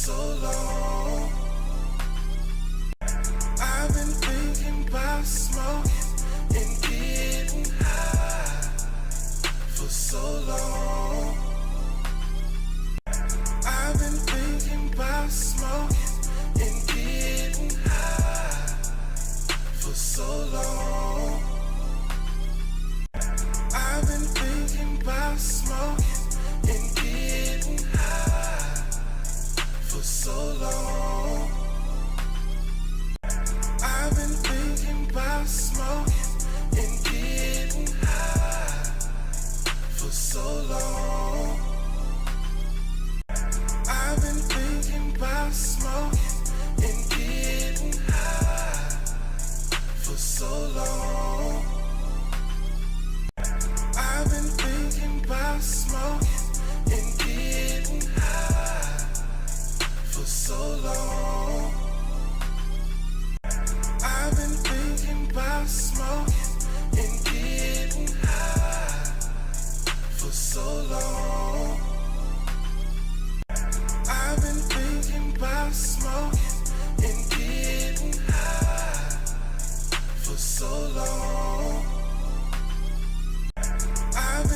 so long. I've been thinking about smoking and getting high for so long. I've been thinking about smoking and getting high for so long. I've been thinking about smoking and getting high for so long. I've been thinking about smoking and getting high for so long. I've been thinking about smoking and getting high for so long. I've been thinking about smoking and getting high for so long. I've been thinking about smoking and getting high for so long. I've been thinking about smoking and getting high for so long. I've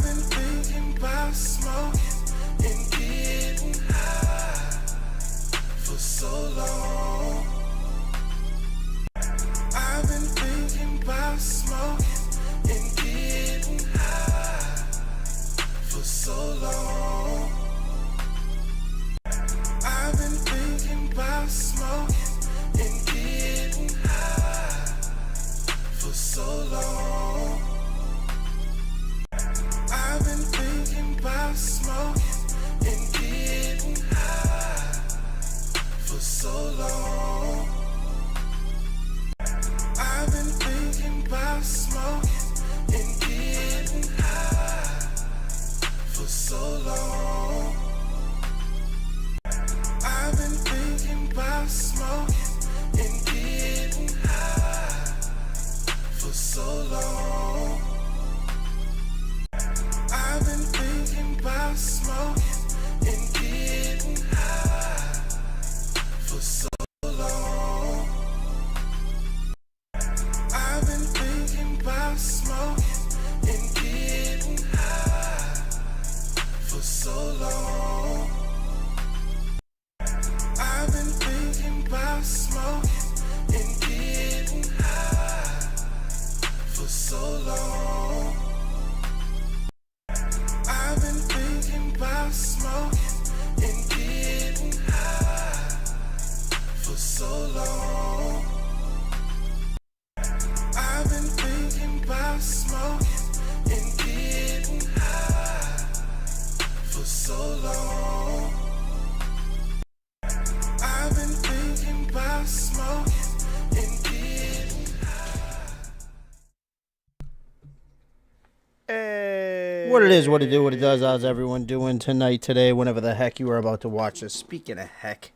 been thinking about smoking and getting high for so long. I've been thinking about smoking and getting high for so long. I've been thinking about smoking and getting high for so long. I've been thinking about smoking and getting high for so long. I've been thinking about smoking and getting high for so long. I've been thinking about smoking and getting high for so long. I've been thinking about smoking and getting high for so long. I've been thinking about smoking and getting high for so long. I've been thinking about smoking and getting high for so long. I've been thinking about smoking and getting high for so long. I've been thinking about smoking and getting high for so long. I've been thinking about smoking and getting high for so long. I've been thinking about smoking and getting high. Hey. What it is, what it do, what it does, how's everyone doing tonight, today, whenever the heck you are about to watch this. Speaking of heck,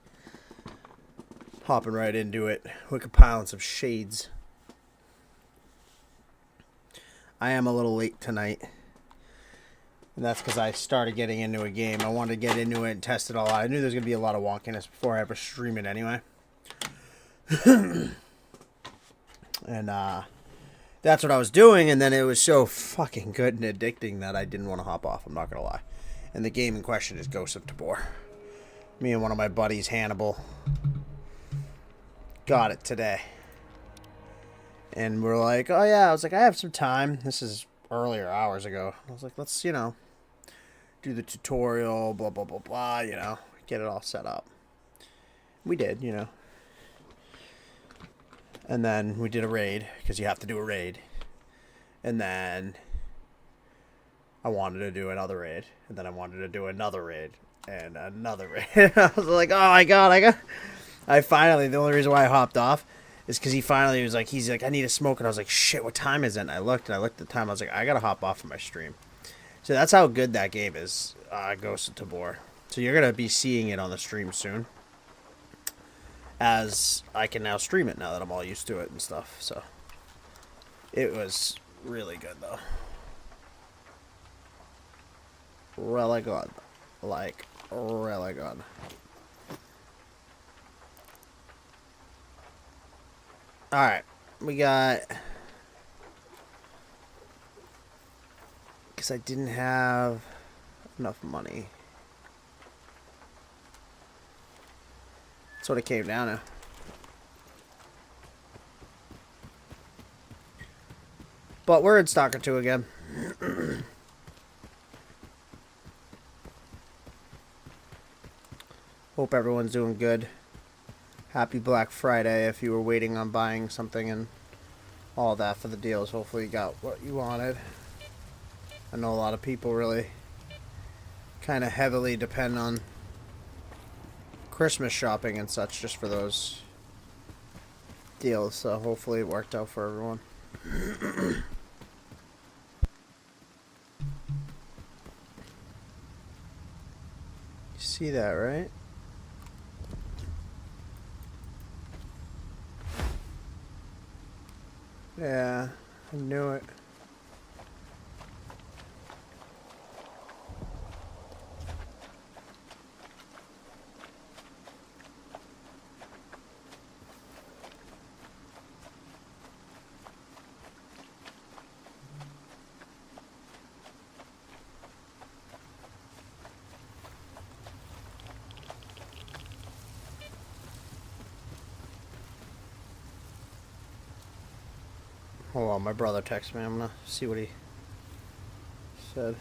hopping right into it, we're compiling some shades. I am a little late tonight, and that's because I started getting into a game. I wanted to get into it and test it all out. I knew there was going to be a lot of wonkiness before I ever stream it anyway. And, that's what I was doing, and then it was so fucking good and addicting that I didn't want to hop off, I'm not going to lie. And the game in question is Ghost of Tabor. Me and one of my buddies, Hannibal, got it today. And we're like, oh yeah, I was like, I have some time. This is earlier, hours ago. I was like, let's, do the tutorial, blah, blah, blah, blah, get it all set up. We did, And then we did a raid, because you have to do a raid. And then I wanted to do another raid. And then I wanted to do another raid. And another raid. I was like, oh my god, I finally, the only reason why I hopped off is because he finally was like, he's like, I need a smoke. And I was like, shit, what time is it? And I looked at the time. I was like, I gotta hop off of my stream. So that's how good that game is, Ghost of Tabor. So you're gonna be seeing it on the stream soon. As I can now stream it now that I'm all used to it and stuff. So It was really good though. Really good. Like, really good. Alright. We got... Because I didn't have enough money. That's what it came down to. But we're in S.T.A.L.K.E.R 2 again. Hope everyone's doing good. Happy Black Friday if you were waiting on buying something and all that for the deals. Hopefully you got what you wanted. I know a lot of people really kind of heavily depend on Christmas shopping and such just for those deals. So hopefully it worked out for everyone. You see that, right? Yeah, I knew it. Hold on, my brother texted me. I'm gonna see what he said.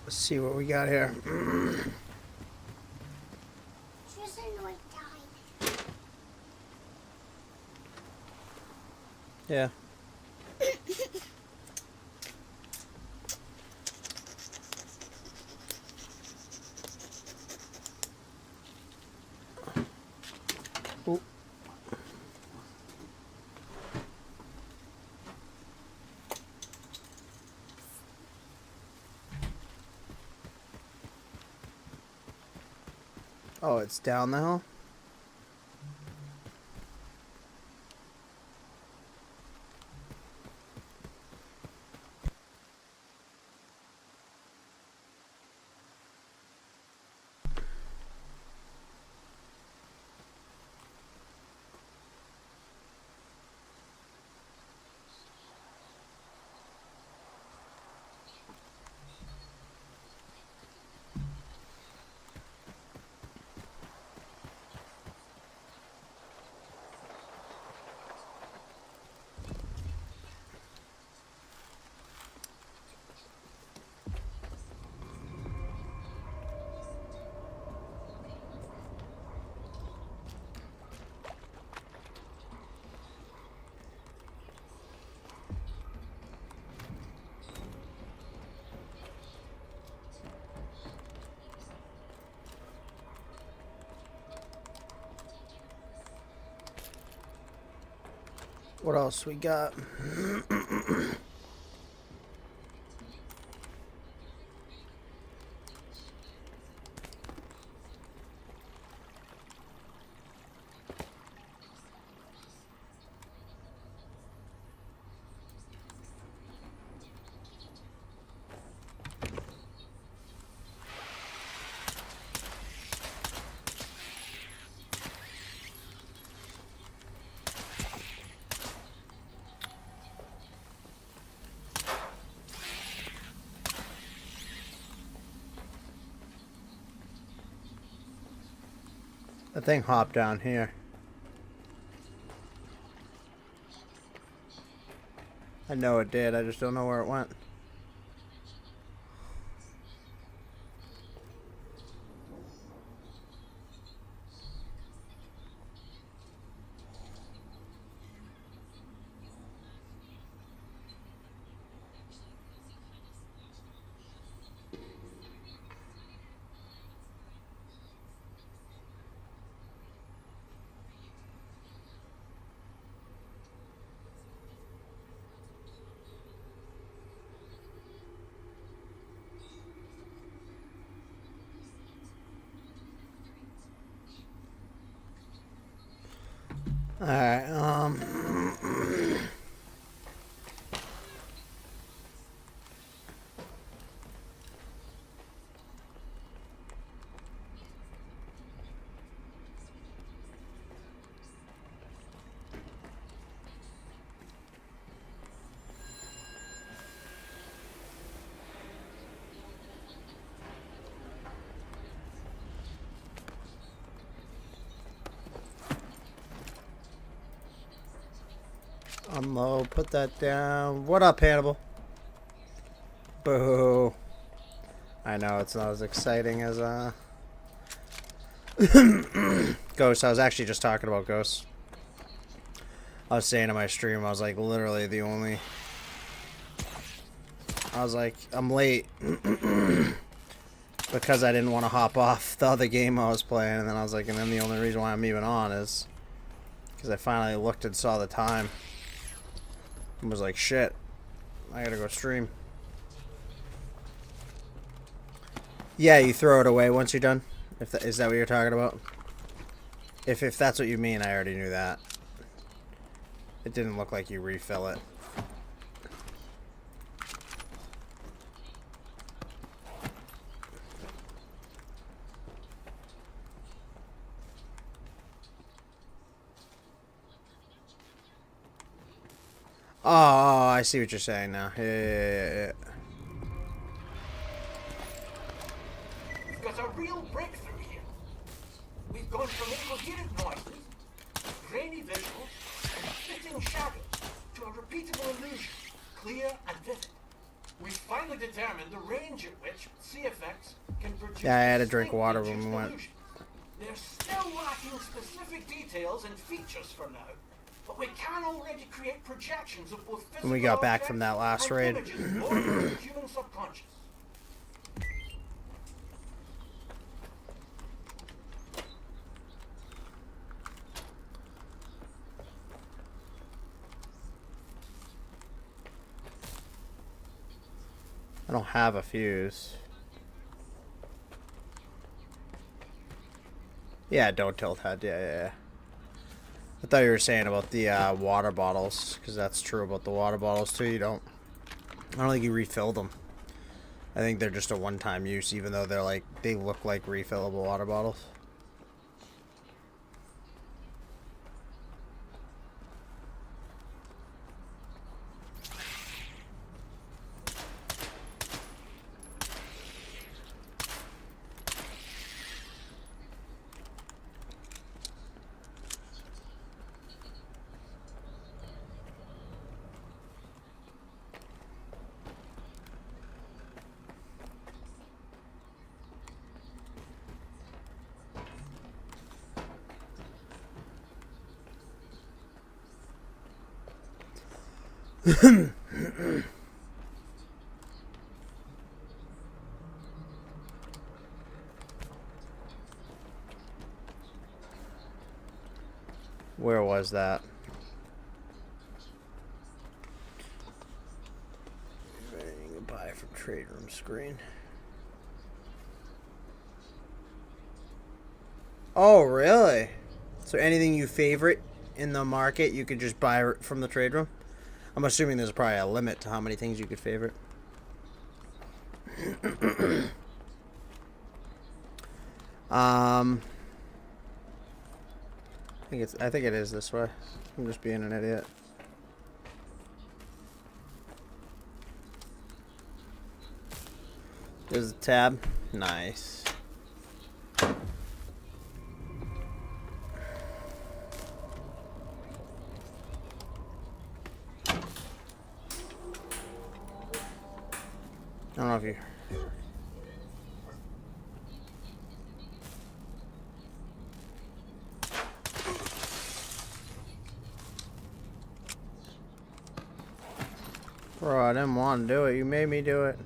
Let's see what we got here. Yeah. Ooh. Oh, it's down the hill? What else we got? The thing hopped down here. I know it did, I just don't know where it went. Alright, unload, put that down. What up, Hannibal? Boo. I know it's not as exciting as Ghost. I was actually just talking about Ghost. I was saying in my stream, I was like literally the only. I was like, I'm late because I didn't want to hop off the other game I was playing, and then I was like, and then the only reason why I'm even on is because I finally looked and saw the time and was like, shit, I gotta go stream. Yeah, you throw it away once you're done. If that, is that what you're talking about? If that's what you mean, I already knew that. It didn't look like you refill it. Oh, I see what you're saying now. Yeah. We've got a real breakthrough here. We've gone from incoherent noises, grainy visuals, and flitting shadows to a repeatable illusion, clear and vivid. We've finally determined the range at which CFX can produce. Yeah, I had to drink water when we went. illusions. They're still lacking specific details and features for now, but we can already create projections of both physical When we got back objects from that last and raid. images born from the human subconscious. I don't have a fuse. Yeah, don't tilt head. Yeah. I thought you were saying about the water bottles, because that's true about the water bottles too. I don't think you refill them. I think they're just a one-time use, even though they're like, they look like refillable water bottles. Where was that? Buy from trade room screen. Oh, really? So anything you favorite in the market, you could just buy from the trade room? I'm assuming there's probably a limit to how many things you could favorite. I think it is this way. I'm just being an idiot. There's a tab. Nice. I don't know if you... Bro, I didn't want to do it. You made me do it.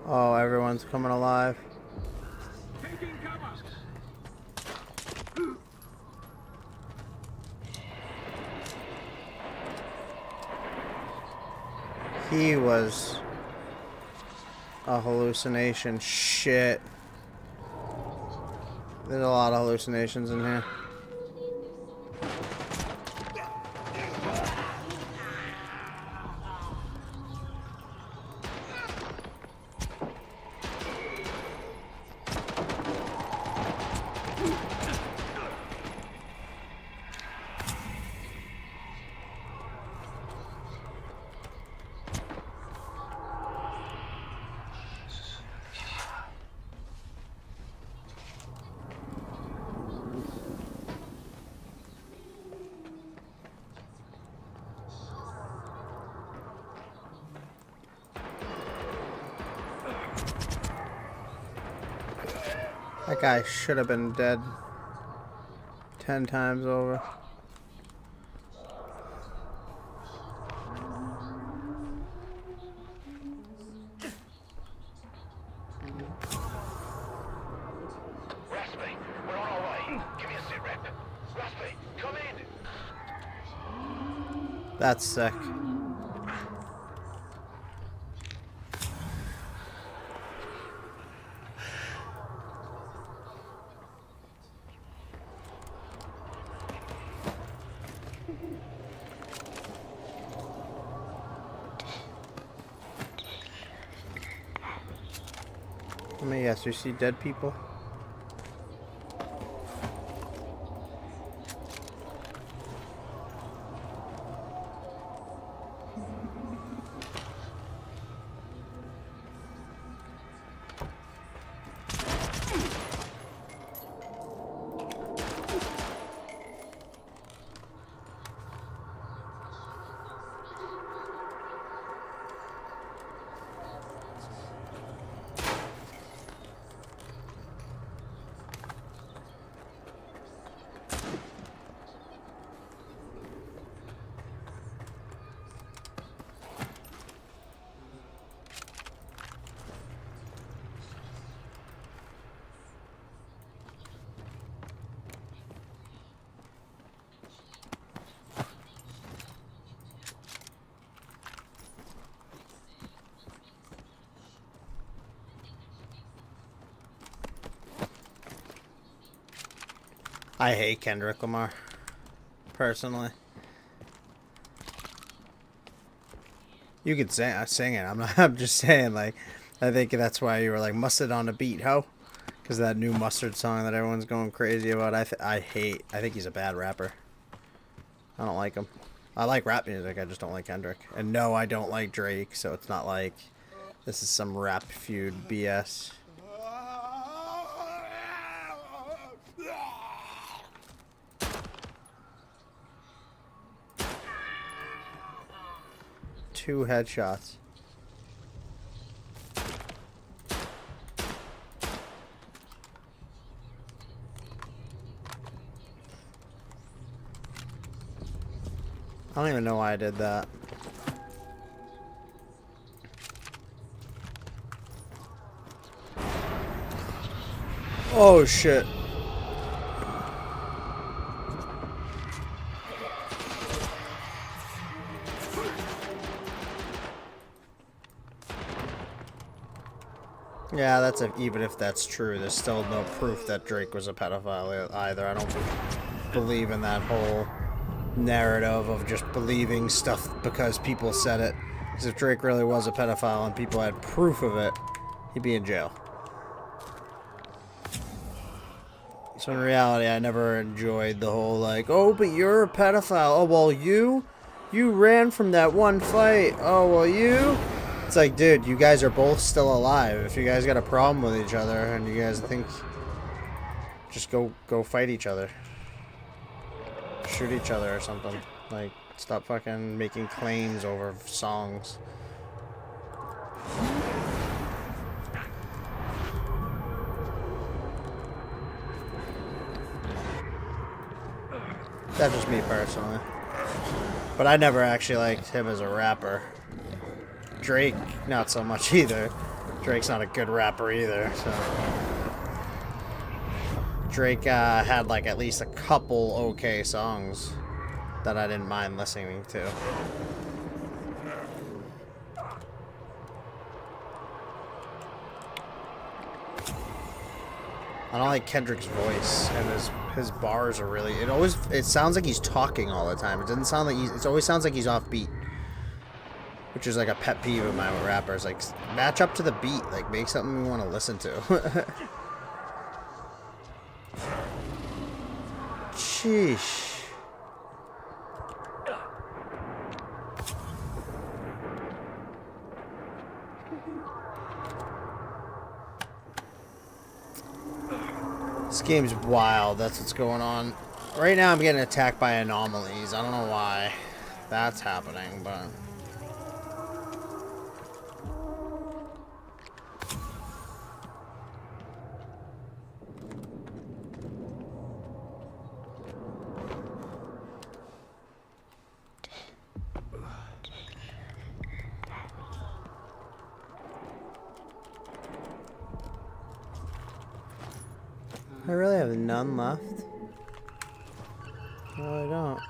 Oh, everyone's coming alive. Taking cover. He was a hallucination. Shit. There's a lot of hallucinations in here. That guy should have been dead 10 times over. Raspy, we're on our way. Give me a sit rep. Raspy, come in. That's sick. Let me guess, you see dead people? I hate Kendrick Lamar, personally. You could sing it. I'm not. I'm just saying. Like, I think that's why you were like mustard on the beat, ho, because that new Mustard song that everyone's going crazy about. I hate. I think he's a bad rapper. I don't like him. I like rap music. I just don't like Kendrick. And no, I don't like Drake. So it's not like this is some rap feud BS. Two headshots. I don't even know why I did that. Oh shit. Yeah, even if that's true, there's still no proof that Drake was a pedophile either. I don't believe in that whole narrative of just believing stuff because people said it. Because if Drake really was a pedophile and people had proof of it, he'd be in jail. So in reality, I never enjoyed the whole like, oh, but you're a pedophile. Oh, well, you ran from that one fight. Oh, well, you... It's like, dude, you guys are both still alive. If you guys got a problem with each other and you guys think, just go fight each other. Shoot each other or something. Like, stop fucking making claims over songs. That's just me personally. But I never actually liked him as a rapper. Drake, not so much either. Drake's not a good rapper either, so. Drake had like at least a couple okay songs that I didn't mind listening to. I don't like Kendrick's voice, and his bars are really. It sounds like he's talking all the time. It doesn't sound like it always sounds like he's off beat, which is like a pet peeve of mine with rappers. Like, match up to the beat. Like, make something we want to listen to. Sheesh. This game's wild. That's what's going on. Right now I'm getting attacked by anomalies. I don't know why that's happening, but... I really have none left. No, I don't.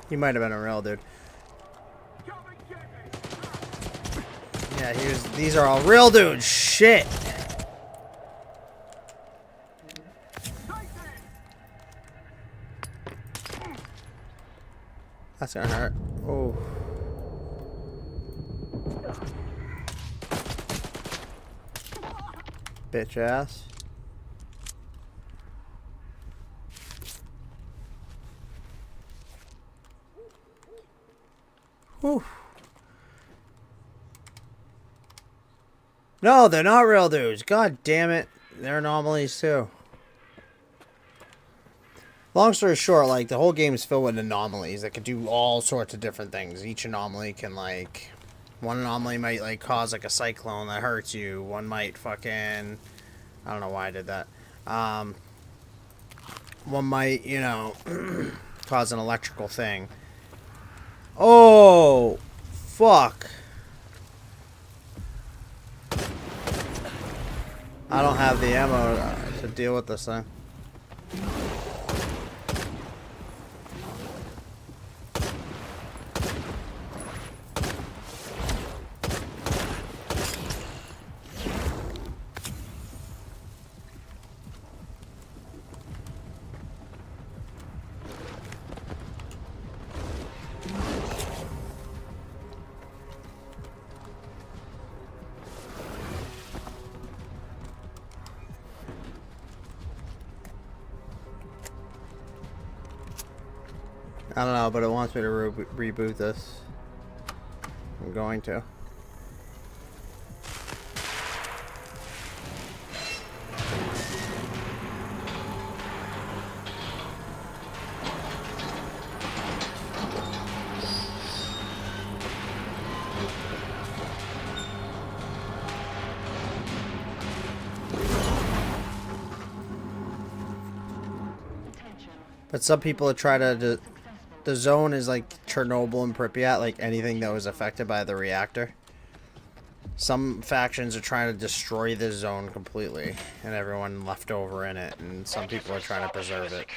He might have been a real dude. Yeah, these are all real dudes. Shit. That's gonna hurt. Oh. Bitch ass. Whew. No, they're not real dudes. God damn it. They're anomalies too. Long story short, like, the whole game is filled with anomalies that can do all sorts of different things. Each anomaly can, like... One anomaly might, like, cause, like, a cyclone that hurts you. One might fucking... I don't know why I did that. One might, you know, cause an electrical thing. Oh! Fuck. I don't have the ammo to deal with this thing. I don't know, but it wants me to reboot this. I'm going to. But some people try to... The zone is like Chernobyl and Pripyat, like anything that was affected by the reactor. Some factions are trying to destroy the zone completely, and everyone left over in it, and some people are trying to preserve it.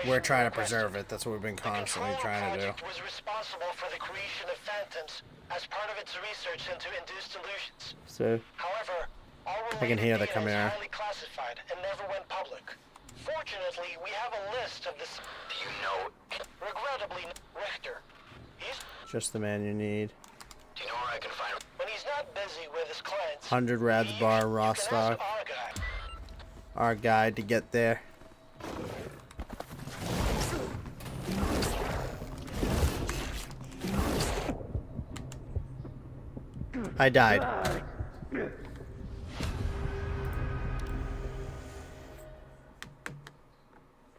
We're trying to preserve it. That's what we've been constantly trying to do. Was responsible for the creation of phantoms as part of its research into induced illusions. So However, all I can hear the related data Chimera. is highly classified and never went public. Fortunately, we have a list of this. Do you know? Regrettably, Richter. He's. just the man you need. Do you know where I can find him? When he's not busy with his clients. 100 Rads bar raw You can ask stock. our guy. Our guide to get there. I died.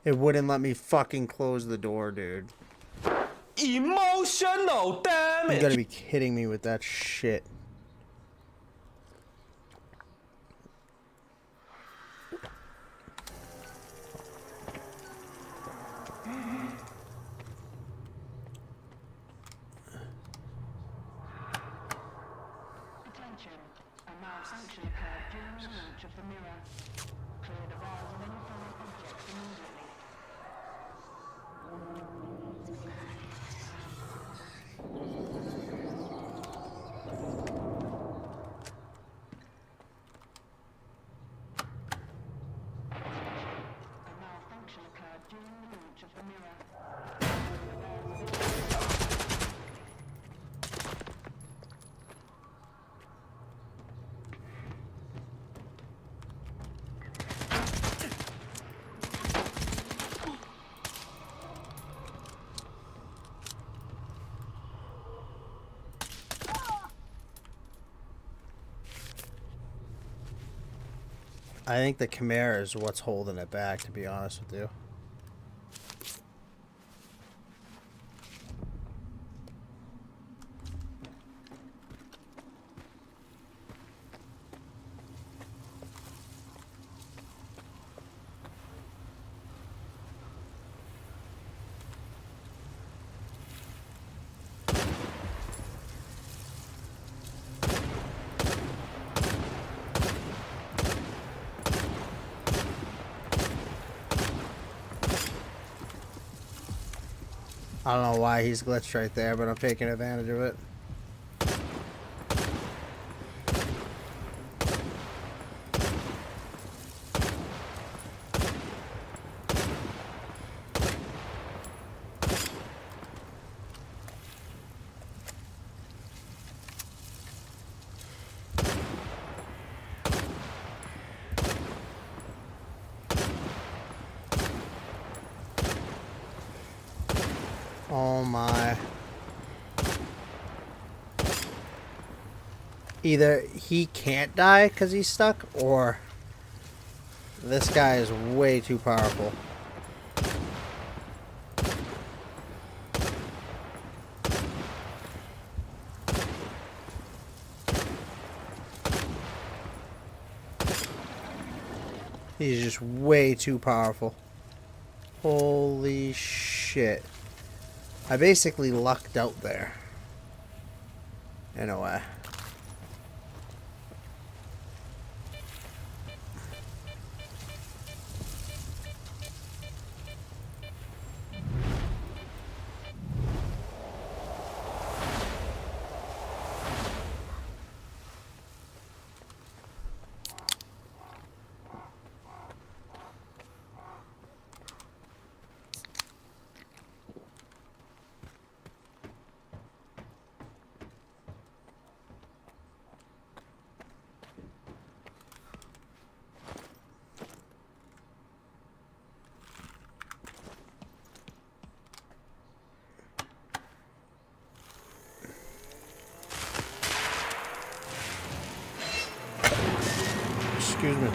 It wouldn't let me fucking close the door, dude. Emotional damage. You gotta be kidding me with that shit. Attention. A malfunction occurred during the launch of the mirror. Malfunction occurred during the launch of the mirror. I think the chimera is what's holding it back, to be honest with you. I don't know why he's glitched right there, but I'm taking advantage of it. Oh my. Either he can't die because he's stuck, or this guy is way too powerful. He's just way too powerful. Holy shit. I basically lucked out there. In a way. Excuse me.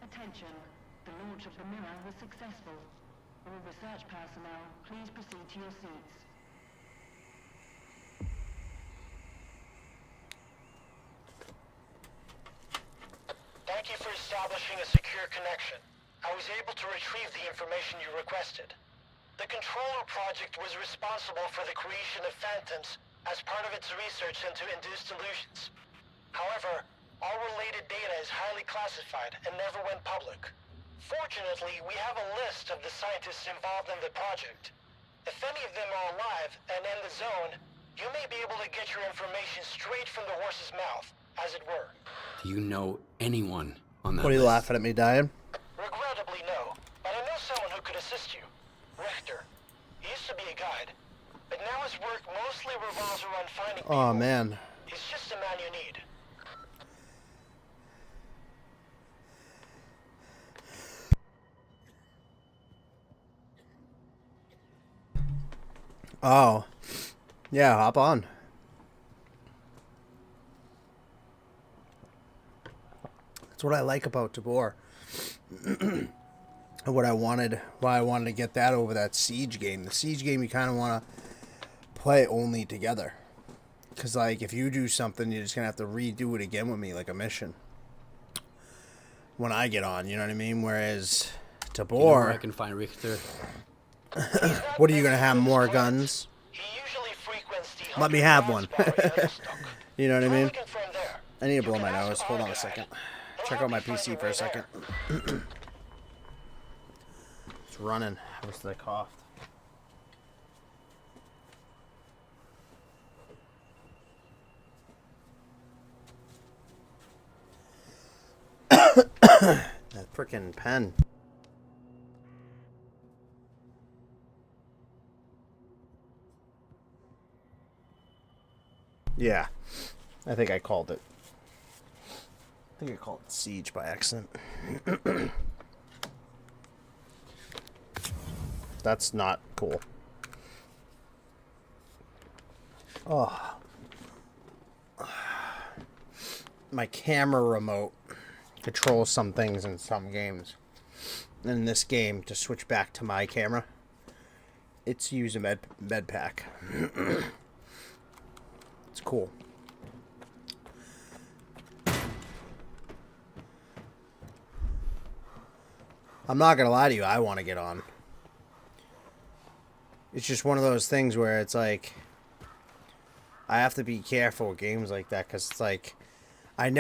Attention. The launch of the mirror was successful. All research personnel, please proceed to your seats. Thank you for establishing a secure connection. I was able to retrieve the information you requested. The Controller project was responsible for the creation of phantoms as part of its research into induced illusions. However, all related data is highly classified and never went public. Fortunately, we have a list of the scientists involved in the project. If any of them are alive and in the zone, you may be able to get your information straight from the horse's mouth, as it were. Do you know anyone on that What are you list? laughing at me dying? Regrettably, no. But I know someone who could assist you. Richter. He used to be a guide, but now his work mostly revolves around finding people. Oh man. He's just the man you need. Oh. Yeah, hop on. That's what I like about Tabor. And what I wanted, why I wanted to get that over that Siege game. The Siege game you kind of want to play only together. Because, like, if you do something, you're just going to have to redo it again with me, like a mission. when I get on, you know what I mean? Whereas You know where I Tabor, can find Richter? what are you gonna have, more guns? He usually frequents the Let me 100 have yards one. bar in Woodstock. You know what I Try mean? looking for him there. I need to You blow can my ask nose. Hold on a Argyle. second. He'll Check help out my you find PC your for a way second. there. It's running. I wish I coughed. That frickin' pen. Yeah. I think I called it. I think I called it Siege by accident. That's not cool. Oh. My camera remote controls some things in some games. In this game, to switch back to my camera, it's use a med pack. It's cool. I'm not gonna lie to you, I want to get on. It's just one of those things where it's like, I have to be careful with games like that, because it's like, I'll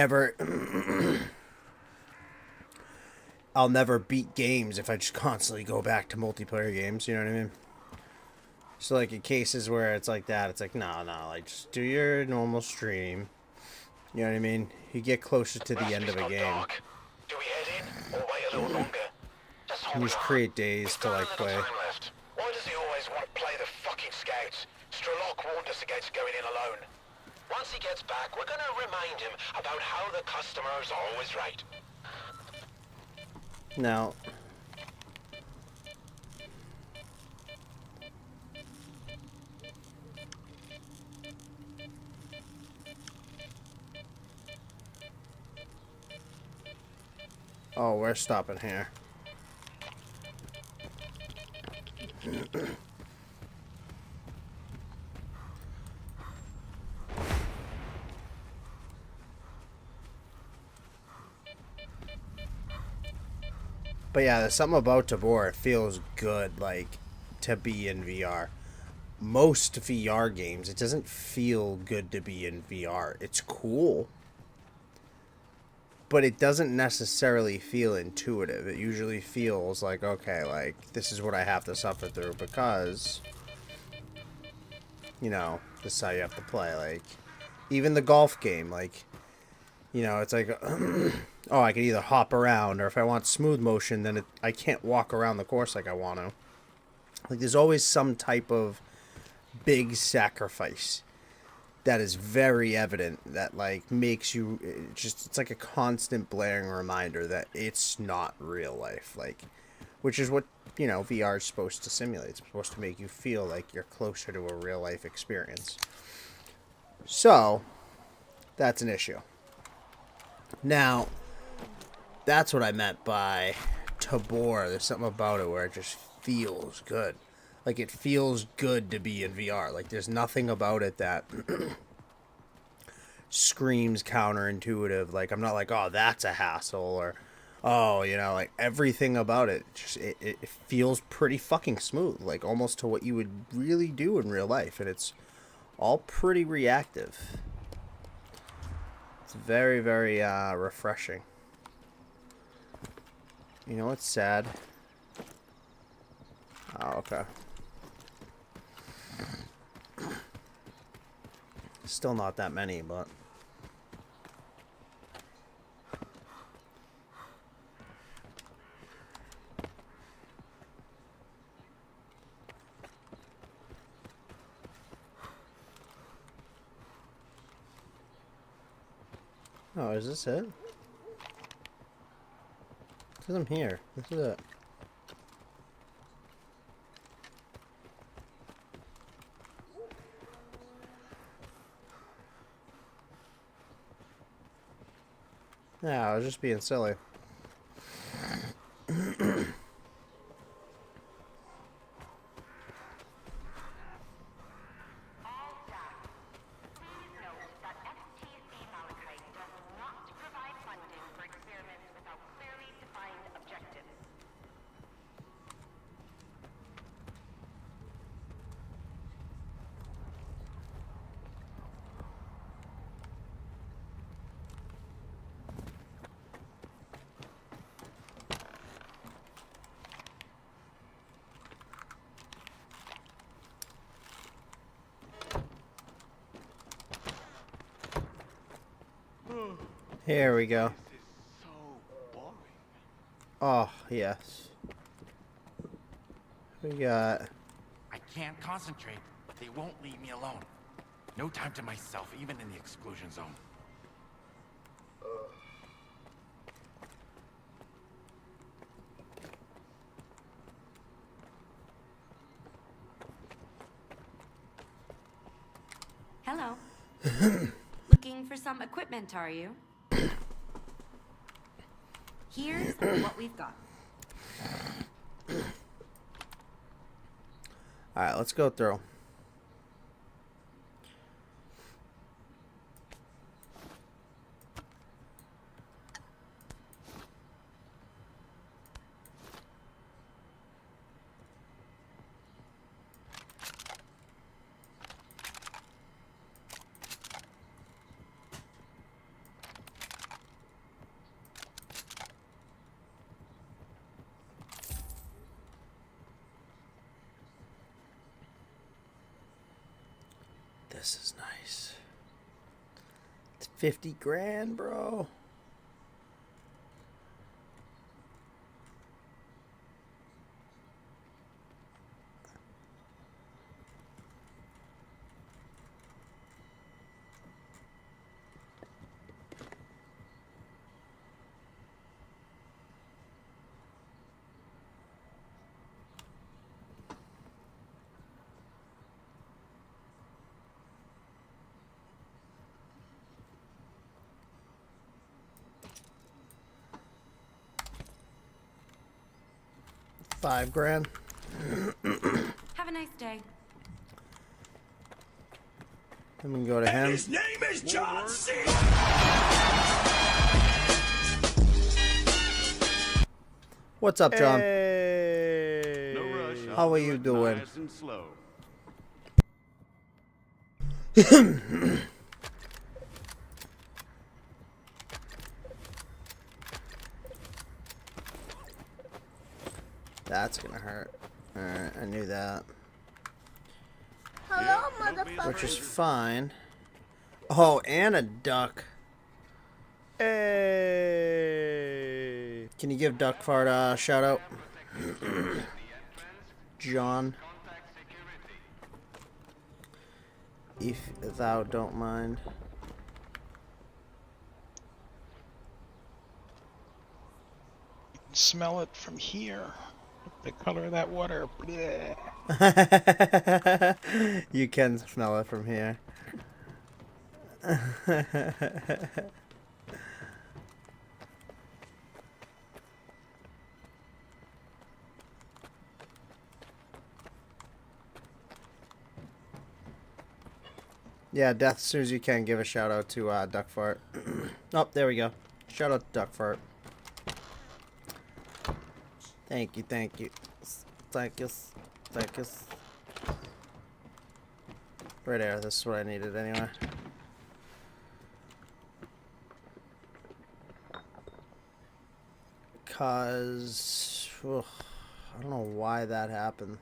never beat games if I just constantly go back to multiplayer games, you know what I mean? So like in cases where it's like that, it's like, no, like just do your normal stream. You know what I mean? You get closer to the end of a game. Dark. Do we head in or wait a little longer? Just hold You just on. create days We've to got a like little play. time left. Why does he always want to play the fucking scouts? S.T.A.L.K.E.R warned us against going in alone. Once he gets back, we're gonna remind him about how the customer is always right. Now, oh, we're stopping here. But yeah, there's something about Tabor. It feels good, like, to be in VR. Most VR games, it doesn't feel good to be in VR. It's cool, but it doesn't necessarily feel intuitive. It usually feels like, okay, like, this is what I have to suffer through because, you know, this is how you have to play. Like, even the golf game, like, you know, it's like, oh, I can either hop around, or if I want smooth motion, then I can't walk around the course like I want to. Like, there's always some type of big sacrifice that is very evident that, like, makes you, it's like a constant blaring reminder that it's not real life. Like, which is what, you know, VR is supposed to simulate. It's supposed to make you feel like you're closer to a real life experience. So, that's an issue. Now, that's what I meant by Tabor. There's something about it where it just feels good. Like, it feels good to be in VR. Like, there's nothing about it that screams counterintuitive. Like, I'm not like, oh, that's a hassle, or, oh, you know, like, everything about it, just, it feels pretty fucking smooth. Like, almost to what you would really do in real life. And it's all pretty reactive. It's very, very refreshing. You know what's sad? Oh, okay. Still not that many, but... Oh, is this it? Because I'm here. This is it. Yeah, I was just being silly. All staff, please note that S.T.A.L.K.E.R does not provide funding for experiments without clear Here we go. This is so boring. Oh, yes. We got... I can't concentrate. They won't leave me alone. No time to myself, even in the exclusion zone. Hello. Looking for some equipment, are you? Here's what we've got. Alright, let's go through. This is nice. It's 50 grand, bro. $5 grand. Have a nice day. Then we can go to him. His name is John C. What's up, John? No rush. How I'll are do you it doing? Nice and slow. That's gonna hurt. Alright, I knew that. Hello, motherfucker. Which is fine. Oh, and a duck. Hey. Can you give Duckfart a shout out? John. If thou don't mind. Smell it from here. The color of that water. Bleh. You can smell it from here. Yeah, Death, as soon as you can, give a shout out to Duckfart. Oh, there we go. Shout out to Duckfart. Thank you, thank you. Thank you. Thank you. Right there, this is what I needed anyway. Cause ugh, I don't know why that happened.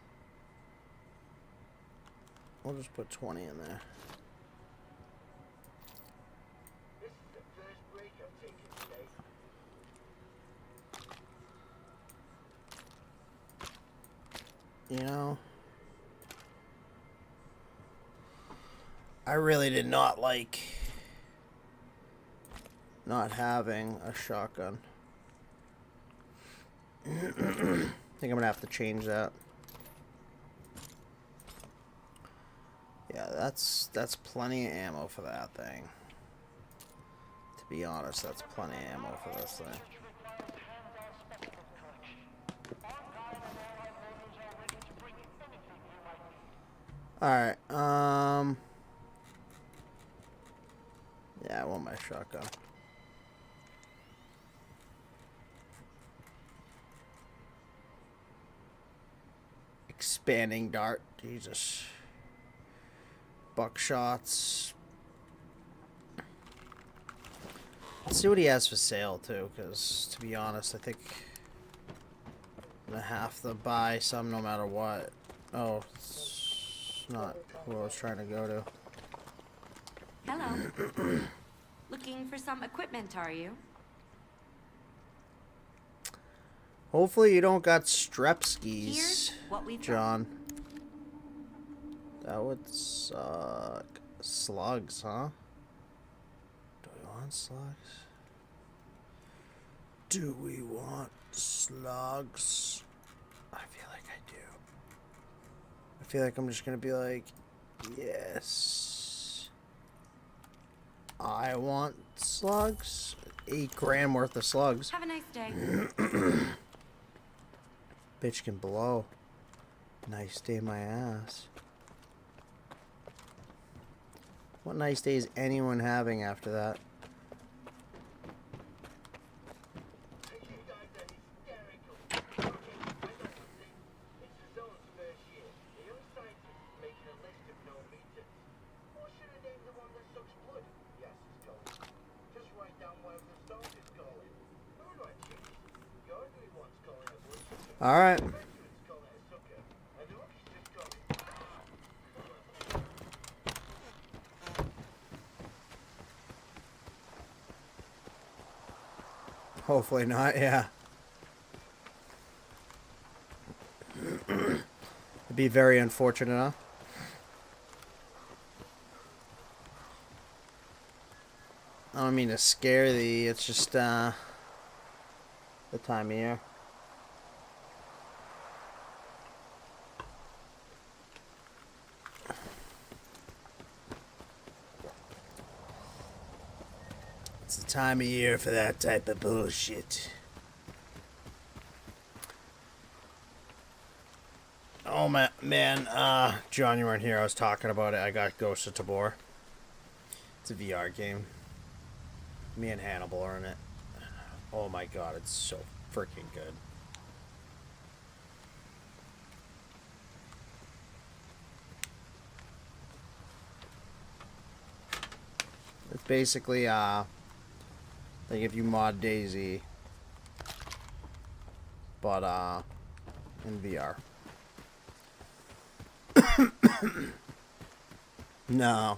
We'll just put 20 in there. This is the first break I've taken today. You know, I really did not like not having a shotgun. I think I'm gonna have to change that. Yeah, that's plenty of ammo for that thing. To be honest, that's plenty of ammo for this thing. Alright, yeah, I want my shotgun. Expanding dart, Jesus. Buckshots. Let's see what he has for sale, too, because, to be honest, I think I'm gonna have to buy some no matter what. Oh, it's not who I was trying to go to. Hello. Looking for some equipment, are you? Hopefully you don't got strepskis, Here's what we've got. John. That would suck. Slugs, huh? Do we want slugs? Do we want slugs? I feel like I do. I feel like I'm just gonna be like, yes. I want slugs. 8 grand worth of slugs. Have a nice day. Bitch can blow. Nice day, my ass. What nice day is anyone having after that? All right. Hopefully not, yeah. It'd be very unfortunate, huh? I don't mean to scare thee, it's just, the time of year. It's the time of year for that type of bullshit. Oh man, John, you weren't here. I was talking about it. I got Ghost of Tabor. It's a VR game. Me and Hannibal are in it. Oh my god, it's so freaking good. It's basically, like if you mod Daisy, but, in VR. No.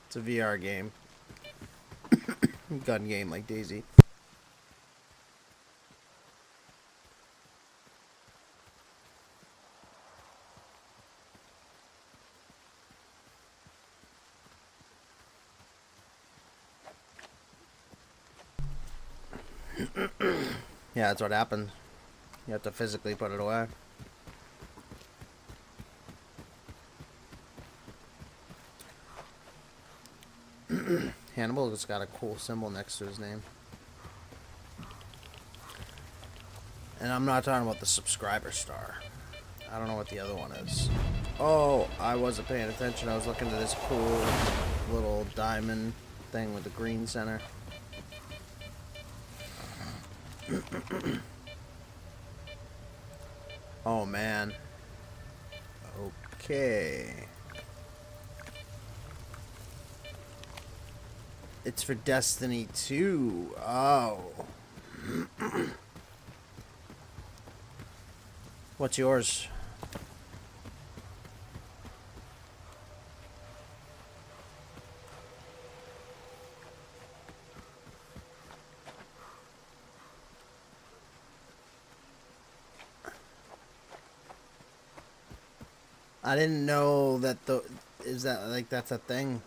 It's a VR game. Gun game like Daisy. Yeah, that's what happens. You have to physically put it away. Hannibal has got a cool symbol next to his name. And I'm not talking about the subscriber star. I don't know what the other one is. Oh, I wasn't paying attention. I was looking at this cool little diamond thing with the green center. Oh man. Okay. It's for Destiny 2. Oh. What's yours? I didn't know that is that like that's a thing.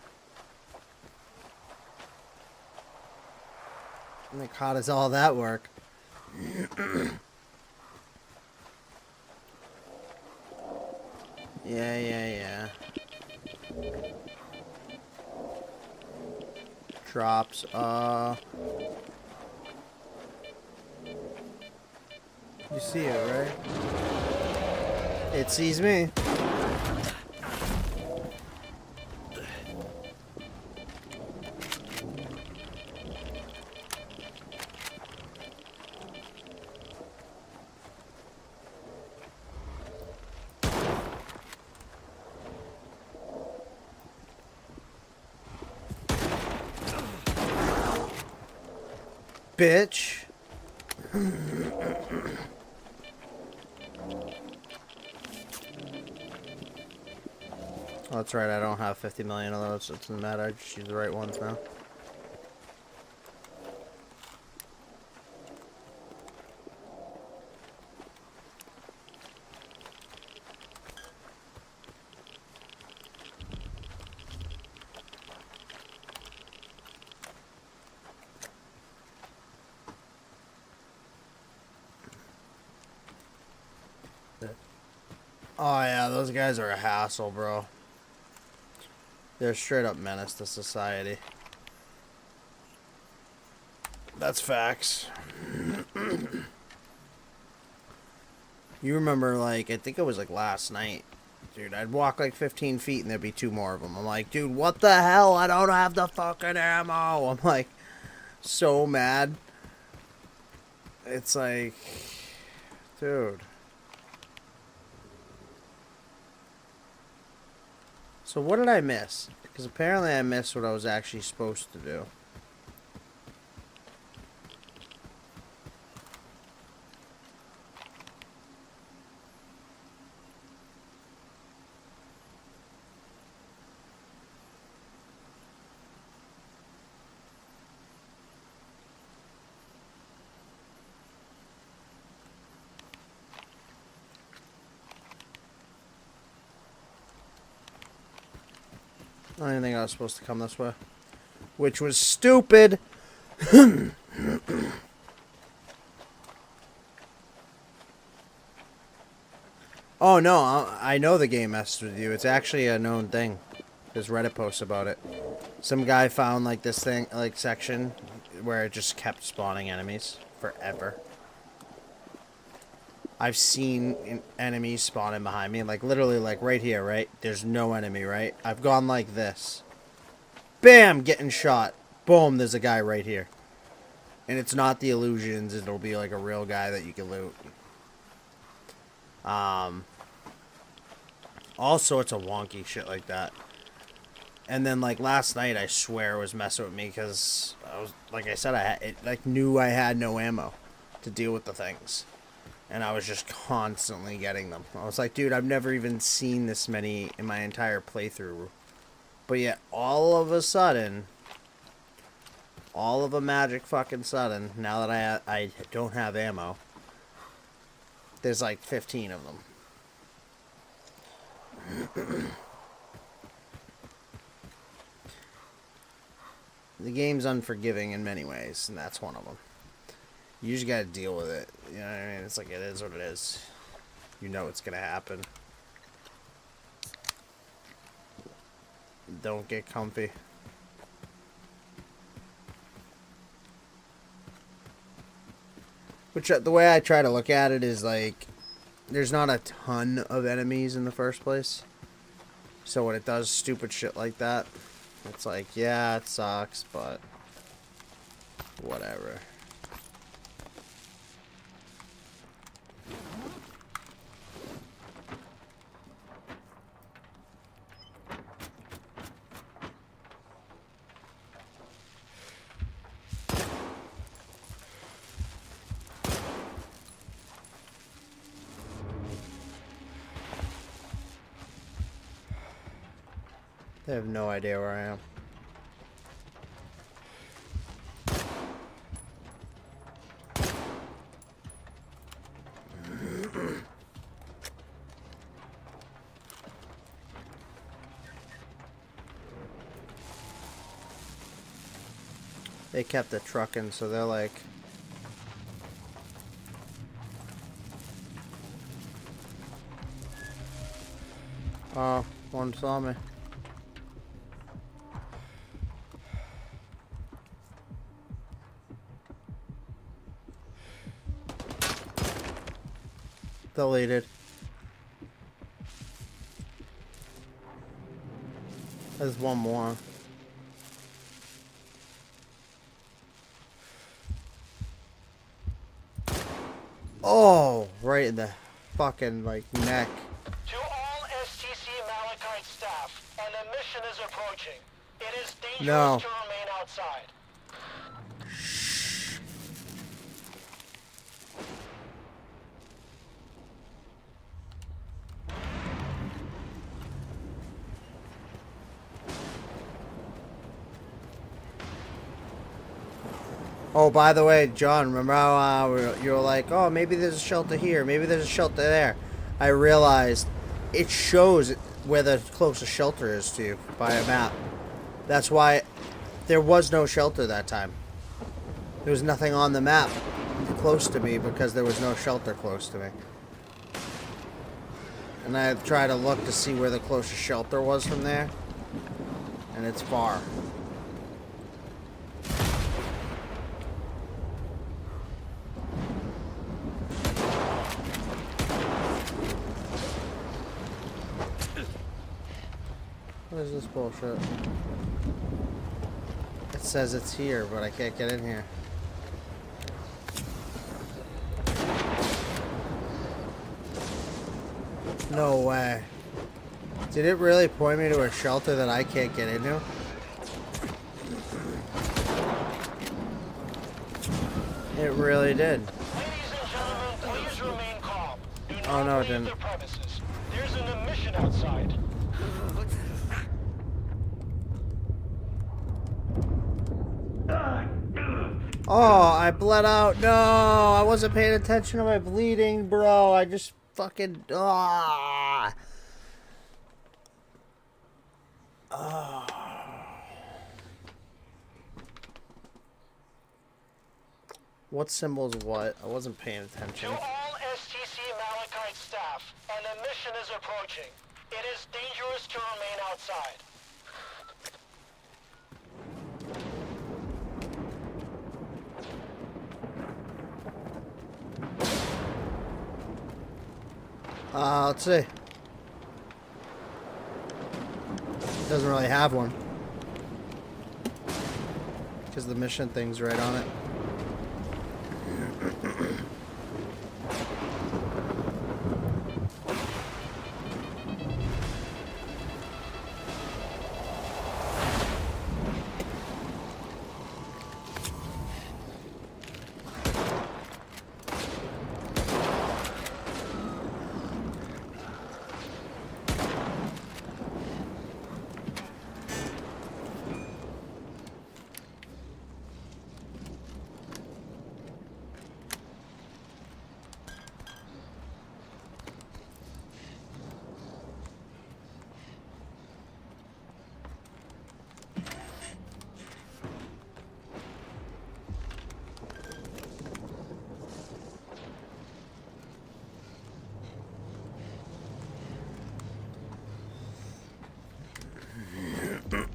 Like, how does all that work? Yeah. Drops, you see it, right? It sees me. Bitch. Oh, that's right, I don't have 50 million of those, so it doesn't matter, I just use the right ones now. Oh yeah, those guys are a hassle, bro. They're a straight up menace to society. That's facts. You remember, like, I think it was like last night. Dude, I'd walk like 15 feet and there'd be 2 more of them. I'm like, dude, what the hell? I don't have the fucking ammo. I'm like, so mad. It's like, dude. So what did I miss? Because apparently I missed what I was actually supposed to do. I didn't think I was supposed to come this way. Which was stupid. Oh no, I know the game messed with you. It's actually a known thing. There's Reddit posts about it. Some guy found like this thing, like section, where it just kept spawning enemies forever. I've seen enemies spawning behind me, like literally like right here, right? There's no enemy, right? I've gone like this. Bam! Getting shot. Boom, there's a guy right here. And it's not the illusions, it'll be like a real guy that you can loot. All sorts of wonky shit like that. And then like last night, I swear it was messing with me because I was, like I said, knew I had no ammo to deal with the things. And I was just constantly getting them. I was like, dude, I've never even seen this many in my entire playthrough. But yet, all of a sudden, all of a magic fucking sudden, now that I don't have ammo, there's like 15 of them. The game's unforgiving in many ways, and that's one of them. You just gotta deal with it. You know what I mean? It's like, it is what it is. You know it's gonna happen. Don't get comfy. Which, the way I try to look at it is like, there's not a ton of enemies in the first place. So when it does stupid shit like that, it's like, yeah, it sucks, but whatever. They have no idea where I am. They kept it trucking, so they're like... Oh, one saw me. Deleted. There's one more. Oh, right in the fucking, like, neck. To all S.T.A.L.K.E.R staff, an emission is approaching. It is dangerous to remain outside. Oh, by the way, John, remember how you were like, oh, maybe there's a shelter here, maybe there's a shelter there. I realized it shows where the closest shelter is to you by a map. That's why there was no shelter that time. There was nothing on the map close to me because there was no shelter close to me. And I tried to look to see where the closest shelter was from there. And it's far. What is this bullshit? It says it's here, but I can't get in here. No way. Did it really point me to a shelter that I can't get into? It really did. Ladies and gentlemen, please remain calm. Do not Oh no, it leave didn't. the premises. There's an emission outside. Oh, I bled out. No, I wasn't paying attention to my bleeding, bro. I just fucking... Ah. Oh. What symbol's what? I wasn't paying attention. To all S.T.A.L.K.E.R staff, an emission is approaching. It is dangerous to remain outside. Let's see. It doesn't really have one. Because the mission thing's right on it. Ladies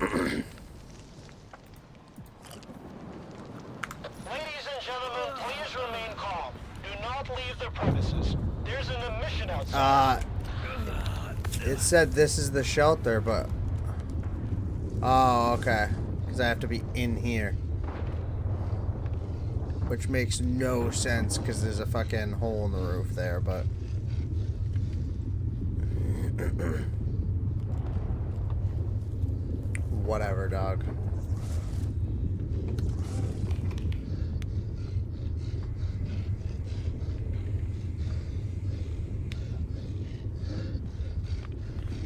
and gentlemen, please remain calm. Do not leave the premises. There's an emission outside. It said this is the shelter, but... Oh, okay. Because I have to be in here. Which makes no sense, because there's a fucking hole in the roof there, but... Whatever, dog.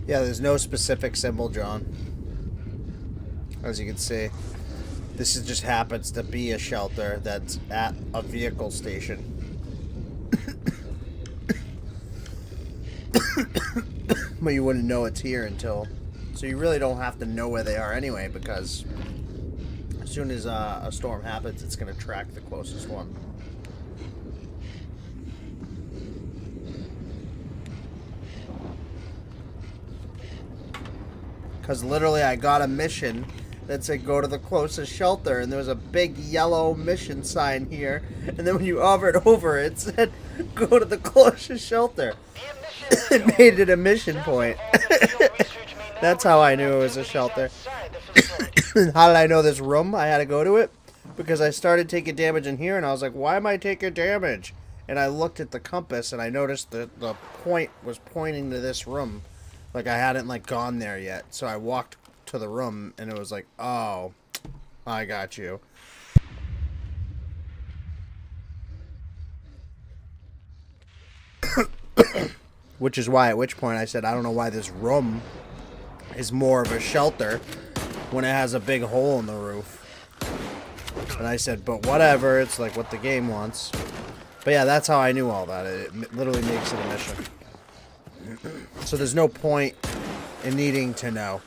Yeah, there's no specific symbol, John. As you can see, this is just happens to be a shelter that's at a vehicle station. But you wouldn't know it's here until... So you really don't have to know where they are anyway, because as soon as a storm happens, it's going to track the closest one. Because literally I got a mission that said go to the closest shelter, and there was a big yellow mission sign here, and then when you hovered over it, it said go to the closest shelter. It made it a mission point. That's how I knew it was a shelter. How did I know this room? I had to go to it because I started taking damage in here, and I was like, why am I taking damage? And I looked at the compass, and I noticed that the point was pointing to this room. Like, I hadn't, like, gone there yet. So I walked to the room, and it was like, oh, I got you. Which is why, at which point, I said, I don't know why this room is more of a shelter when it has a big hole in the roof. And I said, but whatever, it's like what the game wants. But yeah, that's how I knew all that. It literally makes it a mission. So there's no point in needing to know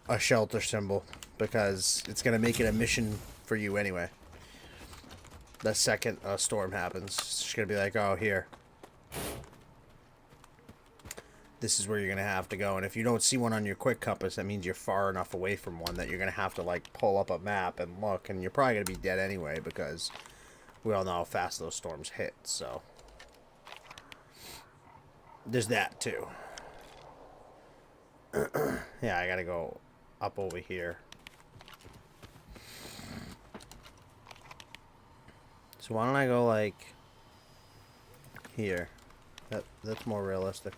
a shelter symbol, because it's going to make it a mission for you anyway. The second a storm happens, it's just going to be like, oh, here. this is where you're gonna have to go. And if you don't see one on your quick compass, that means you're far enough away from one that you're gonna have to like pull up a map and look, and you're probably gonna be dead anyway because we all know how fast those storms hit. So there's that too. Yeah, I gotta go up over here. So why don't I go like here? That's more realistic.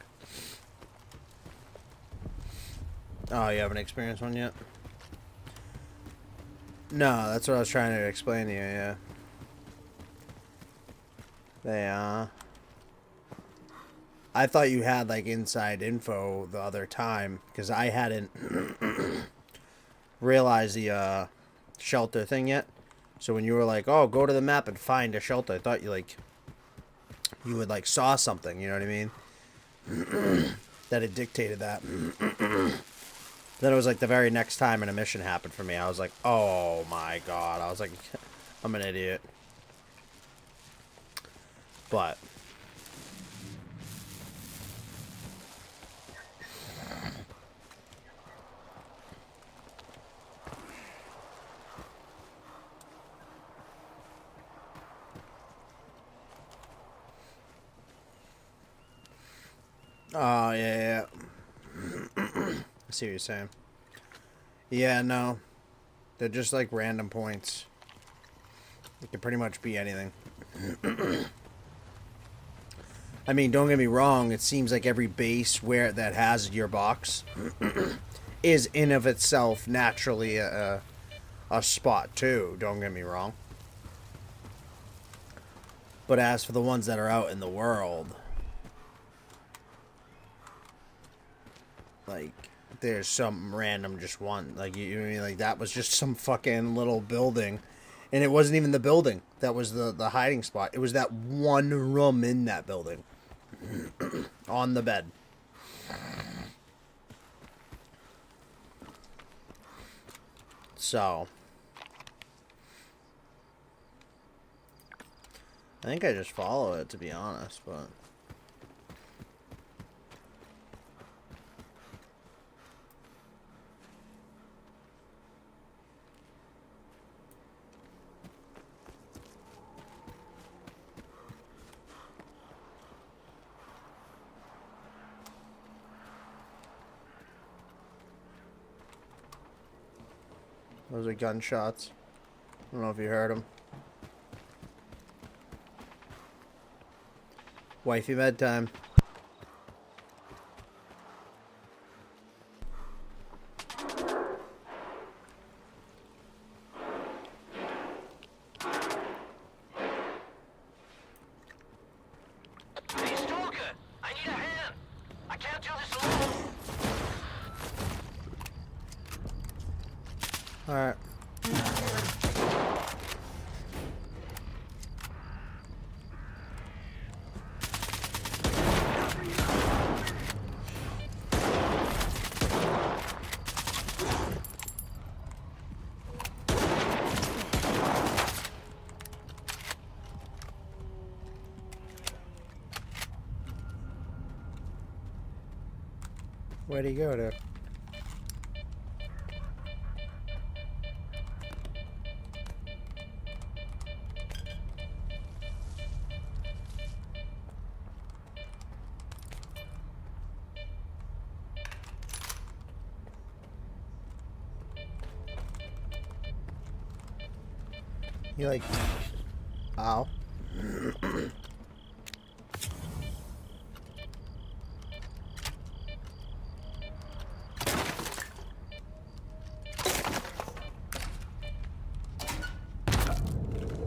Oh, you haven't experienced one yet? No, that's what I was trying to explain to you, yeah. I thought you had like inside info the other time because I hadn't realized the shelter thing yet. So when you were like, "Oh, go to the map and find a shelter," I thought you would like saw something. You know what I mean? That it dictated that. Then it was like the very next time a mission happened for me. I was like, "Oh my god!" I was like, "I'm an idiot." But oh, yeah. I see what you're saying. Yeah, no. They're just like random points. It could pretty much be anything. I mean, don't get me wrong. It seems like every base where that has your box is in of itself naturally a spot too. Don't get me wrong. But as for the ones that are out in the world, like, there's some random just one. Like, you know what I mean? Like, that was just some fucking little building. And it wasn't even the building. That was the hiding spot. It was that one room in that building. On the bed. So. I think I just follow it, to be honest, but... Those are gunshots. I don't know if you heard them. Wifey bedtime. Hey, Stalker! I need a hand! I can't do this alone! Alright. Where'd he go to? He like... Ow.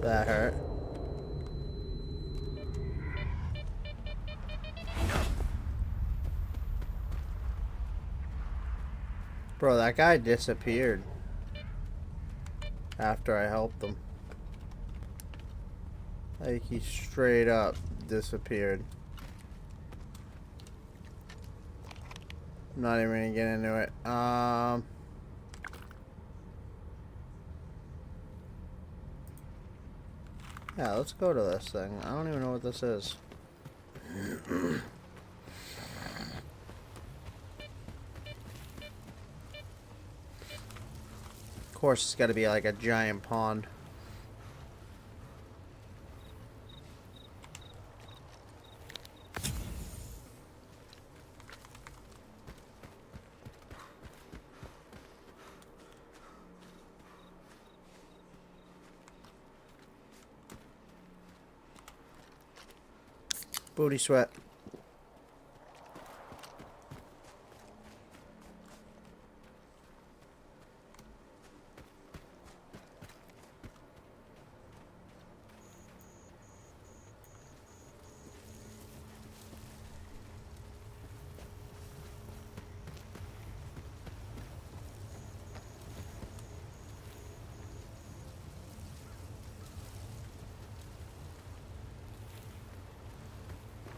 That hurt. Bro, that guy disappeared after I helped him. Like, he straight up disappeared. I'm not even gonna get into it. Yeah, let's go to this thing. I don't even know what this is. course, it's got to be like a giant pond. Booty sweat.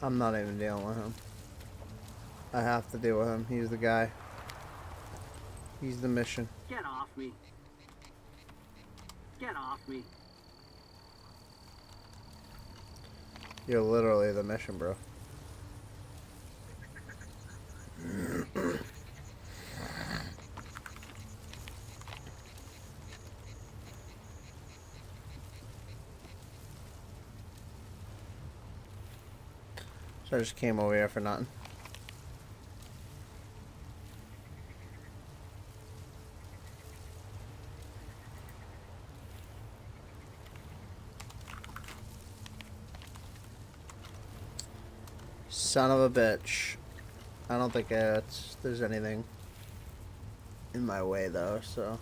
I'm not even dealing with him. I have to deal with him. He's the guy. He's the mission. Get off me. Get off me. You're literally the mission, bro. So I just came over here for nothing. Son of a bitch. I don't think there's anything in my way though, so.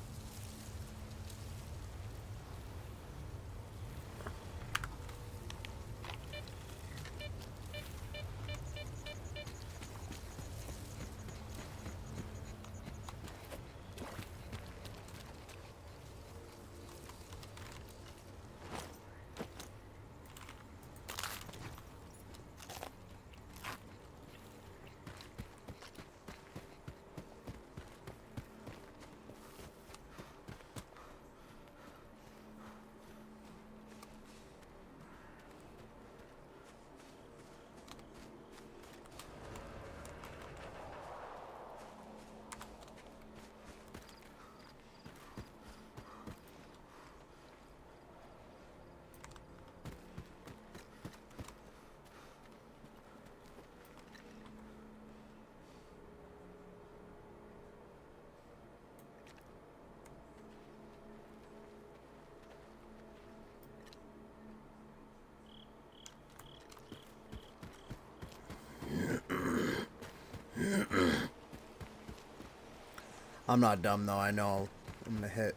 I'm not dumb though, I know I'm gonna hit.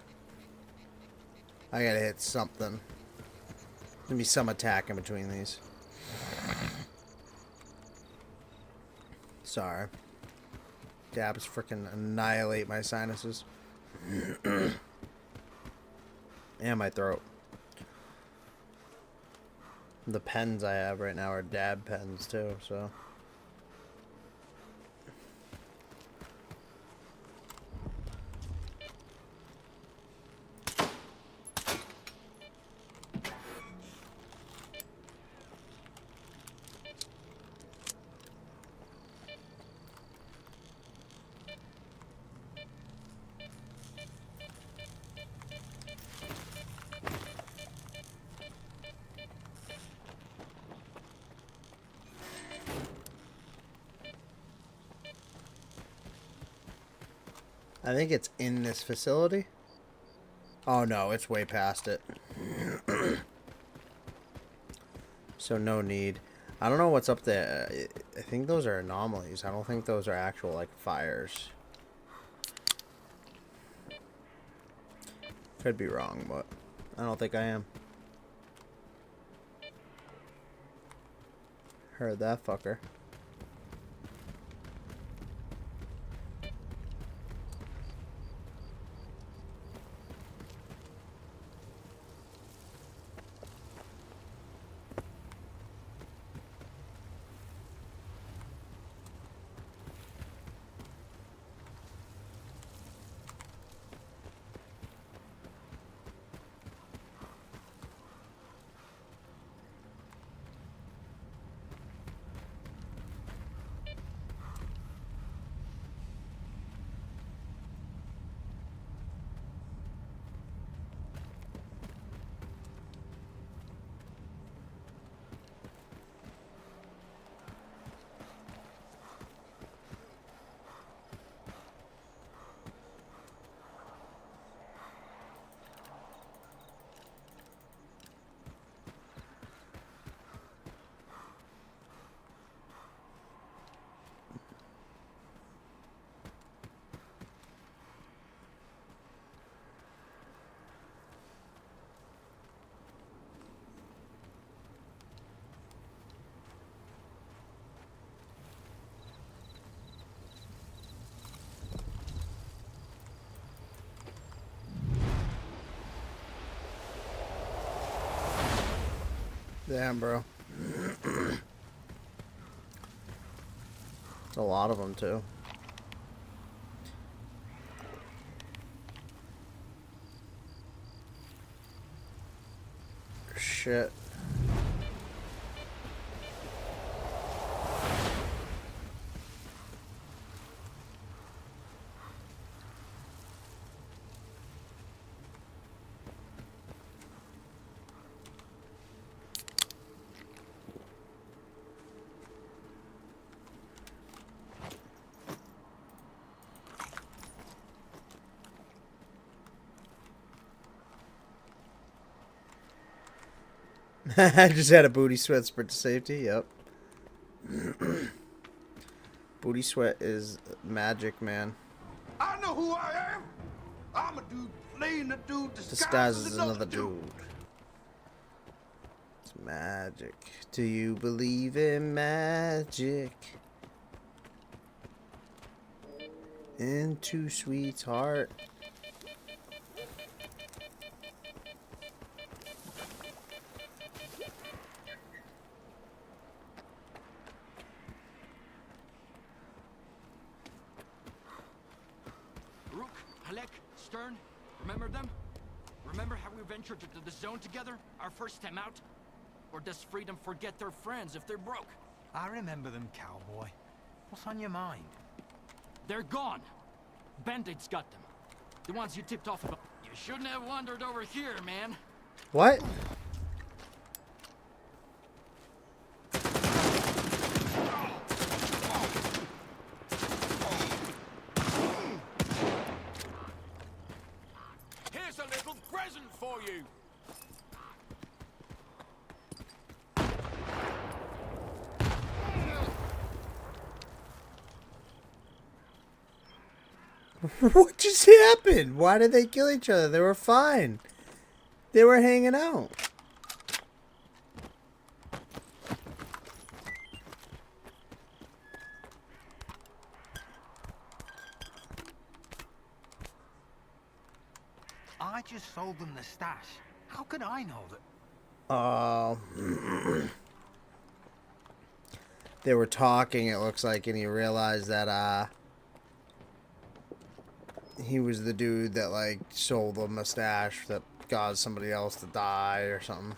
I gotta hit something. There's gonna be some attack in between these. Sorry. Dabs freaking annihilate my sinuses. And my throat. The pens I have right now are dab pens too, so. I think it's in this facility. Oh no, it's way past it. So no need. I don't know what's up there. I think those are anomalies. I don't think those are actual like fires. Could be wrong, but I don't think I am. Heard that fucker. Damn, bro. It's a lot of them, too. Shit. I just had a booty sweat sprint to safety. Yep. Booty sweat is magic, man. I know who I am. I'm a dude playing a dude Disguised as another dude. It's magic. Do you believe in magic? Into sweetheart. Rook, Halleck, Stern, remember them? Remember how we ventured into the zone together, our first time out? Or does freedom forget their friends if they're broke? I remember them, cowboy. What's on your mind? They're gone. Band-Aid's got them. The ones you tipped off about. You shouldn't have wandered over here, man. What? Here's a little present for you. What just happened? Why did they kill each other? They were fine. They were hanging out. I just sold them the stash. How could I know that? They were talking, it looks like, and he realized that, he was the dude that, like, sold them a stash that caused somebody else to die or something.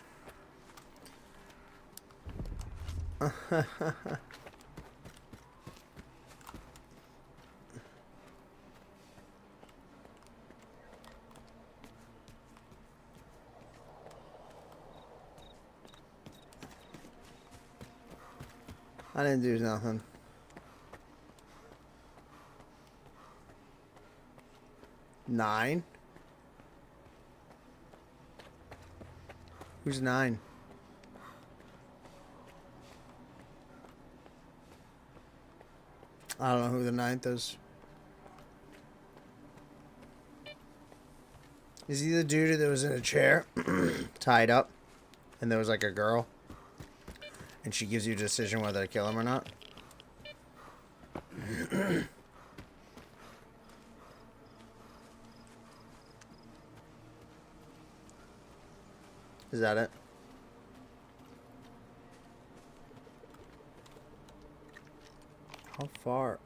I didn't do nothing. Nine? Who's 9? I don't know who the 9th is. Is he the dude that was in a chair, tied up, and there was like a girl, and she gives you a decision whether to kill him or not? Is that it? How far?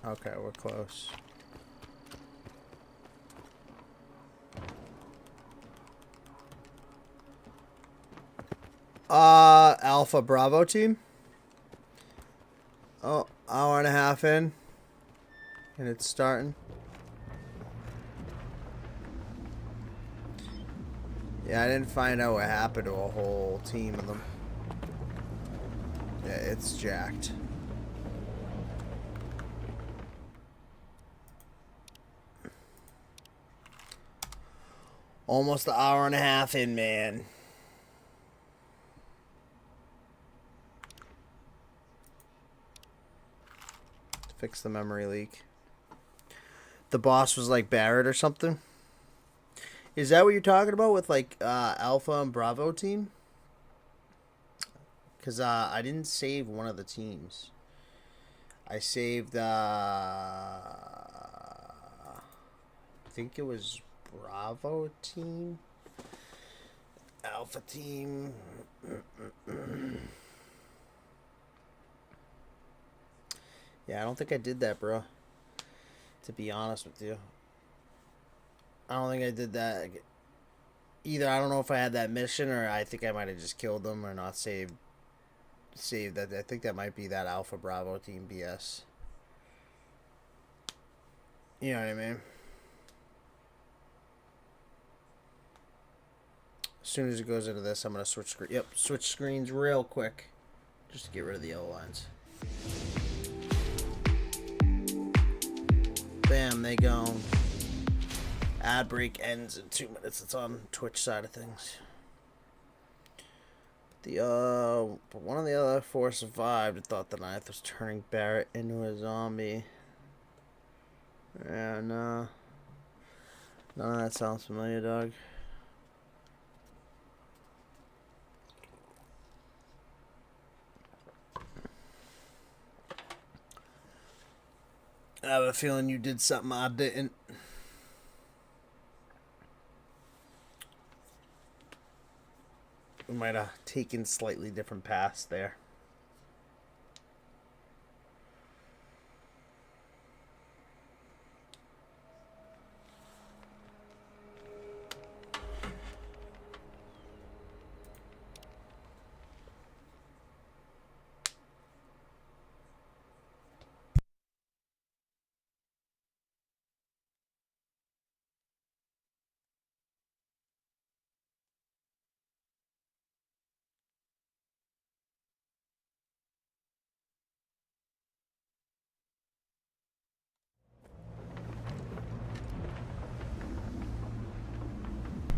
Okay, we're close. Alpha Bravo team. Oh, hour and a half in. And it's starting. Yeah, I didn't find out what happened to a whole team of them. Yeah, it's jacked. Almost an hour and a half in, man. Fix the memory leak. The boss was like Barrett or something. Is that what you're talking about with like Alpha and Bravo team? Because I didn't save one of the teams. I saved I think it was Bravo team. Alpha team. Yeah, I don't think I did that, bro. To be honest with you. I don't think I did that. Either I don't know if I had that mission, or I think I might have just killed them or not saved that. I think that might be that Alpha Bravo team BS. You know what I mean? As soon as it goes into this, I'm gonna switch screen. Yep, switch screens real quick, just to get rid of the yellow lines. Bam, they go. Ad break ends in 2 minutes. It's on Twitch side of things. One of the other four survived and thought the ninth was turning Barrett into a zombie. Yeah, no. None of that sounds familiar, dog. I have a feeling you did something I didn't. We might have taken slightly different paths there.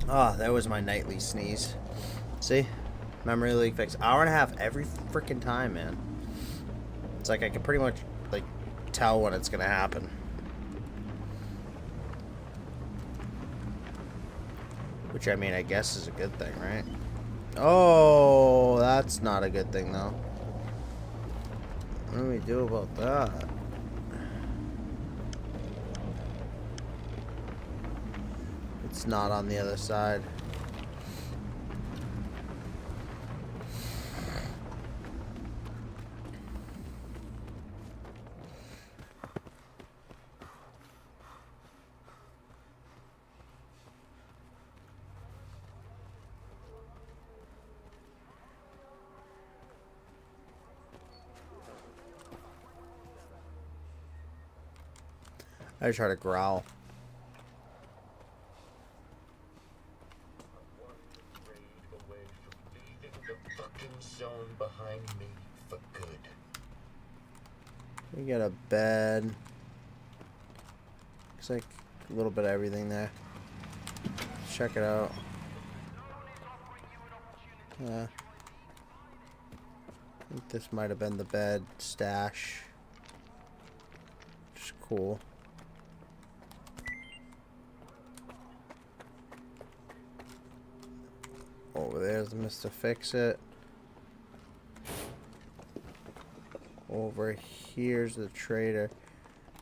Ah, that was my nightly sneeze. See? Memory leak fix. Hour and a half every freaking time, man. It's like I can pretty much, like, tell when it's gonna happen. Which, I mean, I guess is a good thing, right? Oh, that's not a good thing, though. What do we do about that? It's not on the other side. I try to growl. Zone behind me for good. We got a bed. Looks like a little bit of everything there. Check it out. Yeah. I think this might have been the bed stash. Which is cool. Over there's Mr. Fix-It. Over here's the trader.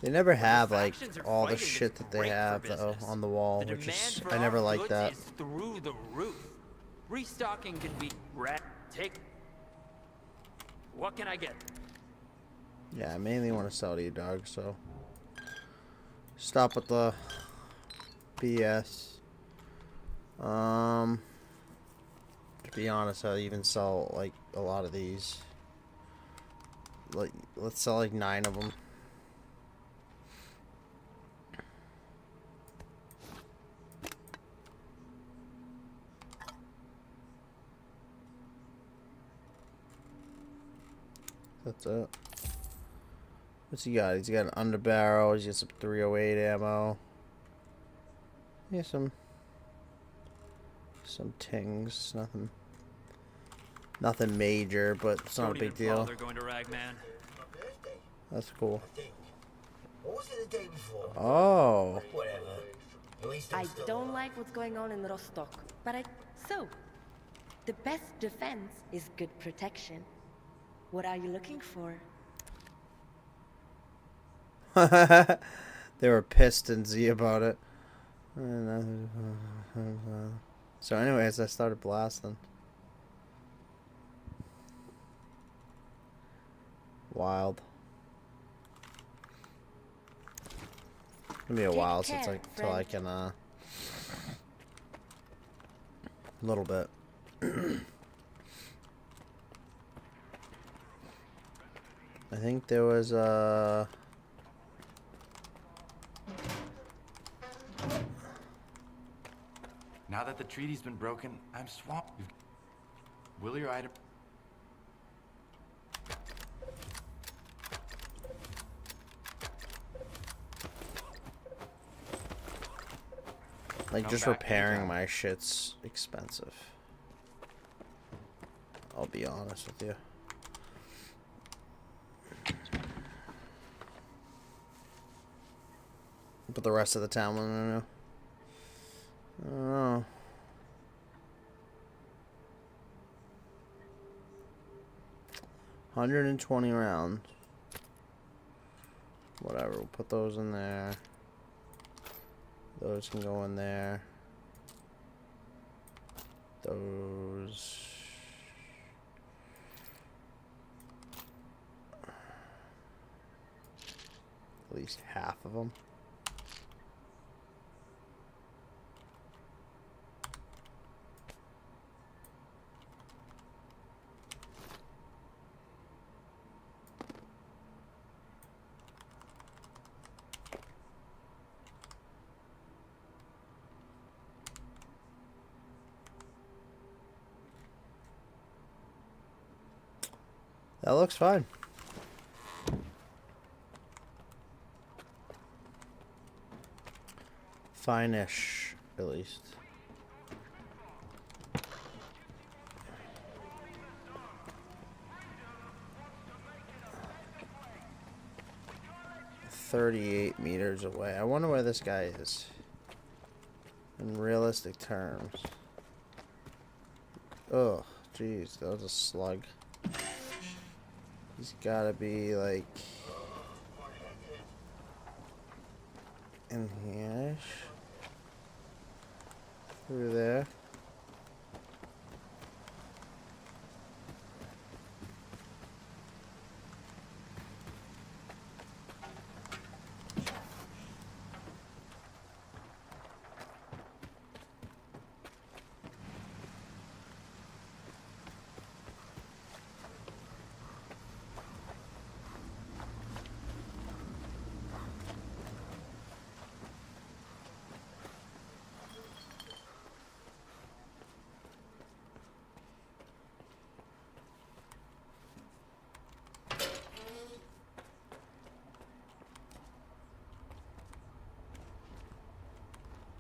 They never have like all the shit that they have though on the wall, which is I never liked that. Through the roof. Restocking can be take. What can I get? Yeah, I mainly want to sell to you, dog. So stop with the BS. To be honest, I even sell like a lot of these. Like, let's sell like 9 of them. That's it. What's he got? He's got an underbarrel. He's got some 308 ammo. Yeah, some tings. Nothing major, but it's not a big deal. Going to Ragman. That's cool. What was it the day before? Oh. Whatever. At least I don't like what's going on in Rostock, but so, the best defense is good protection. What are you looking for? They were pissed and Z about it. So anyways, I started blasting. Wild. It'll be a while since till I can a little bit. I think there was Now that the treaty's been broken, I'm swamped. Will your item... like just repairing my shit's expensive. I'll be honest with you. But the rest of the town, I don't know. I don't know. $120 rounds. Whatever, we'll put those in there. Those can go in there. Those. At least half of them. That looks fine. Fine-ish, at least. $38 meters away. I wonder where this guy is. In realistic terms. Oh, jeez, that was a slug. He's gotta be like in here, through there.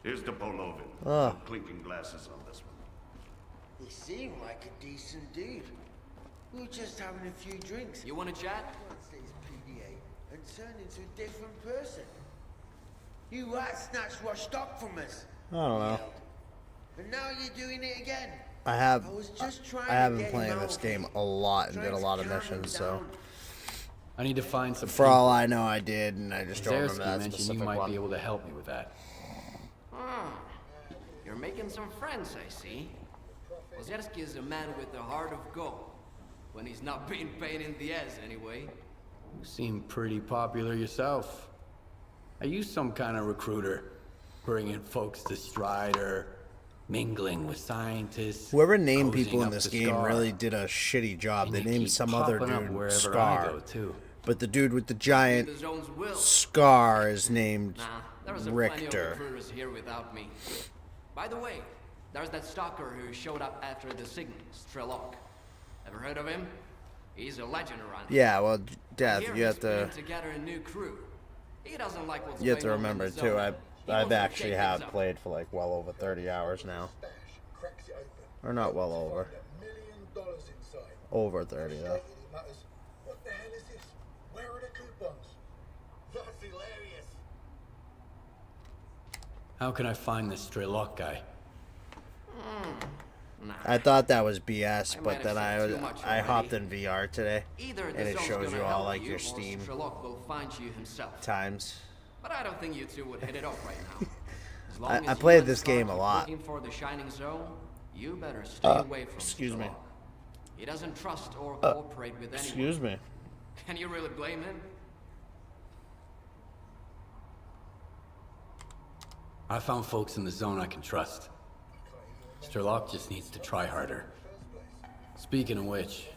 Here's the Polovan. Oh. Clinking glasses on this one. He seemed like a decent dude. We were just having a few drinks. You want to chat? Once his PDA and turned into a different person. You rat snatched what stock from us. I don't know. And now you're doing it again. I have. was just trying I have to been get playing him this out. game a lot and Trying did a to lot of calm him missions. So down. I need to find some. for all I know, I did, and I just don't remember Zarski that mentioned specific you might one. be able to help me with that. You're making some friends, I see. Ozerski is a man with a heart of gold. When he's not being pain in the ass, anyway. You seem pretty popular yourself. Are you some kind of recruiter? Bringing folks to Strider, mingling with scientists. Whoever named cozying people in up this to game S.T.A.L.K.E.R. really did a shitty job. And They you named keep some other popping up dude wherever I Scar, go, too. but the dude with the giant The zone's will. scar is named Nah, there's plenty of Richter. recruiters here without me. By the way, there's that stalker who showed up after the signal, S.T.A.L.K.E.R. Ever heard of him? He's a legend around here. Yeah, well, Death, I hear you have he's to. putting together a new crew. He doesn't like what's You have to going on in remember the too. zone. He I've wants to actually shake have things up. played for like well over 30 hours now, Cracks it open. or not well over. $1 million inside. Over 30 though. What the hell is this? Where are the coupons? That's hilarious. How can I find this S.T.A.L.K.E.R. guy? Nah. I thought that was BS, I might but have then said too much I hopped already. in VR today, Either the and it zone's shows gonna you all help like you, your or Steam S.T.A.L.K.E.R. will find you himself. times. But I don't think you two would hit it off right now. As long I as played you and this game a Stark keep lot. looking for the Shining Zone, you better stay away from Excuse me. Strong. He doesn't trust or cooperate with anyone. Excuse me. Can you really blame him? I found folks in the zone I can trust. Mr. Locke just needs to try harder. Speaking of which,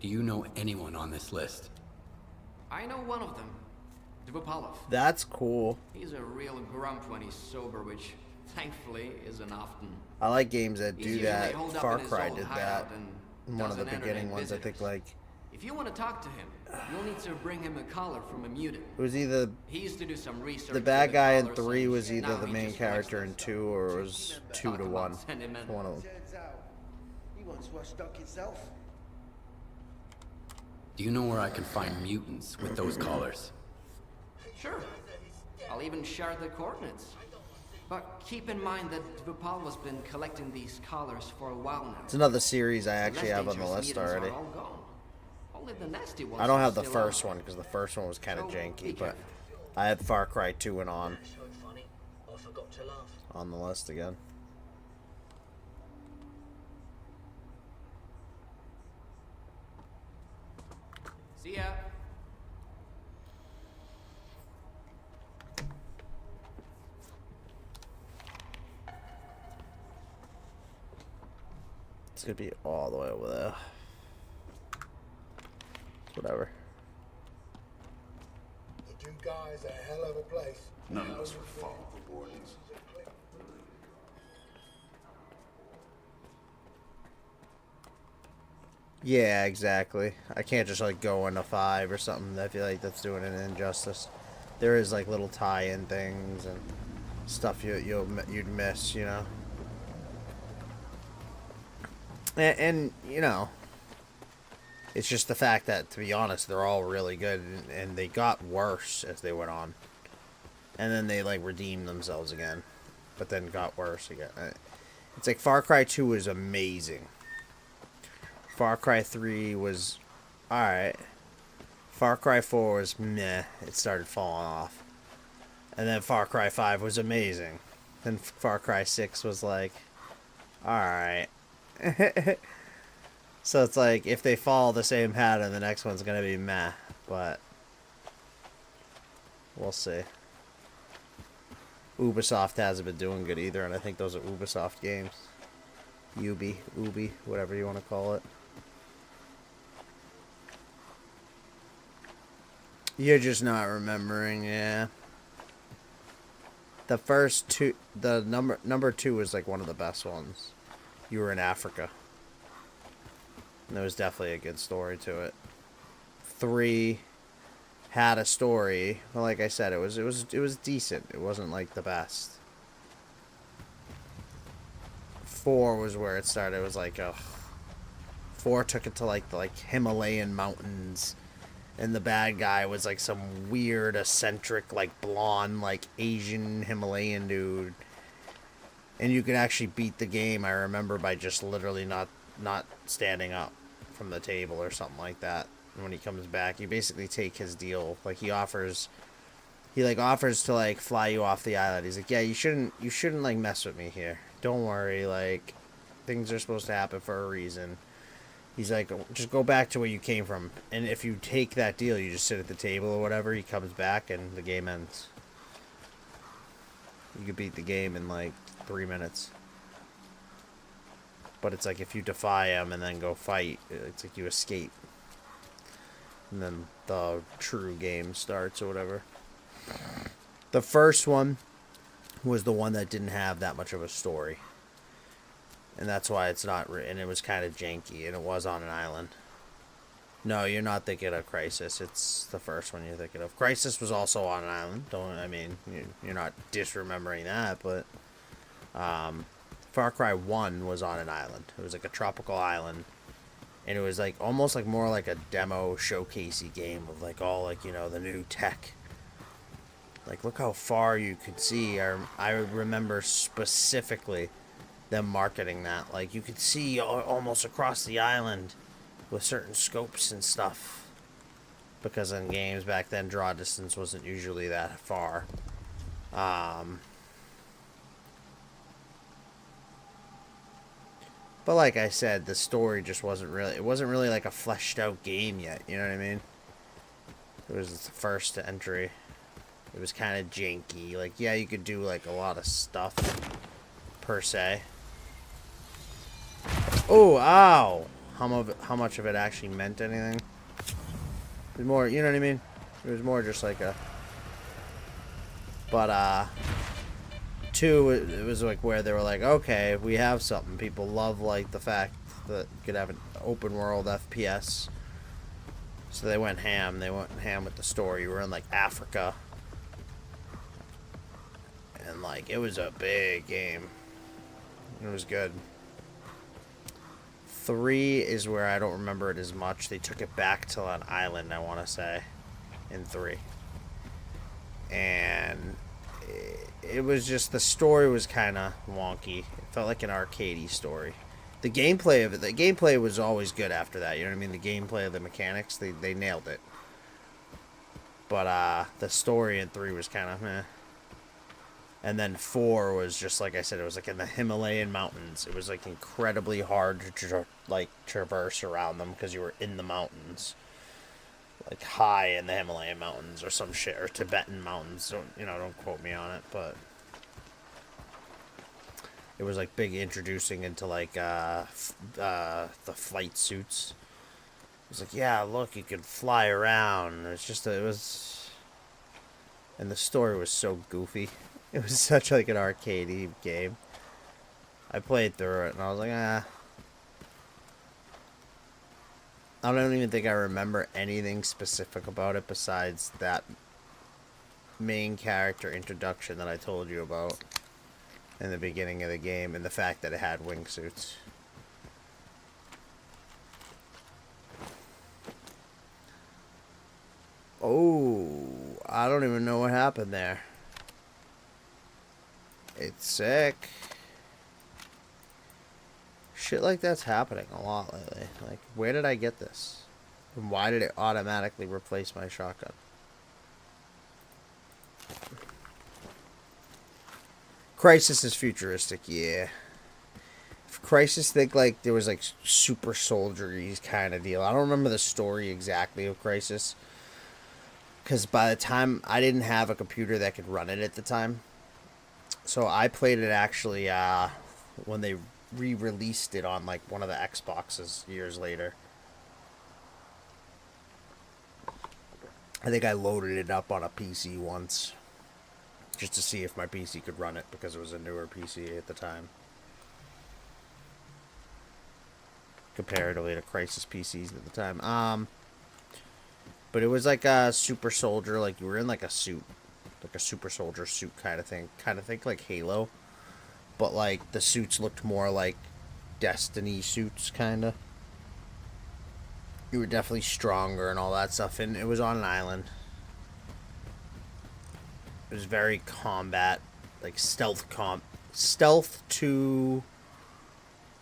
do you know anyone on this list? I know one of them, Dvupalov. That's cool. He's a real grump when he's sober, which thankfully isn't often. I like games that He's do usually that. holed up Far in his Cry old did hideout that. and One of the doesn't beginning entertain ones, I think, visitors. like If you want to talk to him, you'll need to bring him a collar from a mutant. it was either He used to do some research. the bad with guy in collars 3 and was either now the he main just collects character them. in 2 or it was 2 to Talk 1. about sentiment. One of them. Turns out, he once was stuck himself. Do you know where I can find mutants with those collars? Sure. I'll even share the coordinates. But keep in mind that Dvupalov's been collecting these collars for a while now. It's another series I actually Less have on the dangerous list mutants are already. all gone. Only the nasty ones I don't are have the still first out. one because the first one was kind of So, janky, be but careful. I had Far Cry 2 and on the list again. See ya. It's gonna be all the way over there. Whatever. The two guys are a hell of a place. None of us would follow the wardens. Yeah, exactly. I can't just like go into 5 or something. I feel like that's doing an injustice. There is like little tie-in things and stuff you'd miss, you know. And you know, it's just the fact that, to be honest, they're all really good, and they got worse as they went on, and then they like redeemed themselves again, but then got worse again. It's like Far Cry 2 was amazing. Far Cry 3 was alright. Far Cry 4 was meh. It started falling off. And then Far Cry 5 was amazing. Then Far Cry 6 was like, alright. So it's like, if they follow the same pattern, the next one's gonna be meh. But we'll see. Ubisoft hasn't been doing good either, and I think those are Ubisoft games. Ubi, whatever you want to call it. You're just not remembering, yeah. The first two, the number 2 was like one of the best ones. You were in Africa. And there was definitely a good story to it. 3 had a story, but like I said, it was decent. It wasn't like the best. 4 was where it started. It was like, ugh. 4 took it to like the Himalayan mountains. And the bad guy was like some weird, eccentric, like blonde, like Asian Himalayan dude. And you could actually beat the game, I remember, by just literally not standing up from the table or something like that. And when he comes back, you basically take his deal. Like he offers to like fly you off the island. He's like, yeah, you shouldn't like mess with me here. Don't worry, like things are supposed to happen for a reason. He's like, just go back to where you came from. And if you take that deal, you just sit at the table or whatever. He comes back and the game ends. You could beat the game in like 3 minutes. But it's like if you defy him and then go fight, it's like you escape. And then the true game starts or whatever. The first one was the one that didn't have that much of a story. And that's why it's not, and it was kind of janky, and it was on an island. No, you're not thinking of Crisis. It's the first one you're thinking of. Crisis was also on an island. You're not disremembering that, but Far Cry 1 was on an island. It was like a tropical island, and it was like almost like more like a demo showcasey game of like all like, you know, the new tech. Like, look how far you could see. I remember specifically them marketing that. Like, you could see almost across the island with certain scopes and stuff. Because in games back then, draw distance wasn't usually that far. But like I said, the story just wasn't really like a fleshed out game yet, you know what I mean? It was the first entry. It was kind of janky. Like, yeah, you could do like a lot of stuff per se. Oh, ow! How much of it actually meant anything? It was more, you know what I mean? It was more just like a... But, 2, it was like where they were like, okay, we have something. People love, like, the fact that you could have an open world FPS. So they went ham. They went ham with the story. You were in, like, Africa. And, like, it was a big game. It was good. 3 is where I don't remember it as much. They took it back to an island, I want to say, in 3. And it was just, the story was kind of wonky. It felt like an arcadey story. The gameplay was always good after that, you know what I mean? The gameplay of the mechanics, they nailed it. But the story in 3 was kind of meh. And then 4 was just, like I said, it was like in the Himalayan mountains. It was like incredibly hard to traverse around them because you were in the mountains. Like high in the Himalayan mountains or some shit, or Tibetan mountains. Don't quote me on it, but it was like big introducing into like the flight suits. It was like, yeah, look, you could fly around. And the story was so goofy. It was such like an arcadey game. I played through it and I was like, ah. I don't even think I remember anything specific about it besides that main character introduction that I told you about in the beginning of the game, and the fact that it had wingsuits. Oh, I don't even know what happened there. It's sick. Shit like that's happening a lot lately. Like, where did I get this? And why did it automatically replace my shotgun? Crisis is futuristic, yeah. If Crisis think like there was like super soldier-y kind of deal. I don't remember the story exactly of Crisis. Because by the time, I didn't have a computer that could run it at the time. So I played it actually when they re-released it on like one of the Xboxes years later. I think I loaded it up on a PC once just to see if my PC could run it because it was a newer PC at the time. Comparatively to Crysis PCs at the time. But it was like a super soldier, like you were in like a suit. Like a super soldier suit kind of thing. Kind of think like Halo. But like the suits looked more like Destiny suits, kind of. You were definitely stronger and all that stuff. And it was on an island. It was very combat. Like stealth to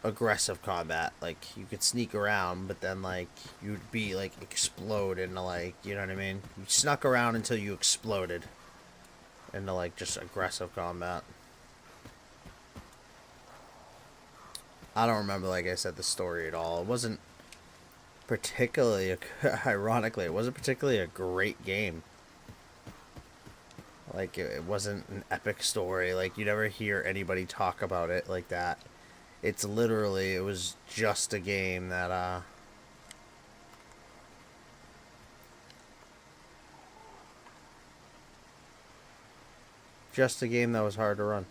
aggressive combat. Like you could sneak around, but then like you'd be like explode into like, you know what I mean? You snuck around until you exploded into like just aggressive combat. I don't remember, like I said, the story at all. It wasn't particularly, ironically, it wasn't particularly a great game. Like, it wasn't an epic story. Like, you never hear anybody talk about it like that. It's literally, it was just a game that, just a game that was hard to run.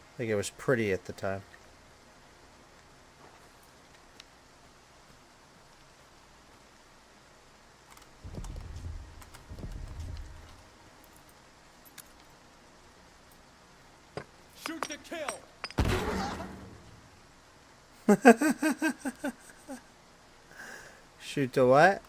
I think it was pretty at the time. Shoot to kill. Shoot to what?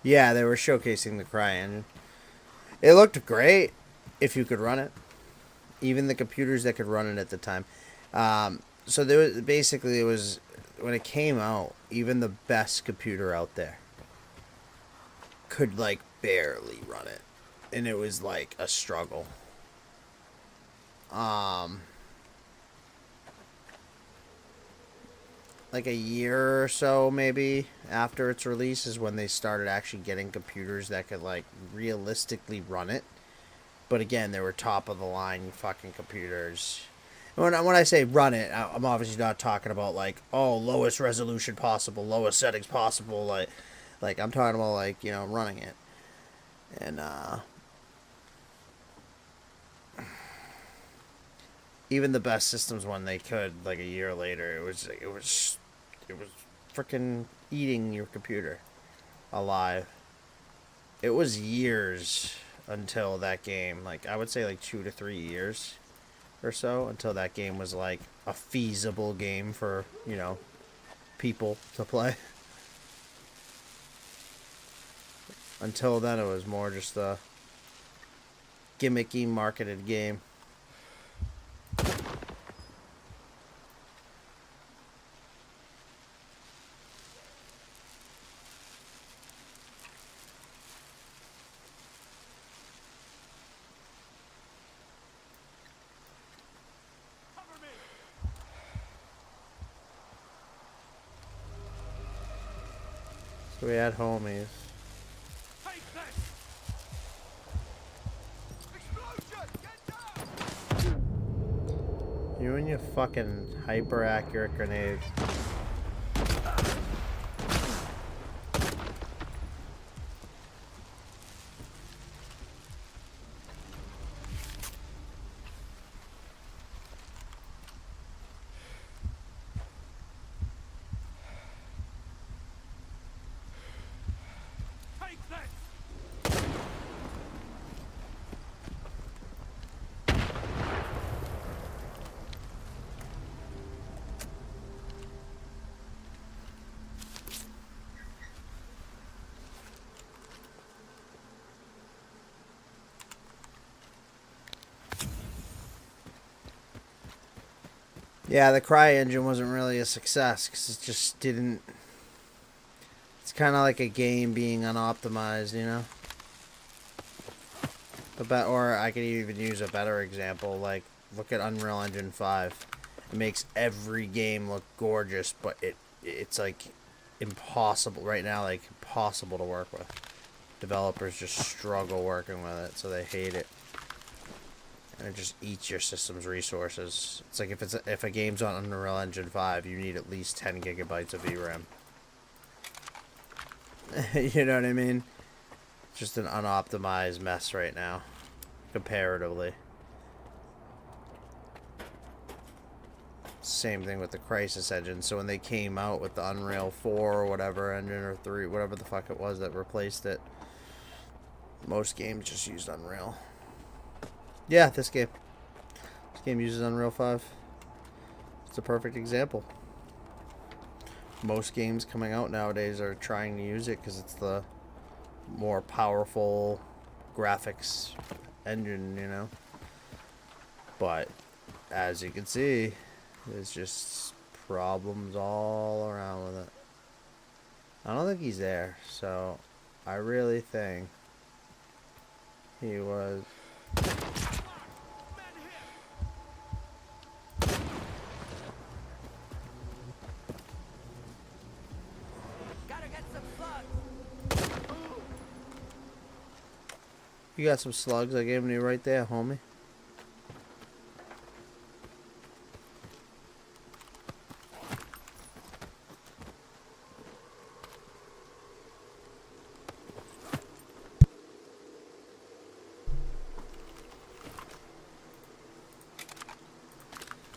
Yeah, they were showcasing the Cry engine. It looked great if you could run it. even the computers that could run it at the time. So there was basically, it was when it came out, even the best computer out there could like barely run it, and it was like a struggle. Like a year or so maybe after its release is when they started actually getting computers that could like realistically run it. But again, they were top of the line fucking computers. When I say run it, I'm obviously not talking about like, oh, lowest resolution possible, lowest settings possible, like I'm talking about like, you know, running it. And even the best systems when they could, like a year later, it was freaking eating your computer alive. It was years until that game, like I would say like 2 to 3 years or so until that game was like a feasible game for, you know, people to play. Until then, it was more just a gimmicky marketed game. So we had homies. You and your fucking hyper accurate grenades. Yeah, the Cry engine wasn't really a success because it just didn't. It's kind of like a game being unoptimized, you know. Or I could even use a better example. Like, look at Unreal Engine 5. It makes every game look gorgeous, but it's like impossible right now. Like impossible to work with. Developers just struggle working with it, so they hate it. And it just eats your system's resources. It's like if a game's on Unreal Engine 5, you need at least 10 gigabytes of VRAM. You know what I mean? It's just an unoptimized mess right now, comparatively. Same thing with the Crysis engine. So when they came out with the Unreal 4 or whatever engine, or 3, whatever the fuck it was that replaced it, most games just used Unreal. Yeah, this game. This game uses Unreal 5. It's a perfect example. Most games coming out nowadays are trying to use it because it's the more powerful graphics engine, you know. But as you can see, there's just problems all around with it. I don't think he's there, so I really think he was. You got some slugs I gave you right there, homie.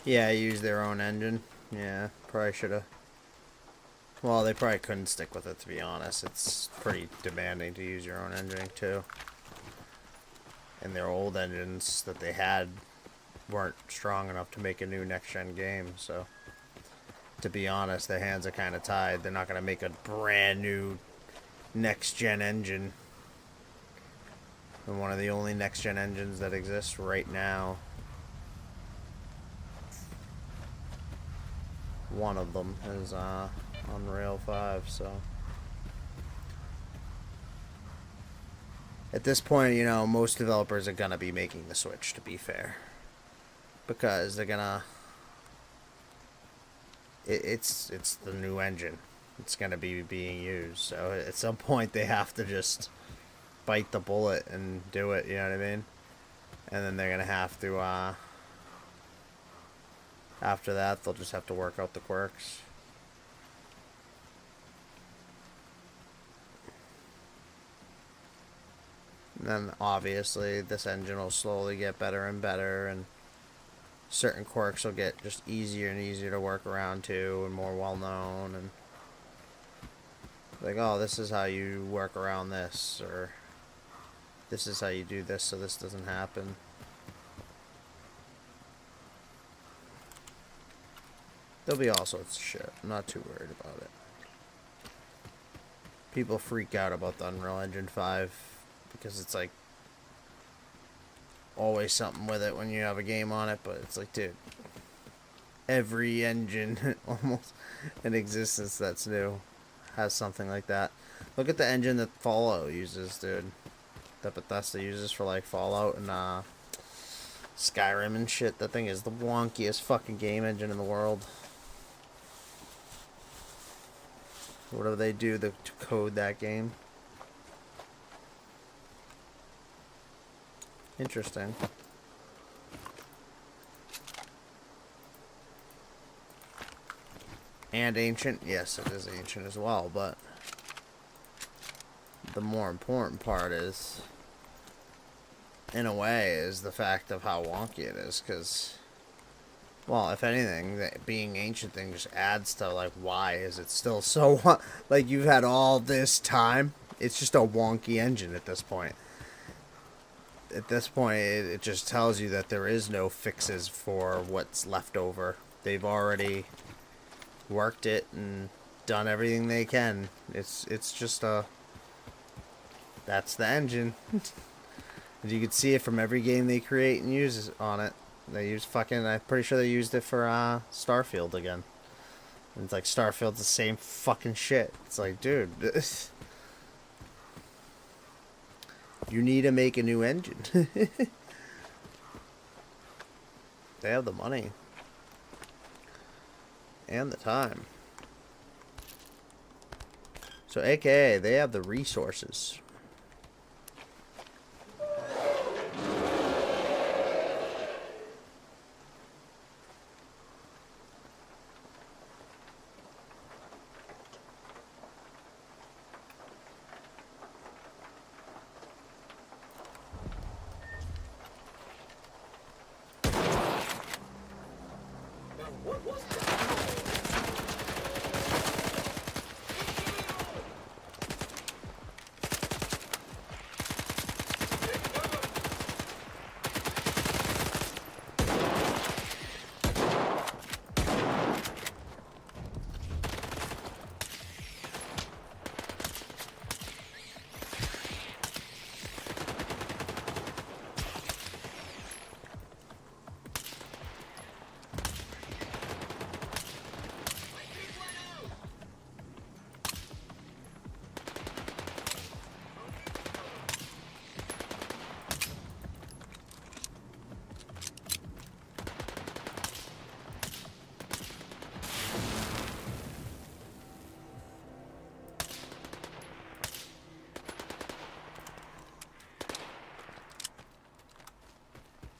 Yeah, I used their own engine. Yeah, probably should have. Well, they probably couldn't stick with it, to be honest. It's pretty demanding to use your own engine, too. And their old engines that they had weren't strong enough to make a new next-gen game, so to be honest, their hands are kind of tied. They're not going to make a brand new next-gen engine. And one of the only next-gen engines that exists right now one of them is Unreal 5, so at this point, you know, most developers are gonna be making the switch, to be fair, because they're gonna it's the new engine. It's gonna be being used, so at some point they have to just bite the bullet and do it, you know what I mean? And then they're gonna have to after that they'll just have to work out the quirks. And then obviously this engine will slowly get better and better, and certain quirks will get just easier and easier to work around too, and more well known, and like, oh, this is how you work around this, or this is how you do this so this doesn't happen. There'll be all sorts of shit. I'm not too worried about it. People freak out about the Unreal Engine 5 because it's like always something with it when you have a game on it, but it's like, dude, every engine almost in existence that's new has something like that. Look at the engine that Fallout uses, dude. That Bethesda uses for like Fallout and Skyrim and shit. That thing is the wonkiest fucking game engine in the world. Whatever they do to code that game. Interesting. And ancient? Yes, it is ancient as well, but the more important part is, in a way, is the fact of how wonky it is, because, well, if anything, that being ancient thing just adds to, like, why is it still so, like, you've had all this time, it's just a wonky engine at this point. At this point, it just tells you that there is no fixes for what's left over. They've already worked it and done everything they can. It's just a... That's the engine. As you can see it from every game they create and use on it. They use fucking... I'm pretty sure they used it for Starfield again. And it's like, Starfield's the same fucking shit. It's like, dude... You need to make a new engine. They have the money. And the time. So, AKA, they have the resources.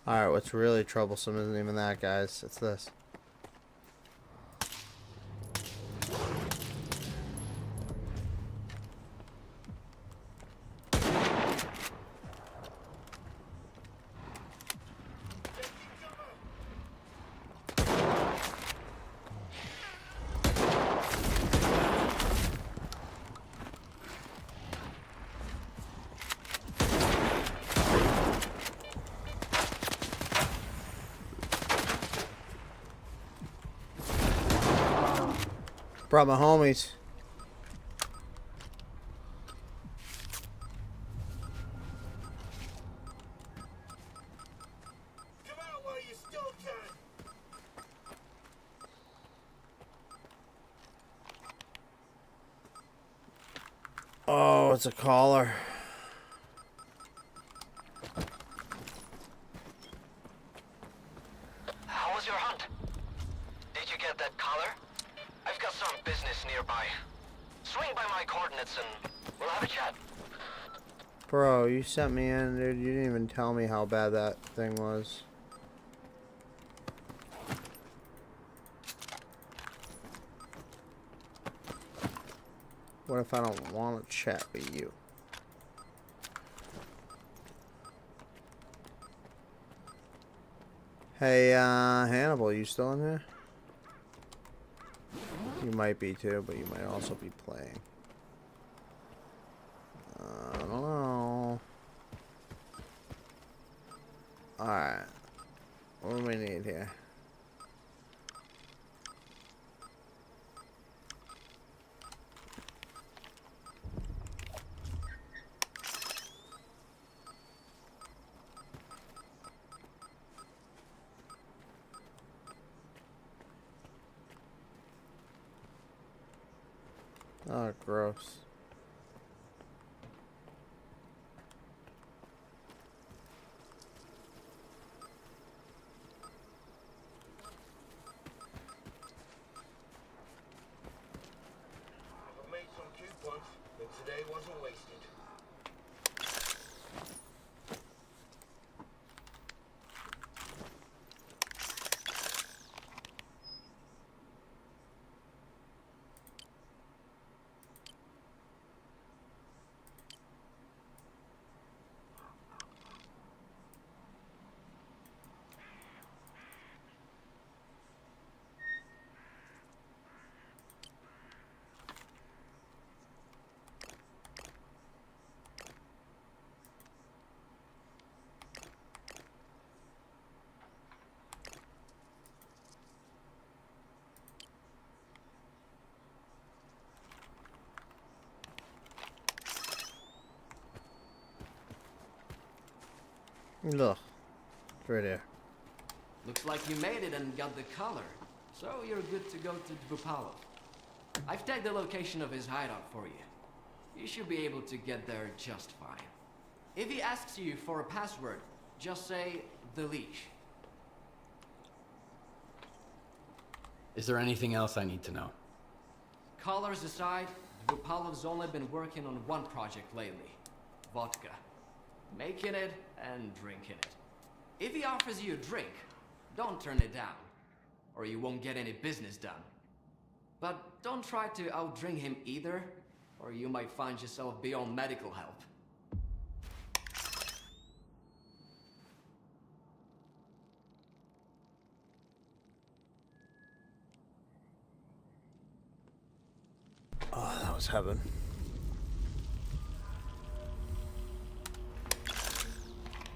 Alright, what's really troublesome isn't even that, guys. It's this. Brought my homies. Come out while you still can. Oh, it's a collar. How was your hunt? Did you get that collar? I've got some business nearby. Swing by my coordinates and we'll have a chat. Bro, you sent me in, dude. You didn't even tell me how bad that thing was. What if I don't want to chat with you? Hey, Hannibal, you still in here? You might be too, but you might also be playing. I don't know. Alright. What do we need here? Oh, gross. I made some coupons, but today wasn't wasted. Look. It's right there. Looks like you made it and got the collar. So you're good to go to Dvupalov. I've tagged the location of his hideout for you. You should be able to get there just fine. If he asks you for a password, just say the leash. Is there anything else I need to know? Collars aside, Dvupalov's only been working on one project lately. Vodka. Making it and drinking it. If he offers you a drink, don't turn it down, or you won't get any business done. But don't try to outdrink him either, or you might find yourself beyond medical help. Oh, that was heaven.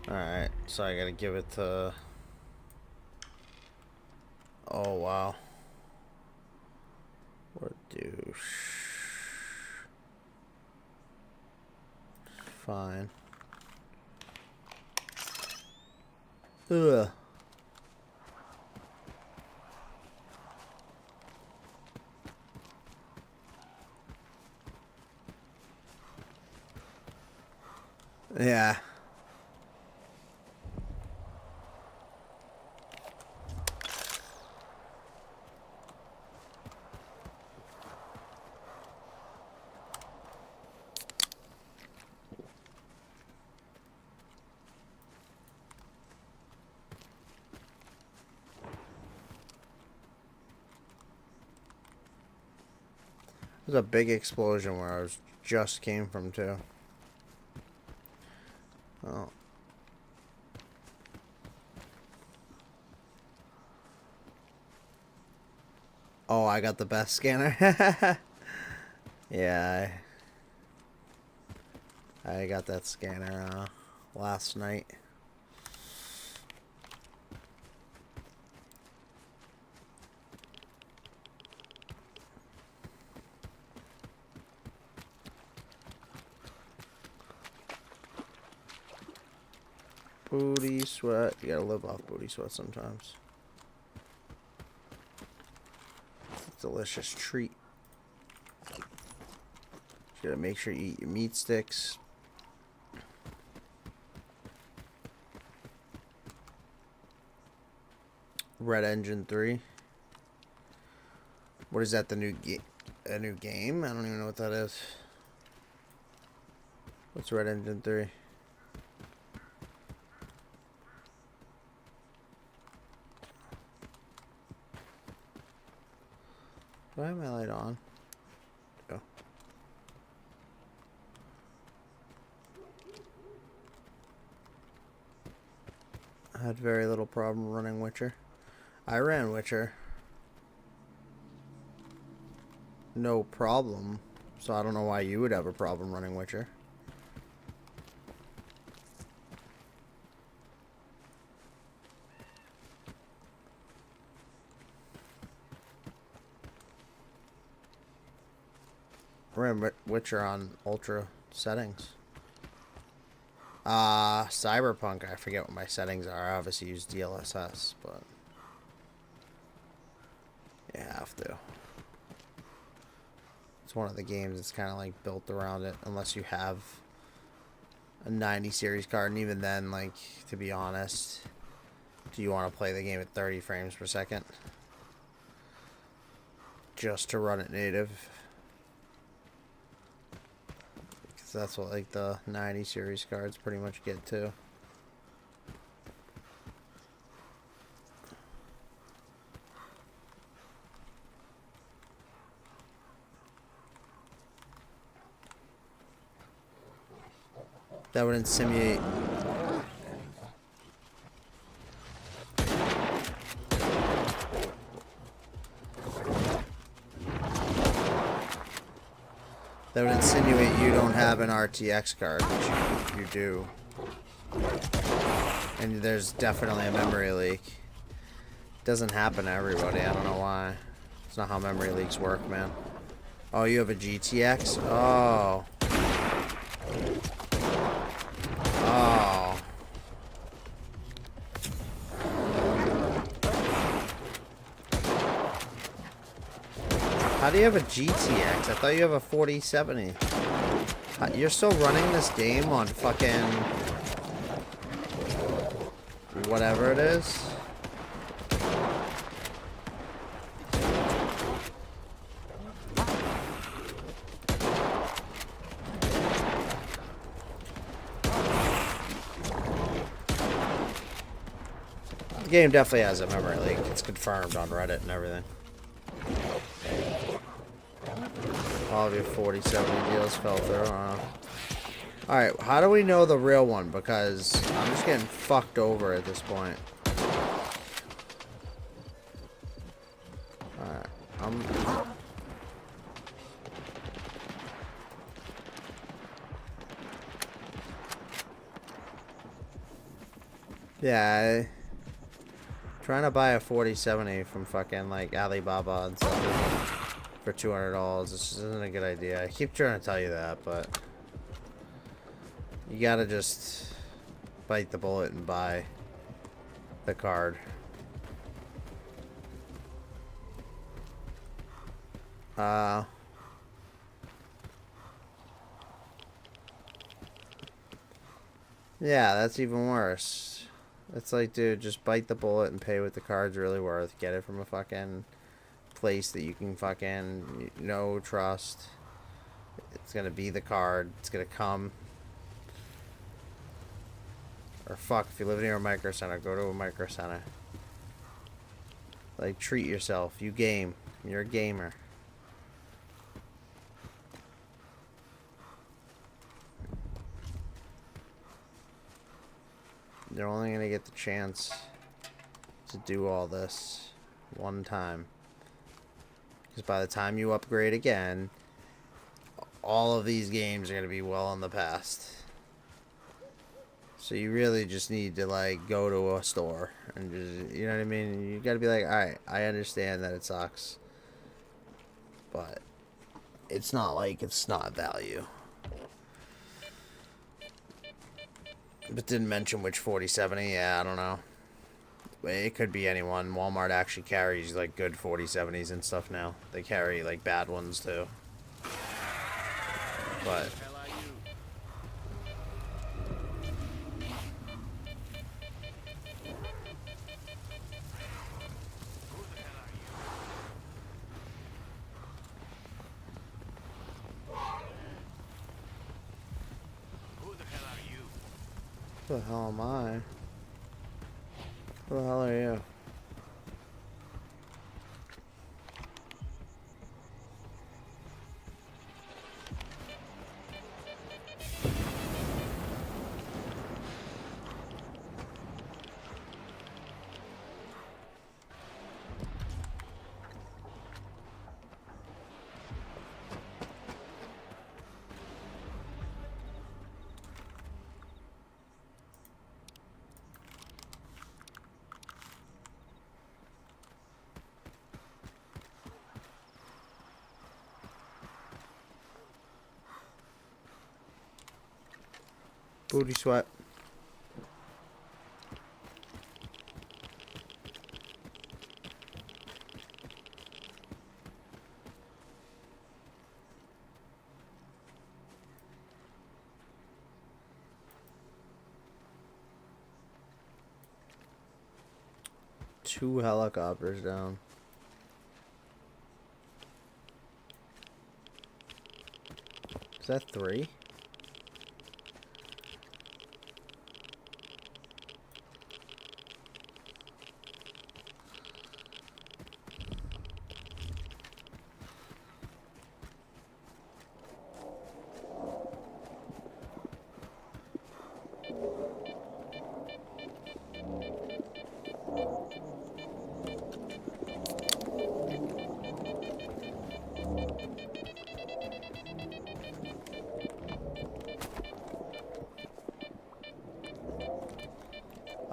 Alright, so I gotta give it to... Oh, wow. What a douche. Fine. Ugh. Yeah. There's a big explosion where I just came from too. Oh. Oh, I got the best scanner. Yeah, I got that scanner last night. Booty sweat. You gotta live off booty sweat sometimes. It's a delicious treat. Gotta make sure you eat your meat sticks. Red Engine 3. What is that? A new game? I don't even know what that is. What's Red Engine 3? Do I have my light on? Oh. I had very little problem running Witcher. I ran Witcher. No problem. So I don't know why you would have a problem running Witcher. Ran Witcher on ultra settings. Cyberpunk, I forget what my settings are. I obviously use DLSS, but you have to. It's one of the games that's kind of like built around it, unless you have a 90 series card, and even then, like, to be honest, do you want to play the game at 30 frames per second just to run it native? Because that's what like the 90 series cards pretty much get to. That would insinuate. That would insinuate you don't have an RTX card, which you do. And there's definitely a memory leak. Doesn't happen to everybody, I don't know why. It's not how memory leaks work, man. Oh, you have a GTX? Oh. Oh. How do you have a GTX? I thought you have a 4070. You're still running this game on fucking whatever it is? The game definitely has a memory leak. It's confirmed on Reddit and everything. All of your 4070 deals fell through. Alright, how do we know the real one? Because I'm just getting fucked over at this point. Alright, yeah, trying to buy a 4070 from fucking like Alibaba and stuff for $200. This just isn't a good idea. I keep trying to tell you that, but you gotta just bite the bullet and buy the card. Yeah, that's even worse. It's like, dude, just bite the bullet and pay what the card's really worth. Get it from a fucking place that you can fucking know, trust. It's gonna be the card. It's gonna come. Or fuck, if you live near a micro center, go to a micro center. Like, treat yourself. You game. You're a gamer. You're only gonna get the chance to do all this one time. Because by the time you upgrade again, all of these games are gonna be well in the past. So you really just need to, like, go to a store and just, you know what I mean? You gotta be like, alright, I understand that it sucks, but it's not like it's not value. But didn't mention which 4070, yeah, I don't know. It could be anyone. Walmart actually carries, like, good 4070s and stuff now. They carry, like, bad ones, too. but who the hell am I? Who the hell are you? Booty sweat. Two helicopters down. Is that three?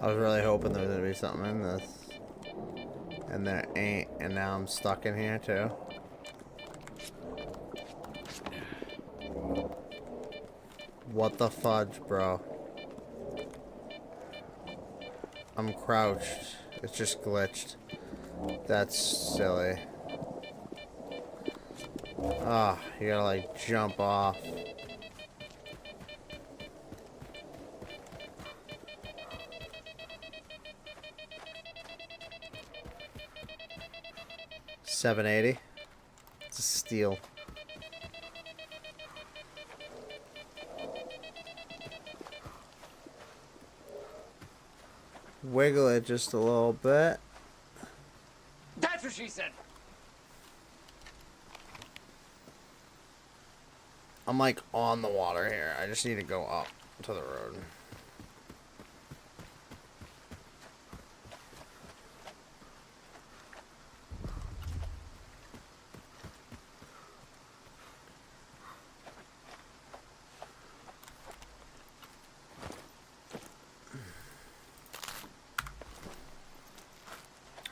I was really hoping there was gonna be something in this. And there ain't, and now I'm stuck in here too. What the fudge, bro? I'm crouched. It's just glitched. That's silly. Ah, you gotta like jump off. $780. It's a steal. Wiggle it just a little bit. That's what she said. I'm like on the water here. I just need to go up to the road.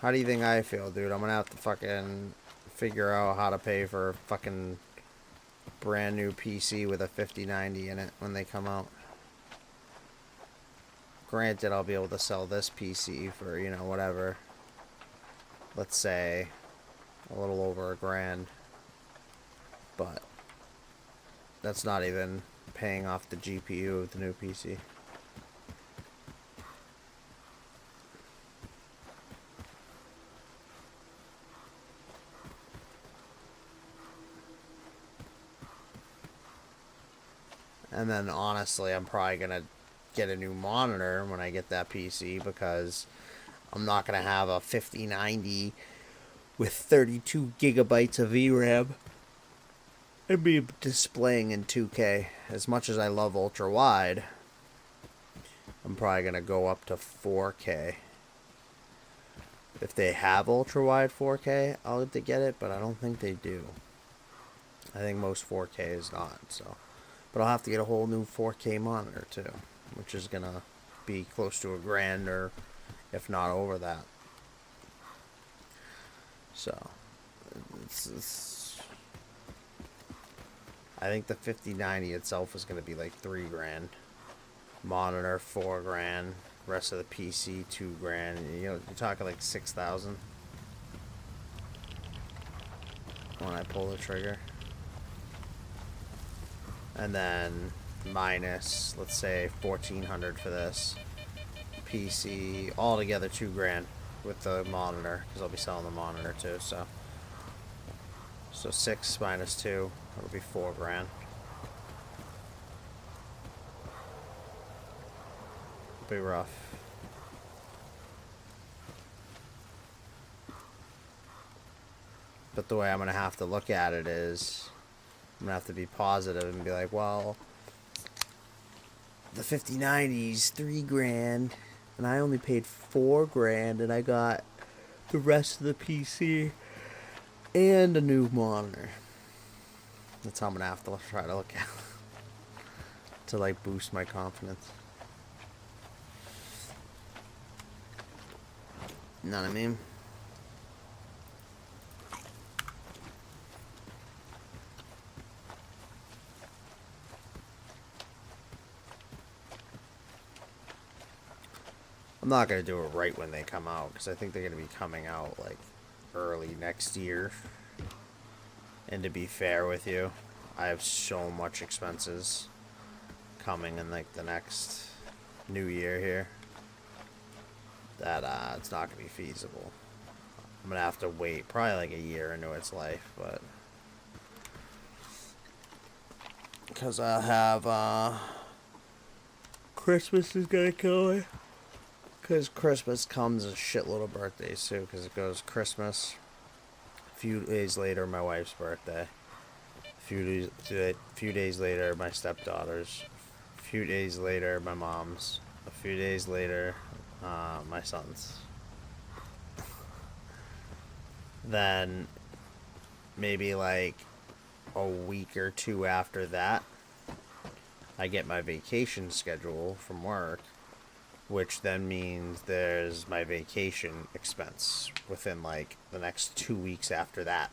How do you think I feel, dude? I'm gonna have to fucking figure out how to pay for a fucking brand new PC with a 5090 in it when they come out. Granted, I'll be able to sell this PC for, you know, whatever. Let's say a little over $1,000. But that's not even paying off the GPU of the new PC. And then honestly, I'm probably going to get a new monitor when I get that PC because I'm not going to have a 5090 with 32 gigabytes of VRAM. It'd be displaying in 2K. As much as I love ultra wide, I'm probably going to go up to 4K. If they have ultra wide 4K, I'll have to get it, but I don't think they do. I think most 4K is not, so. But I'll have to get a whole new 4K monitor too, which is gonna be close to $1,000 or if not over that. So it's I think the 5090 itself is gonna be like $3,000. Monitor $4,000. Rest of the PC $2,000. You know, you're talking like 6,000 when I pull the trigger. and then minus, let's say, 1,400 for this PC, altogether 2 grand with the monitor, because I'll be selling the monitor too. So 6 minus 2, it'll be 4 grand. It'll be rough. But the way I'm gonna have to look at it is, I'm gonna have to be positive and be like, well, the 5090's 3 grand, and I only paid 4 grand, and I got the rest of the PC and a new monitor. That's how I'm gonna have to try to look at it to like boost my confidence. You know what I mean? I'm not going to do it right when they come out, because I think they're going to be coming out like early next year. And to be fair with you, I have so much expenses coming in like the next new year here that it's not going to be feasible. I'm going to have to wait probably like a year into its life, but because I have Christmas is going to kill me. Because Christmas comes a shitload of birthdays too, because it goes Christmas, a few days later my wife's birthday, a few days later my stepdaughter's, a few days later my mom's, a few days later my son's. Then maybe like a week or 2 after that, I get my vacation schedule from work, which then means there's my vacation expense within like the next 2 weeks after that,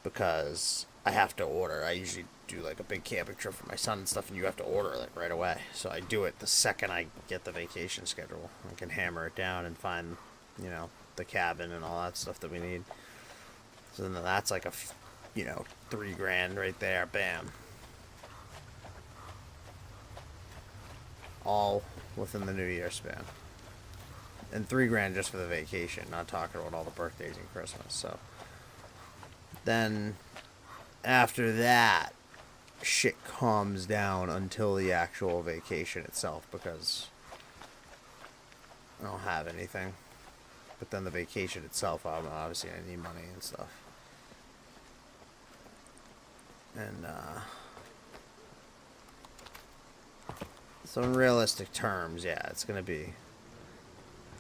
because I have to order. I usually do like a big camping trip for my son and stuff, and you have to order like right away. So I do it the second I get the vacation schedule. I can hammer it down and find, you know, the cabin and all that stuff that we need. So then that's like a, 3 grand right there. Bam. All within the New Year span. And 3 grand just for the vacation, not talking about all the birthdays and Christmas. So then after that, shit calms down until the actual vacation itself, because I don't have anything. But then the vacation itself, I'm obviously gonna need money and stuff. And so in realistic terms, yeah, it's gonna be,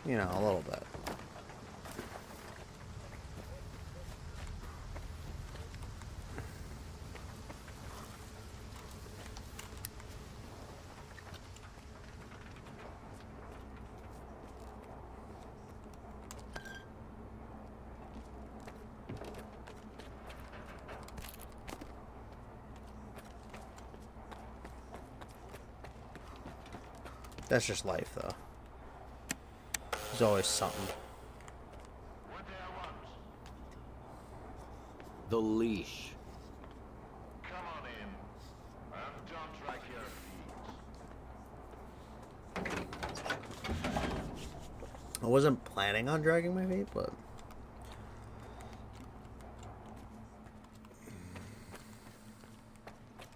a little bit. That's just life, though. There's always something. The leash. Come on in, and don't drag your feet. I wasn't planning on dragging my feet, but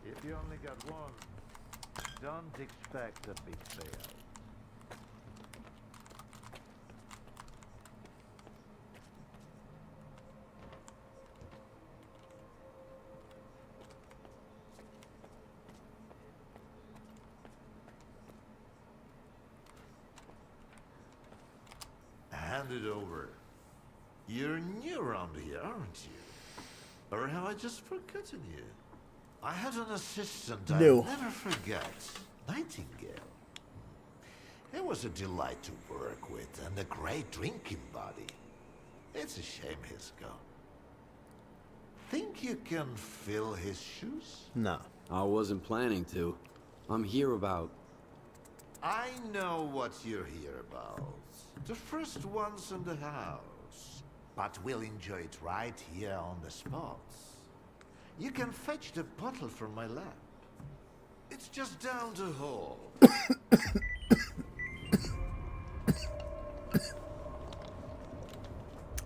If you only got one, don't expect a big payout. Hand it over. You're new around here, aren't you? Or have I just forgotten you? I had an assistant No. I'll never forget. Nightingale. It was a delight to work with and a great drinking buddy. It's a shame he's gone. Think you can fill his shoes? no. I wasn't planning to. I'm here about... I know what you're here about. The first ones in the house. But we'll enjoy it right here on the spot. You can fetch the bottle from my lab. It's just down the hall.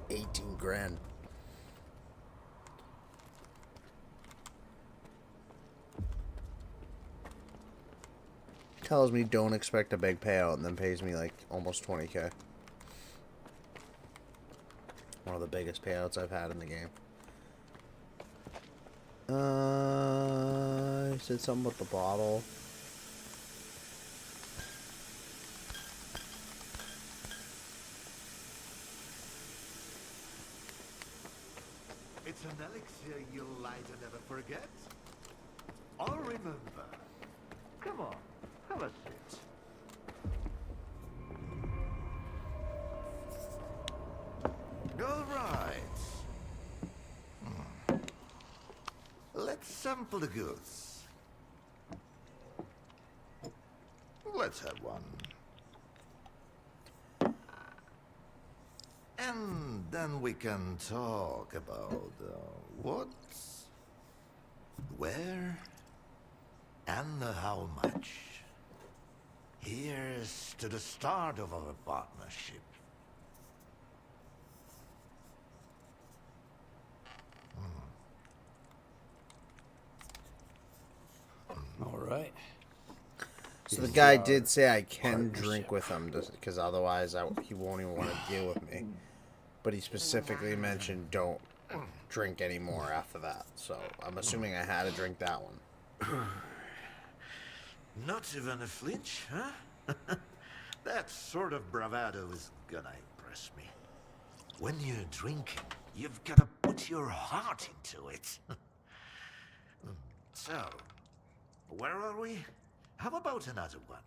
18 grand. Tells me don't expect a big payout and then pays me like almost 20k. One of the biggest payouts I've had in the game. He said something about the bottle. It's an elixir you'll light and never forget. I'll remember. Come on, have a seat. All right. Let's sample the goods. Let's have one. And then we can talk about what, where, and how much. Here's to the start of our partnership. All right. So the guy did say I can drink with him, because otherwise he won't even want to deal with me. But he specifically mentioned don't drink anymore after that. So I'm assuming I had to drink that one. Not even a flinch, huh? That sort of bravado is gonna impress me. When you're drinking, you've gotta put your heart into it. So, where are we? How about another one?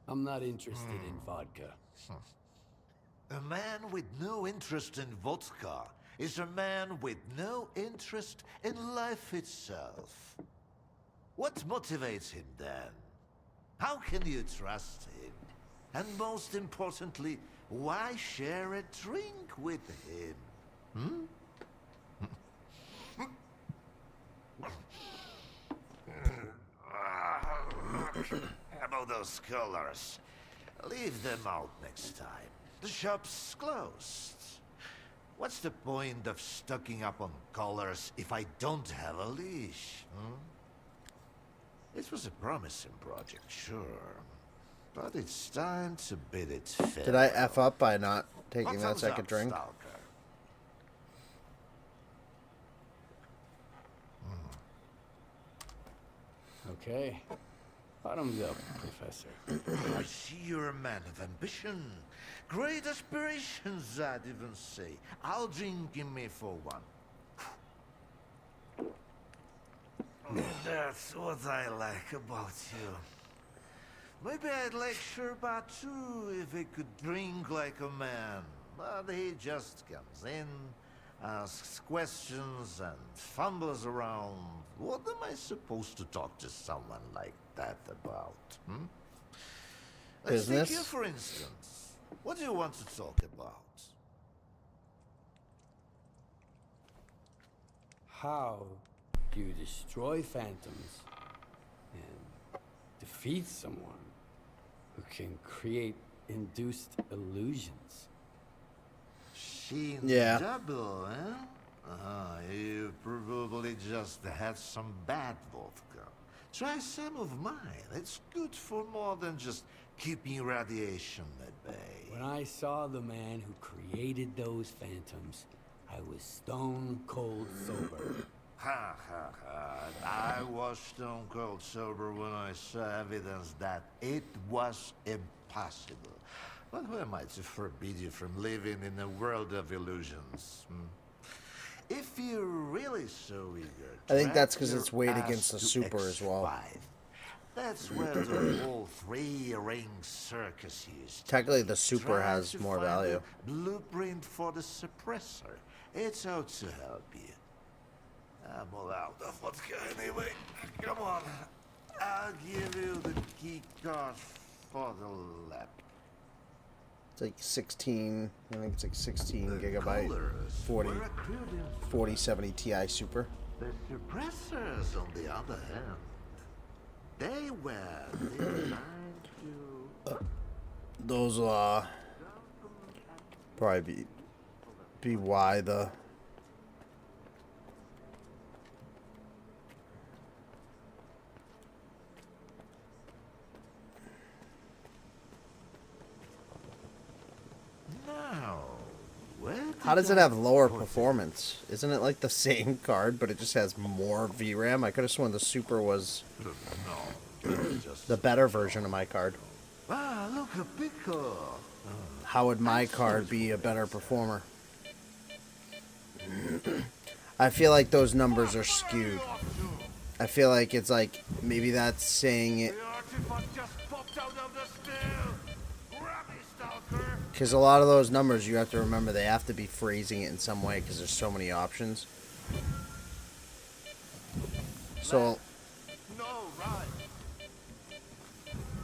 I'm not interested in vodka. A man with no interest in vodka is a man with no interest in life itself. What motivates him then? How can you trust him? And most importantly, why share a drink with him? How about those colors? Leave them out next time. The shop's closed. What's the point of stocking up on colors if I don't have a leash? It was a promising project, sure. But it's time to bid it fair. Did I F up by not taking that second drink? S.T.A.L.K.E.R? Okay. Bottoms up, Professor. I see you're a man of ambition. Great aspirations, I'd even say. I'll drink in me for one. That's what I like about you. Maybe I'd like Sherpa too if he could drink like a man. But he just comes in, asks questions, and fumbles around. What am I supposed to talk to someone like that about? Let's take you, for instance. What do you want to talk about? How do you destroy phantoms and defeat someone who can create induced illusions? Yeah. Double, eh? You probably just had some bad vodka. Try some of mine. It's good for more than just keeping radiation at bay. When I saw the man who created those phantoms, I was stone cold sober. Ha ha ha. I was stone cold sober when I saw evidence that it was impossible. But who am I to forbid you from living in a world of illusions? If you're really so eager to I think that's because your it's weighed ass against the to super as well. X5, that's where the whole three-ring circus used to Technically, be. the super Try has to more find value. the blueprint for the suppressor. It's out to help you. I'm all out of vodka anyway. Come on. I'll give you the key card for the lab. like 16, I think it's like 16 gigabyte, 4070 Ti Super. The suppressors, on the other hand, they were designed to... Those will probably be why the How does it have lower performance? Isn't it like the same card, but it just has more VRAM? I could have sworn the Super was the better version of my card. Ah, look, a pickle. How would my card be a better performer? I feel like those numbers are skewed. I feel like it's like, maybe that's saying it. Because a lot of those numbers, you have to remember, they have to be phrasing it in some way because there's so many options. So,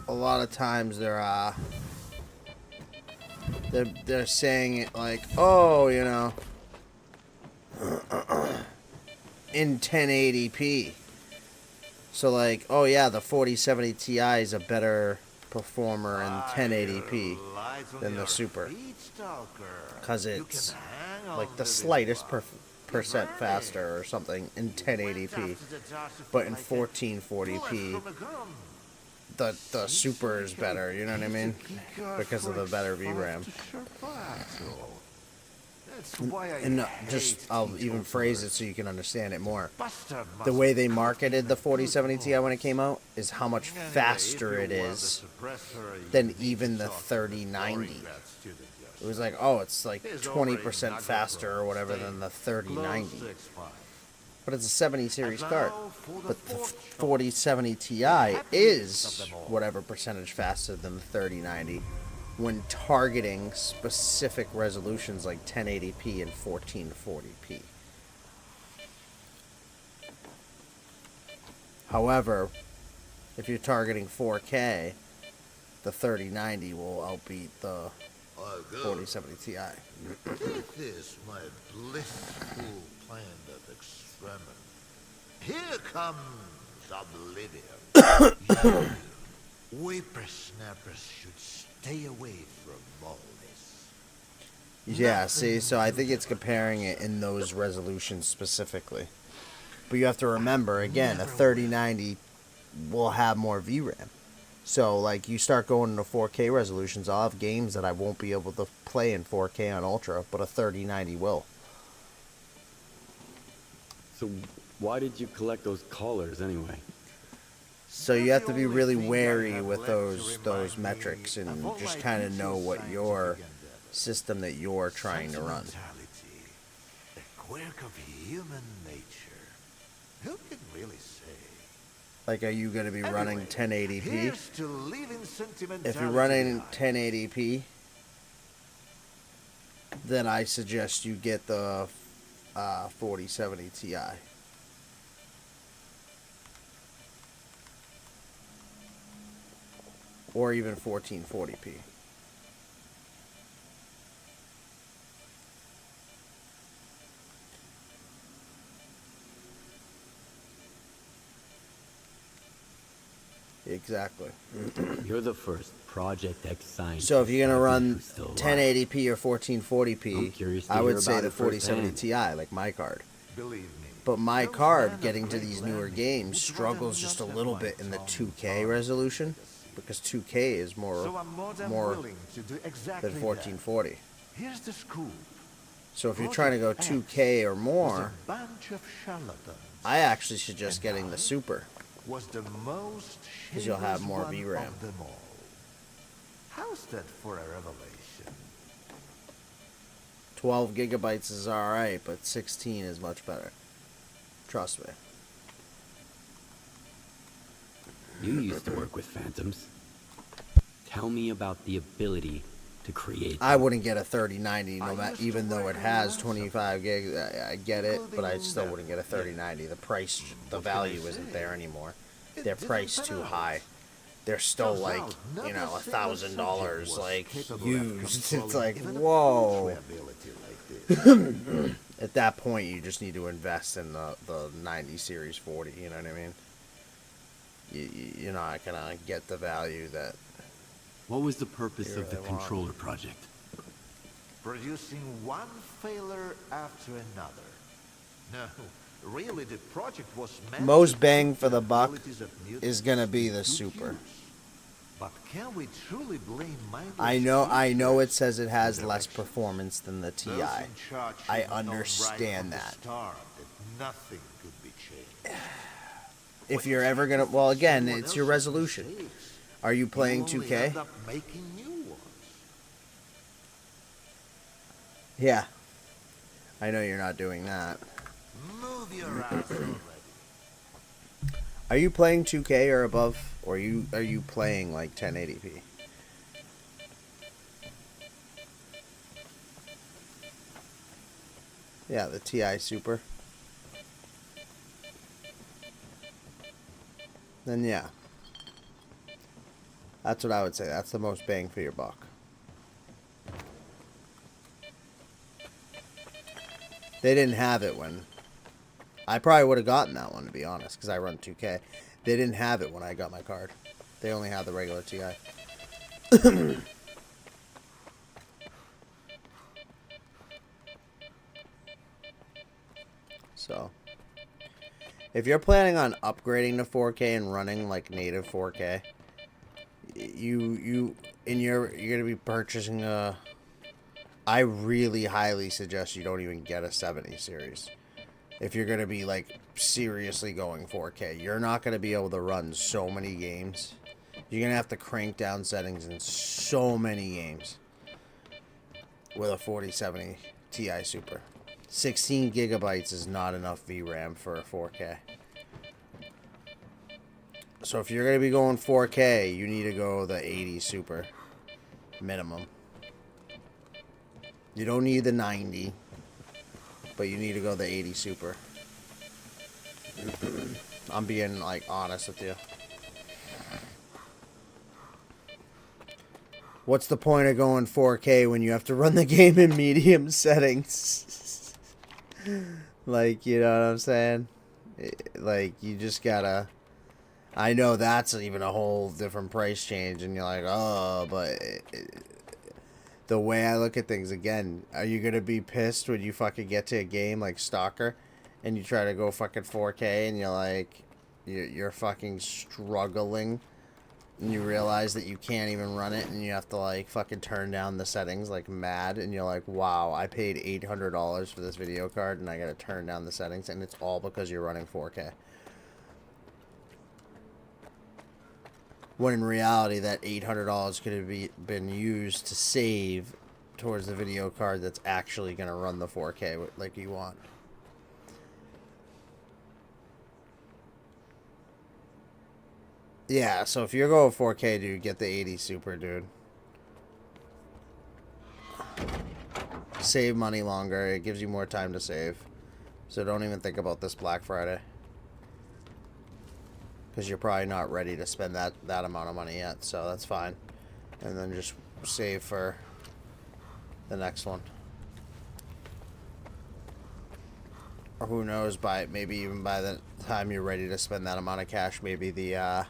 a lot of times they're saying it like, oh, you know, in 1080p. So like, oh yeah, the 4070 Ti is a better performer in 1080p than the Super, because it's like the slightest percent faster or something in 1080p, but in 1440p the Super is better, you know what I mean, because of the better VRAM. And just, I'll even phrase it so you can understand it more. The way they marketed the 4070 Ti when it came out is how much faster it is than even the 3090. It was like, oh, it's like 20% faster or whatever than the 3090. But it's a 70 series card. But the 4070 Ti is whatever percentage faster than the 3090. When targeting specific resolutions like 1080p and 1440p. However, if you're targeting 4K, the 3090 will outbeat the 4070 Ti. This is my blissful plan of experiment. Here comes oblivion. You whippersnappers should stay away from all this. Yeah, see, so I think it's comparing it in those resolutions specifically. But you have to remember, again, a 3090 will have more VRAM. So, like, you start going into 4K resolutions, I'll have games that I won't be able to play in 4K on Ultra, but a 3090 will. So, why did you collect those collars anyway? So you have to be really wary with those metrics and just kind of know what your system that you're trying to run. The quirk of human nature. Who can really say? Like, are you going to be running 1080p? Here's to living sentimentality. If you're running 1080p, then I suggest you get the 4070 Ti. Or even 1440p. Exactly. You're the first Project X scientist. So if you're gonna run 1080p or 1440p, I would say the 4070 Ti, like my card. Believe me. But my card, getting to these newer games, struggles just a little bit in the 2K resolution, because 2K is more than 1440. Here's the scoop. So if you're trying to go 2K or more, I actually suggest getting the Super, because you'll have more VRAM. How's that for a revelation? 12 gigabytes is alright, but 16 is much better. Trust me. You used to work with Phantoms. Tell me about the ability to create. I wouldn't get a 3090, no matter, even though it has 25 gigs. I get it, but I still wouldn't get a 3090. The price, the value isn't there anymore. They're priced too high. they're still like, Turns out, you know, not a single $1,000 subject was like capable of used. It's controlling like, even a whoa. paltry ability like this. At that point, you just need to invest in the 90 Series 40. You know what I mean? You're not gonna get the value that. What was the purpose you of the really want. controller project? Producing one failure after another. No, really, the project was meant Most to bang put for the buck abilities of mutants is gonna be to the good Super. use. But can we truly blame mindless I know it creatures says it has for less direction? performance than the TI. Those in charge should I have known right understand from the that. start that nothing could be changed. If you're ever gonna, well, again, it's your resolution. Are you playing You only 2K? end up making new ones. Yeah. I know you're not doing that. Move your ass already. Are you playing 2K or above, or are you playing like 1080p? Yeah, the TI Super. Then yeah. That's what I would say. That's the most bang for your buck. They didn't have it when... I probably would have gotten that one, to be honest, because I run 2K. They didn't have it when I got my card. They only had the regular TI. So, if you're planning on upgrading to 4K and running like native 4K, you're gonna be purchasing a. I really highly suggest you don't even get a 70 series. If you're gonna be like seriously going 4K, you're not gonna be able to run so many games. You're gonna have to crank down settings in so many games with a 4070 Ti Super. 16 gigabytes is not enough VRAM for a 4K. So if you're going to be going 4K, you need to go the 80 Super minimum. You don't need the 90, but you need to go the 80 Super. I'm being like honest with you. What's the point of going 4K when you have to run the game in medium settings? Like, you know what I'm saying? Like, you just gotta... I know that's even a whole different price change, and you're like, oh, but... The way I look at things, again, are you gonna be pissed when you fucking get to a game like S.T.A.L.K.E.R. and you try to go fucking 4K and you're like... You're fucking struggling... And you realize that you can't even run it, and you have to like fucking turn down the settings like mad, and you're like, wow, I paid $800 for this video card and I gotta turn down the settings, and it's all because you're running 4K. When in reality that $800 could have been used to save towards the video card that's actually gonna run the 4K like you want. Yeah, so if you're going 4K, dude, get the 80 Super, dude. Save money longer. It gives you more time to save. So don't even think about this Black Friday. Because you're probably not ready to spend that amount of money yet, so that's fine. And then just save for the next one. Or who knows, maybe even by the time you're ready to spend that amount of cash, maybe the...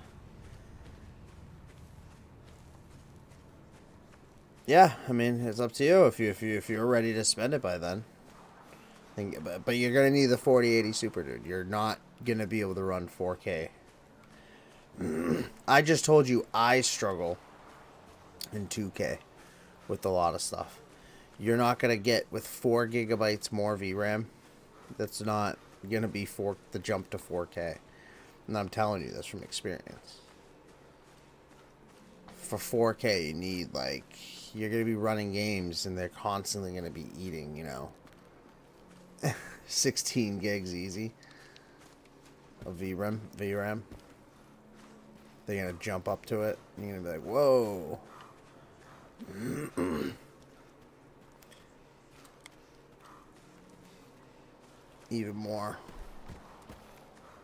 Yeah, I mean, it's up to you if you're ready to spend it by then. But you're gonna need the 4080 Super, dude. You're not gonna be able to run 4K. I just told you I struggle in 2K with a lot of stuff. You're not gonna get with 4 gigabytes more VRAM. That's not gonna be the jump to 4K, and I'm telling you this from experience. For 4K, you need like. You're going to be running games, and they're constantly going to be eating, you know, 16 gigs easy of VRAM. They're going to jump up to it, and you're going to be like, whoa. Even more.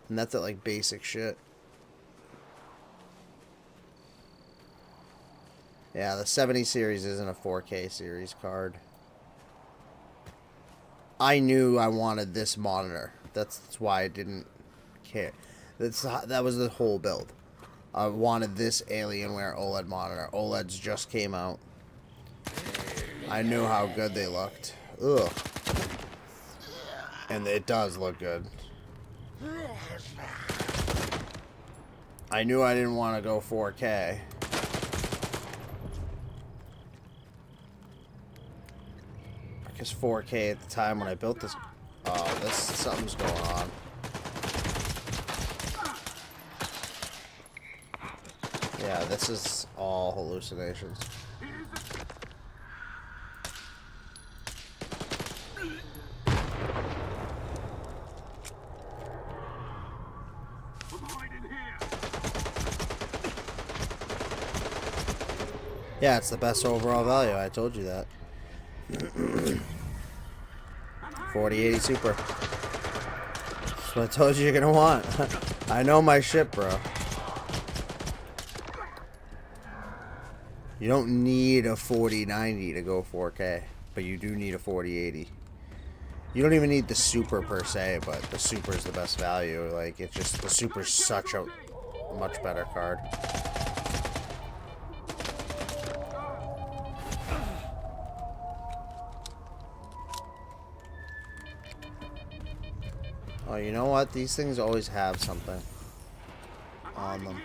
And that's at, like, basic shit. Yeah, the 70 series isn't a 4K series card. I knew I wanted this monitor. That's why I didn't care. That was the whole build. I wanted this Alienware OLED monitor. OLEDs just came out. I knew how good they looked. Ugh. And it does look good. I knew I didn't want to go 4K. Because 4K at the time when I built this... Oh, something's going on. Yeah, this is all hallucinations. Yeah, it's the best overall value. I told you that. 4080 Super. That's what I told you you're gonna want. I know my shit, bro. You don't need a 4090 to go 4K, but you do need a 4080. You don't even need the Super per se, but the Super is the best value. Like, it's just, the Super's such a much better card. Oh, you know what? These things always have something on them.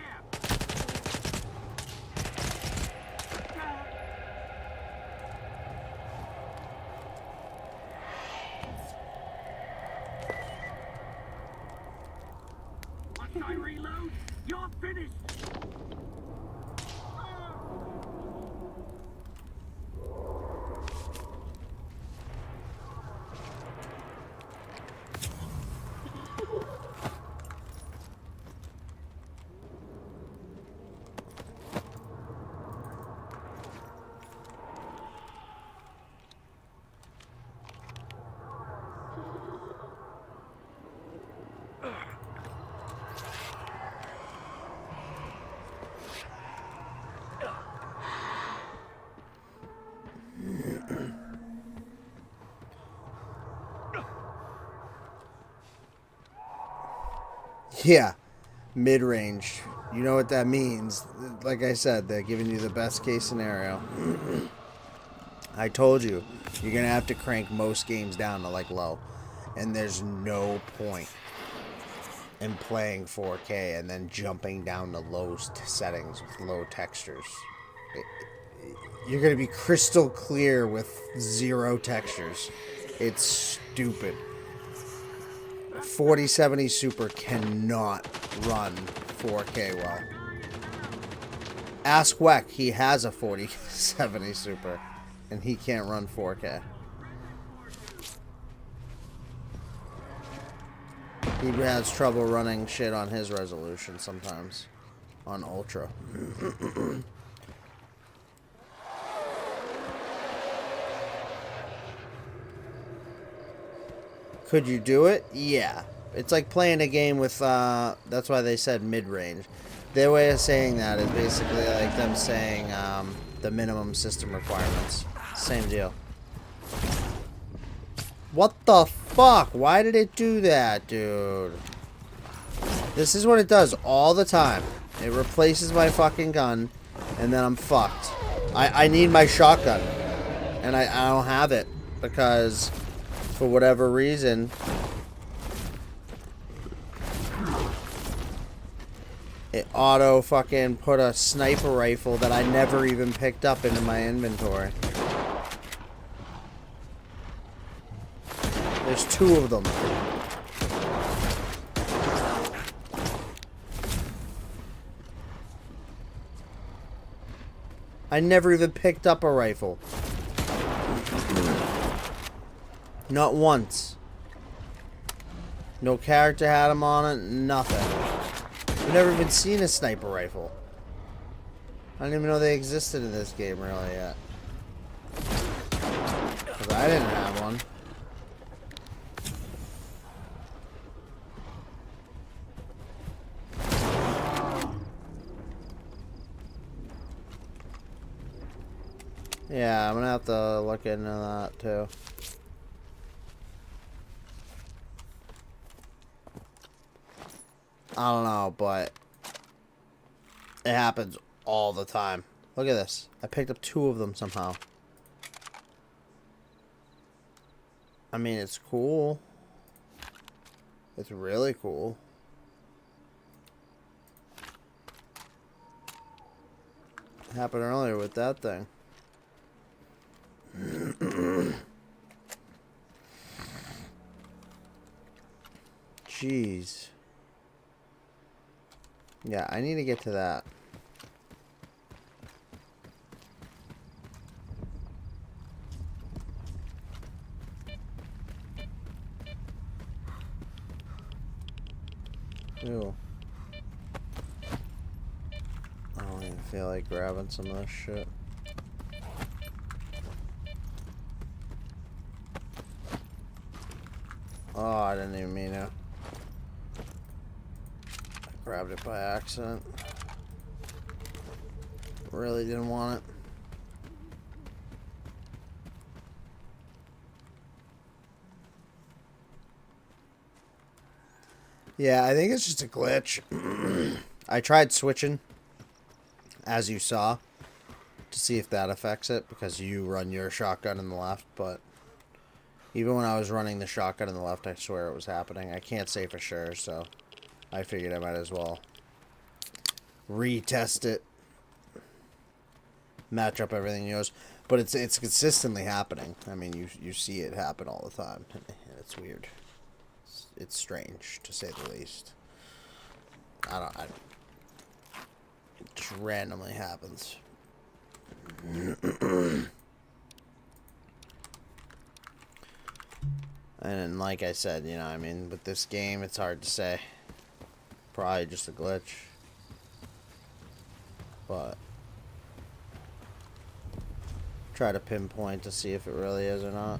Once I reload, you're finished. Yeah, mid-range. You know what that means. Like I said, they're giving you the best case scenario. I told you, you're going to have to crank most games down to like low. And there's no point in playing 4K and then jumping down to low settings with low textures. You're going to be crystal clear with 0 textures. It's stupid. 4070 Super cannot run 4K well. Ask Weck, he has a 4070 Super, and he can't run 4K. He has trouble running shit on his resolution sometimes, on Ultra. Could you do it? Yeah. It's like playing a game with, that's why they said mid-range. Their way of saying that is basically like them saying the minimum system requirements. Same deal. What the fuck? Why did it do that, dude? This is what it does all the time. It replaces my fucking gun, and then I'm fucked. I need my shotgun, and I don't have it because... for whatever reason, it auto fucking put a sniper rifle that I never even picked up into my inventory. There's 2 of them. I never even picked up a rifle. Not once. No character had them on it, nothing. I've never even seen a sniper rifle. I didn't even know they existed in this game really yet. Because I didn't have one. Yeah, I'm gonna have to look into that too. I don't know, but it happens all the time. Look at this. I picked up 2 of them somehow. I mean, it's cool. It's really cool. It happened earlier with that thing. Jeez. Yeah, I need to get to that. Ew. I don't even feel like grabbing some of this shit. Oh, I didn't even mean to. I grabbed it by accident. Really didn't want it. Yeah, I think it's just a glitch. I tried switching, as you saw, to see if that affects it, because you run your shotgun in the left, but even when I was running the shotgun in the left, I swear it was happening. I can't say for sure, so I figured I might as well retest it, match up everything yours. But it's consistently happening. I mean, you see it happen all the time, and it's weird. It's strange, to say the least. It just randomly happens. And like I said, you know, I mean, with this game, it's hard to say. Probably just a glitch. But try to pinpoint to see if it really is or not.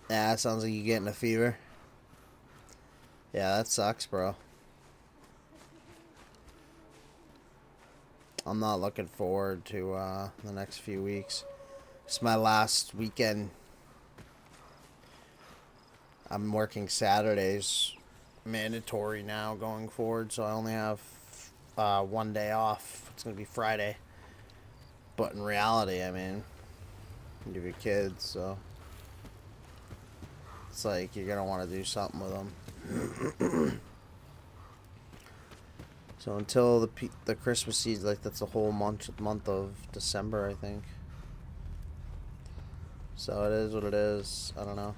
Yeah, it sounds like you're getting a fever. Yeah, that sucks, bro. I'm not looking forward to the next few weeks. It's my last weekend. I'm working Saturdays, mandatory now going forward, so I only have 1 day off. It's going to be Friday. But in reality, I mean, you have your kids, so it's like you're going to want to do something with them. So until the Christmas season, like that's the whole month of December, I think. So it is what it is. I don't know.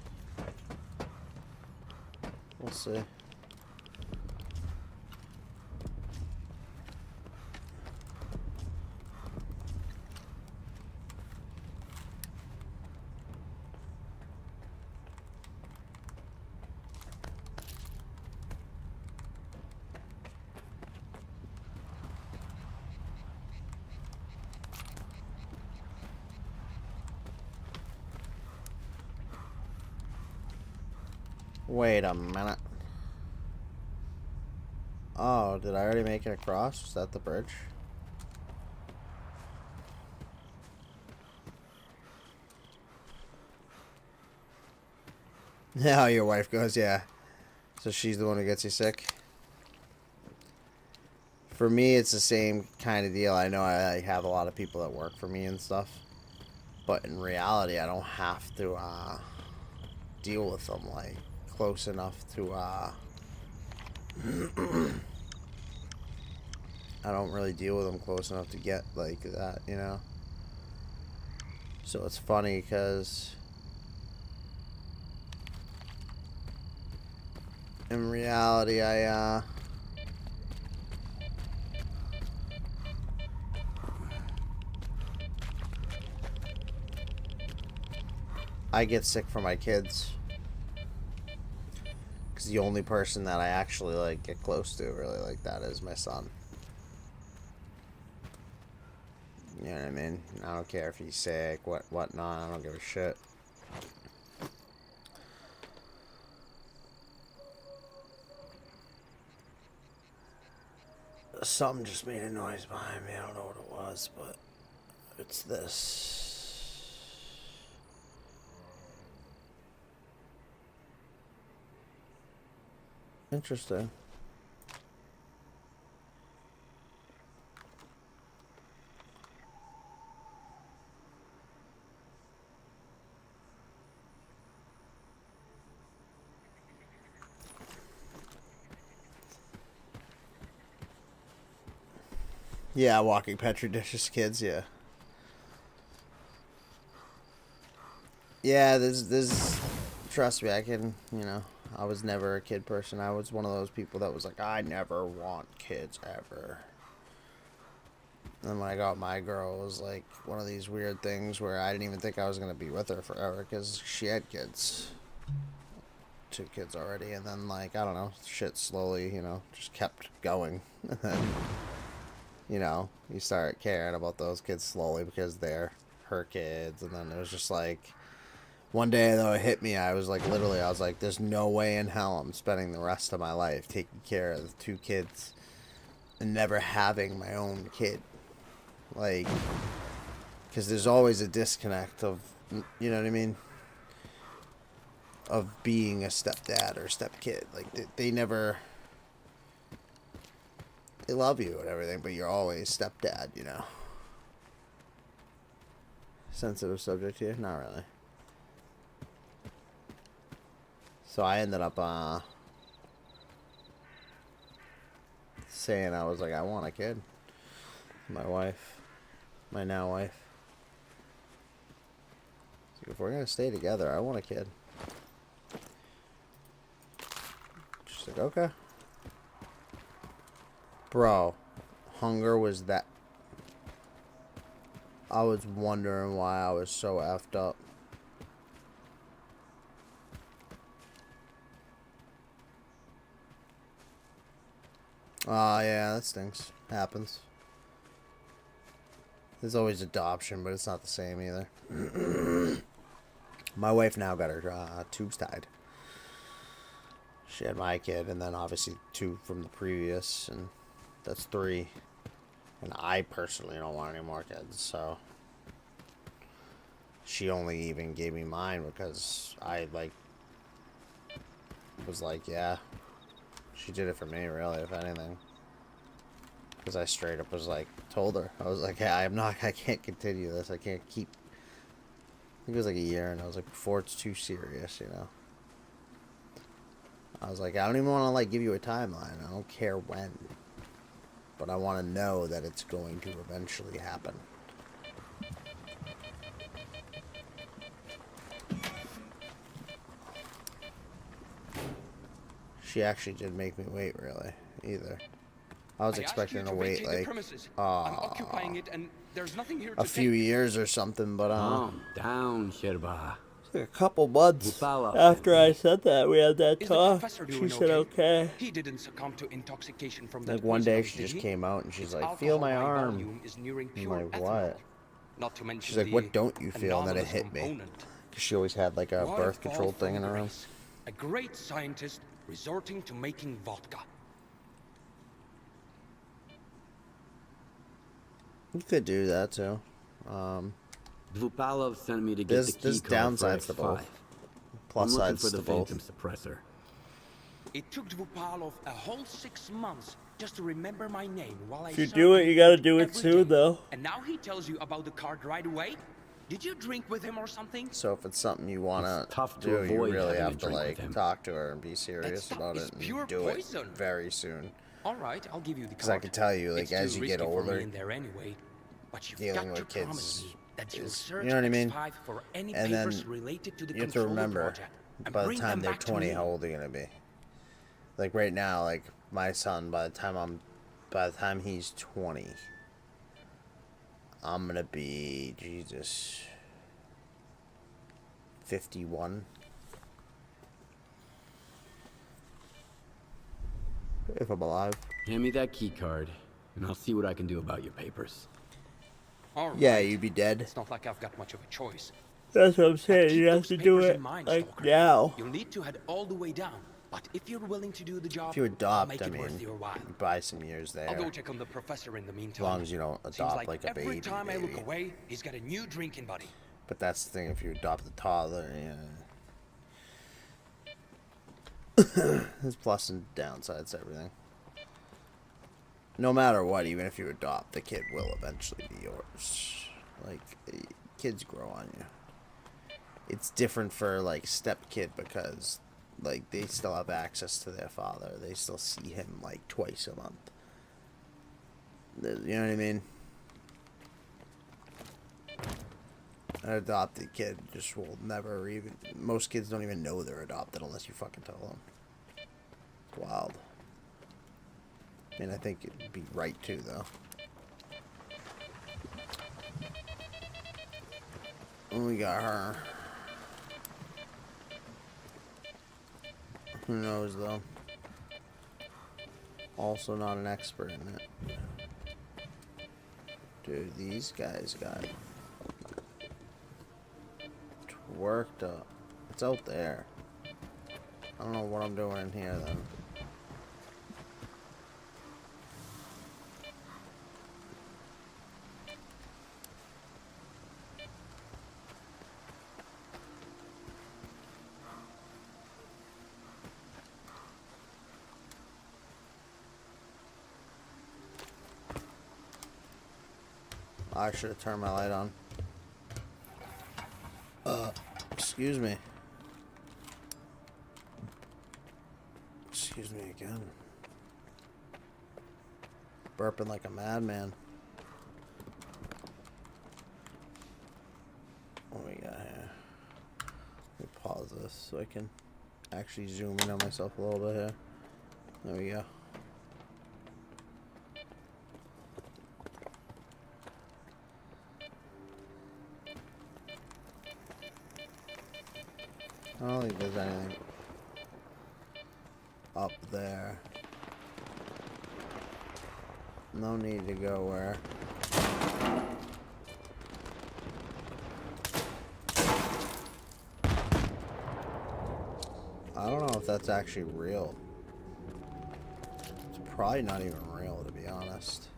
We'll see. Wait a minute. Oh, did I already make it across? Was that the bridge? Yeah, how your wife goes, yeah. So she's the one who gets you sick? For me, it's the same kind of deal. I know I have a lot of people that work for me and stuff. But in reality, I don't have to deal with them, like, close enough to I don't really deal with them close enough to get like that, you know? So it's funny because in reality, I get sick for my kids. Because the only person that I actually, like, get close to really like that is my son. You know what I mean? I don't care if he's sick, whatnot. I don't give a shit. Something just made a noise behind me. I don't know what it was, but it's this. Interesting. Yeah, walking Petri dishes kids, yeah. Yeah, there's trust me, I can, I was never a kid person. I was one of those people that was like, I never want kids ever. And when I got my girl, it was like one of these weird things where I didn't even think I was going to be with her forever because she had kids. 2 kids already. And then, like, I don't know, shit slowly, just kept going. And then, you start caring about those kids slowly because they're her kids. And then it was just like, one day, though, it hit me. I was like, literally, I was like, there's no way in hell I'm spending the rest of my life taking care of the 2 kids and never having my own kid. Like, because there's always a disconnect of, you know what I mean? Of being a stepdad or stepkid. Like, they never, they love you and everything, but you're always stepdad, Sensitive subject here? Not really. So I ended up, saying, I was like, I want a kid. My wife. My now wife. So if we're going to stay together, I want a kid. She's like, okay. Bro, hunger was that. I was wondering why I was so effed up. Yeah, that stinks. Happens. There's always adoption, but it's not the same either. My wife now got her tubes tied. She had my kid, and then obviously 2 from the previous, and that's 3. And I personally don't want any more kids, so she only even gave me mine because I was like, yeah, she did it for me, really, if anything. Because I straight up was like, told her, I was like, hey, I can't continue this. I can't keep. I think it was like a year, and I was like, before it's too serious, I was like, I don't even want to give you a timeline. I don't care when, but I want to know that it's going to eventually happen. She actually didn't make me wait, really, either. I was expecting to wait like a few years or something, but calm down, Sherba. A couple months after I said that, we had that talk. She said okay. He didn't succumb to intoxication from like one day she just came out and she's like, feel my arm. I'm like, what? Not to mention she's like, what don't you feel? And then it hit me. Because she always had like a birth control thing in her room. A great scientist resorting to making vodka. You could do that too. Dvupalov sent me to get the key card for downsides to both. X5. Plus I'm looking sides for the to both. Phantom suppressor. It took Dvupalov a whole 6 months just to remember my name while If you do it, you gotta do it soon, though. And now he tells you about the card right away? Did you drink with him or something? So if it's something you wanna do, you really have to talk to her and be serious about it and do it very soon. All right, I'll give you the card. Because I can tell you, as you get older, anyway, but you've dealing got with to promise kids me that you'll is, search you know what I mean? X5 for any and then papers related to the you have to controller remember, project, and by the bring time them they're back to 20, me. how old are you gonna be? Like right now, like my son, by the time he's 20, I'm gonna be 51. If I'm alive. Hand me that key card, and I'll see what I can do about your papers. All right. Yeah, you'd be dead. It's not like I've got much of a choice. That's what I'm saying. Keep You have those to do papers it in mind, like Stalker. now. You'll need to head all the way down, But if you're willing to do the job, If you I'll adopt, make I it mean, worth your while. you buy some years there. I'll go check on the professor in the meantime. As long as you don't Seems adopt like a every baby. time I look away, he's got a new drinking buddy. But that's the thing, if you adopt a toddler, there's plus and downsides to everything. No matter what, even if you adopt, the kid will eventually be yours. Like, kids grow on you. It's different for, like, step-kid because, like, they still have access to their father. They still see him, like, twice a month. You know what I mean? An adopted kid just will never even... Most kids don't even know they're adopted unless you fucking tell them. It's wild. I mean, I think it'd be right too, though. And we got her. Who knows, though? Also not an expert in it. Dude, these guys got worked up. It's out there. I don't know what I'm doing in here, then. I should have turned my light on. Excuse me. Excuse me again. Burping like a madman. What we got here? Let me pause this so I can actually zoom in on myself a little bit here. There we go. I don't think there's anything up there. No need to go where. I don't know if that's actually real. It's probably not even real, to be honest.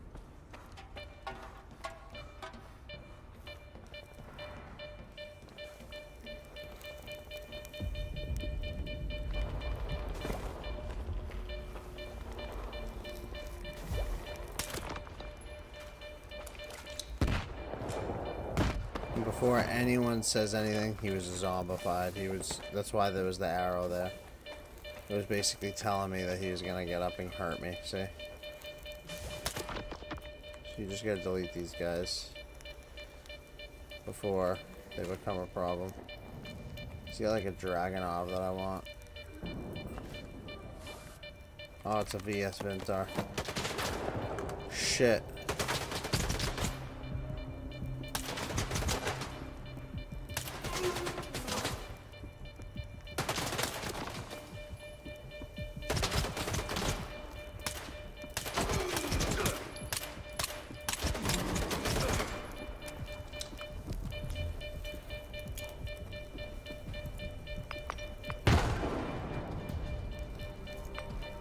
Before anyone says anything, he was zombified. That's why there was the arrow there. It was basically telling me that he was gonna get up and hurt me, see? So you just gotta delete these guys before they become a problem. See, like a Dragonov that I want. Oh, it's a VS Vintar. Shit.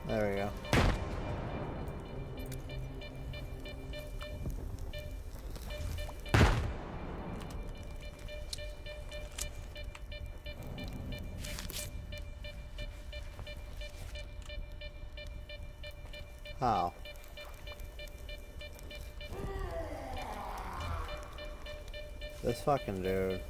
There we go. How? This fucking dude.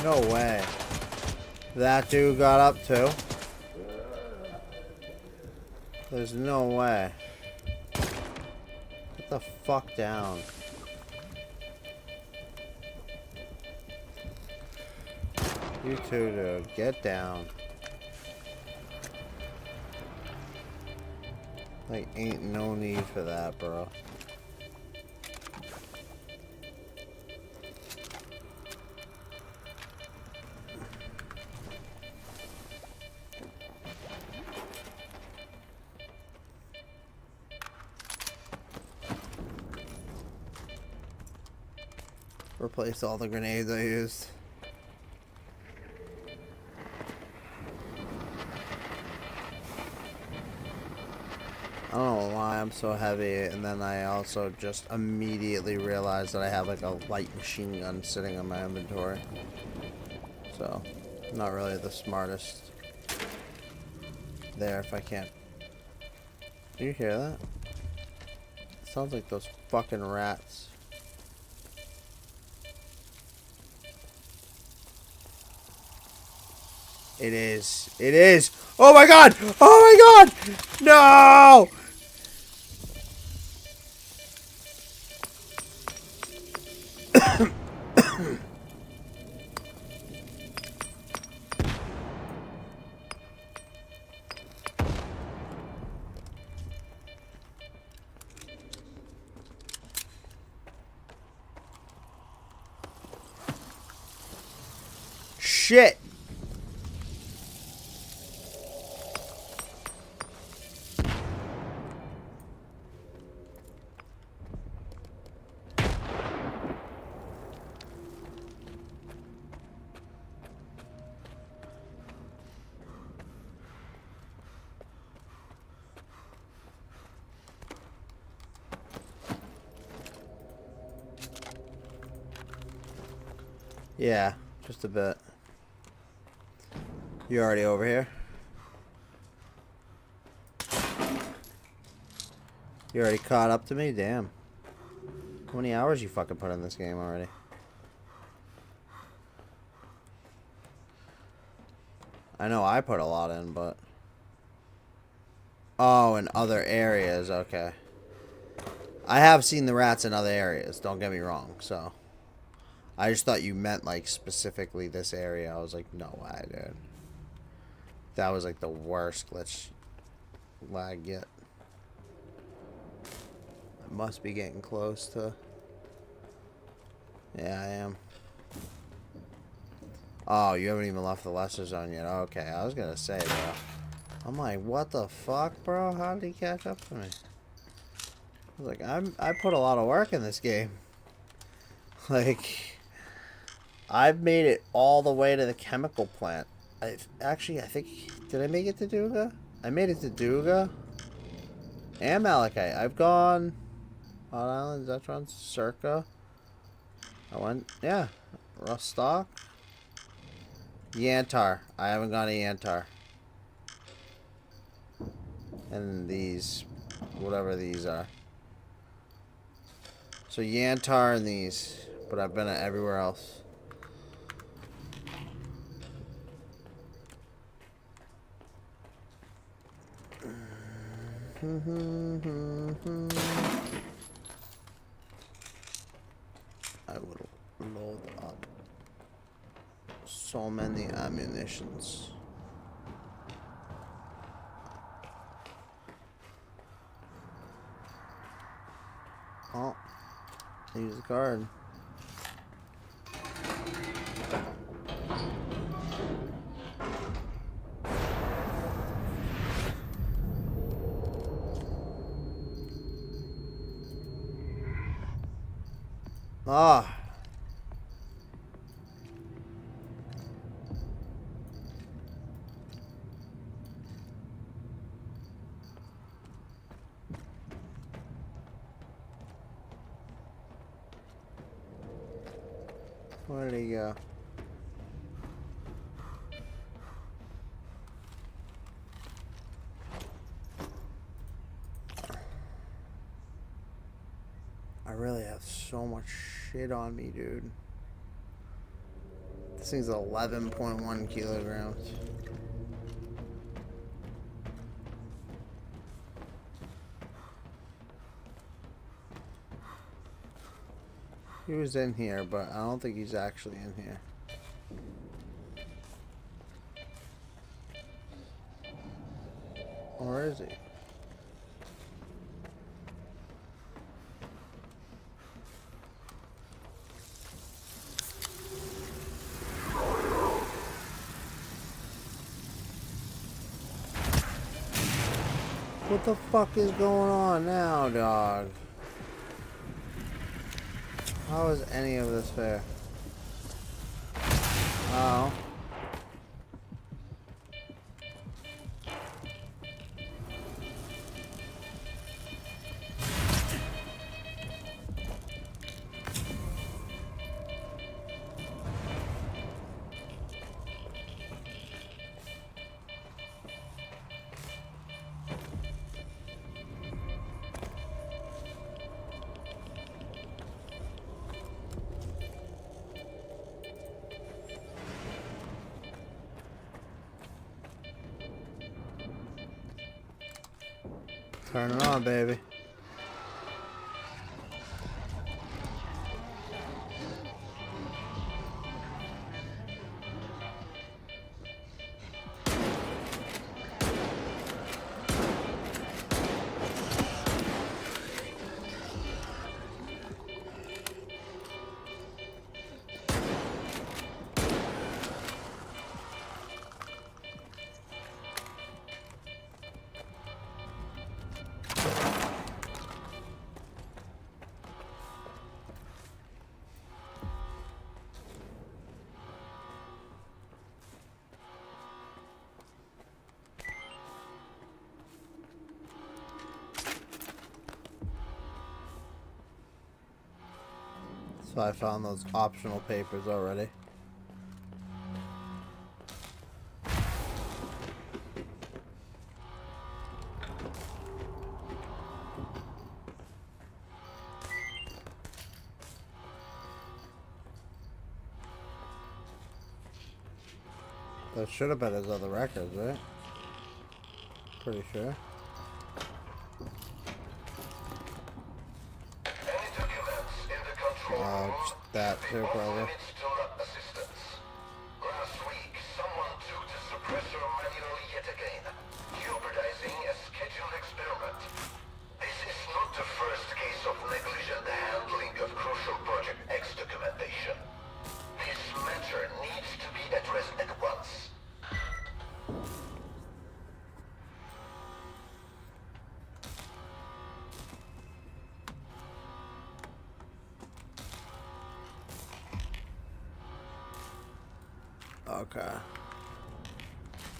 No way. That dude got up too? There's no way. Get the fuck down. You too, dude. Get down. Like, ain't no need for that, bro. replace all the grenades I used. I don't know why I'm so heavy, and then I also just immediately realized that I have like a light machine gun sitting on my inventory. So, not really the smartest there if I can't. Do you hear that? It sounds like those fucking rats. It is. It is. Oh my god! Oh my god! No! Shit! Yeah, just a bit. You already over here? You already caught up to me? Damn. How many hours you fucking put in this game already? I know I put a lot in, but... Oh, in other areas, okay. I have seen the rats in other areas, don't get me wrong, so... I just thought you meant, like, specifically this area. I was like, no way, dude. That was, like, the worst glitch lag yet. I must be getting close to... Yeah, I am. Oh, you haven't even left the lesser zone yet. Okay, I was gonna say, bro. I'm like, what the fuck, bro? How did he catch up to me? I was like, I put a lot of work in this game. Like... I've made it all the way to the chemical plant. I think... Did I make it to Duga? I made it to Duga. And Malachite. I've gone... Hot Island, Zetron, Circa. I went... Yeah. Rostock. Yantar. I haven't gone to Yantar. And these... Whatever these are. So Yantar and these. But I've been at everywhere else. I will load up so many ammunitions. Oh, use the card. Ah. Where did he go? I really have so much shit on me, dude. This thing's 11.1 kilograms. He was in here, but I don't think he's actually in here. Or is he? What the fuck is going on now, dog? How is any of this fair? Oh. Turn it on, baby. So I found those optional papers already. That should have been his other records, right? Pretty sure. Just that too, probably. Last week, someone took the suppressor manually yet again, jeopardizing a scheduled experiment. This is not the first case of negligent handling of crucial Project X documentation. This matter needs to be addressed at once. Okay.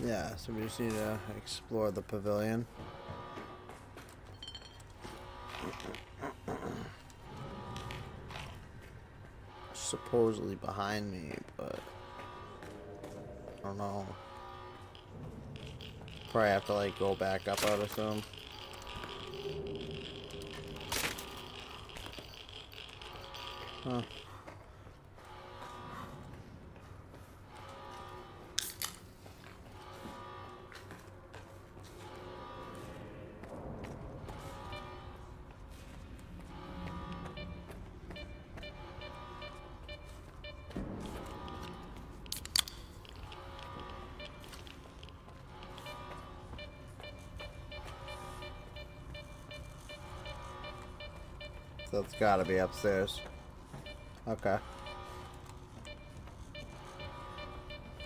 Yeah, so we just need to explore the pavilion. Supposedly behind me, but I don't know. Probably have to like go back up, I would assume. Huh. So it's gotta be upstairs. Okay.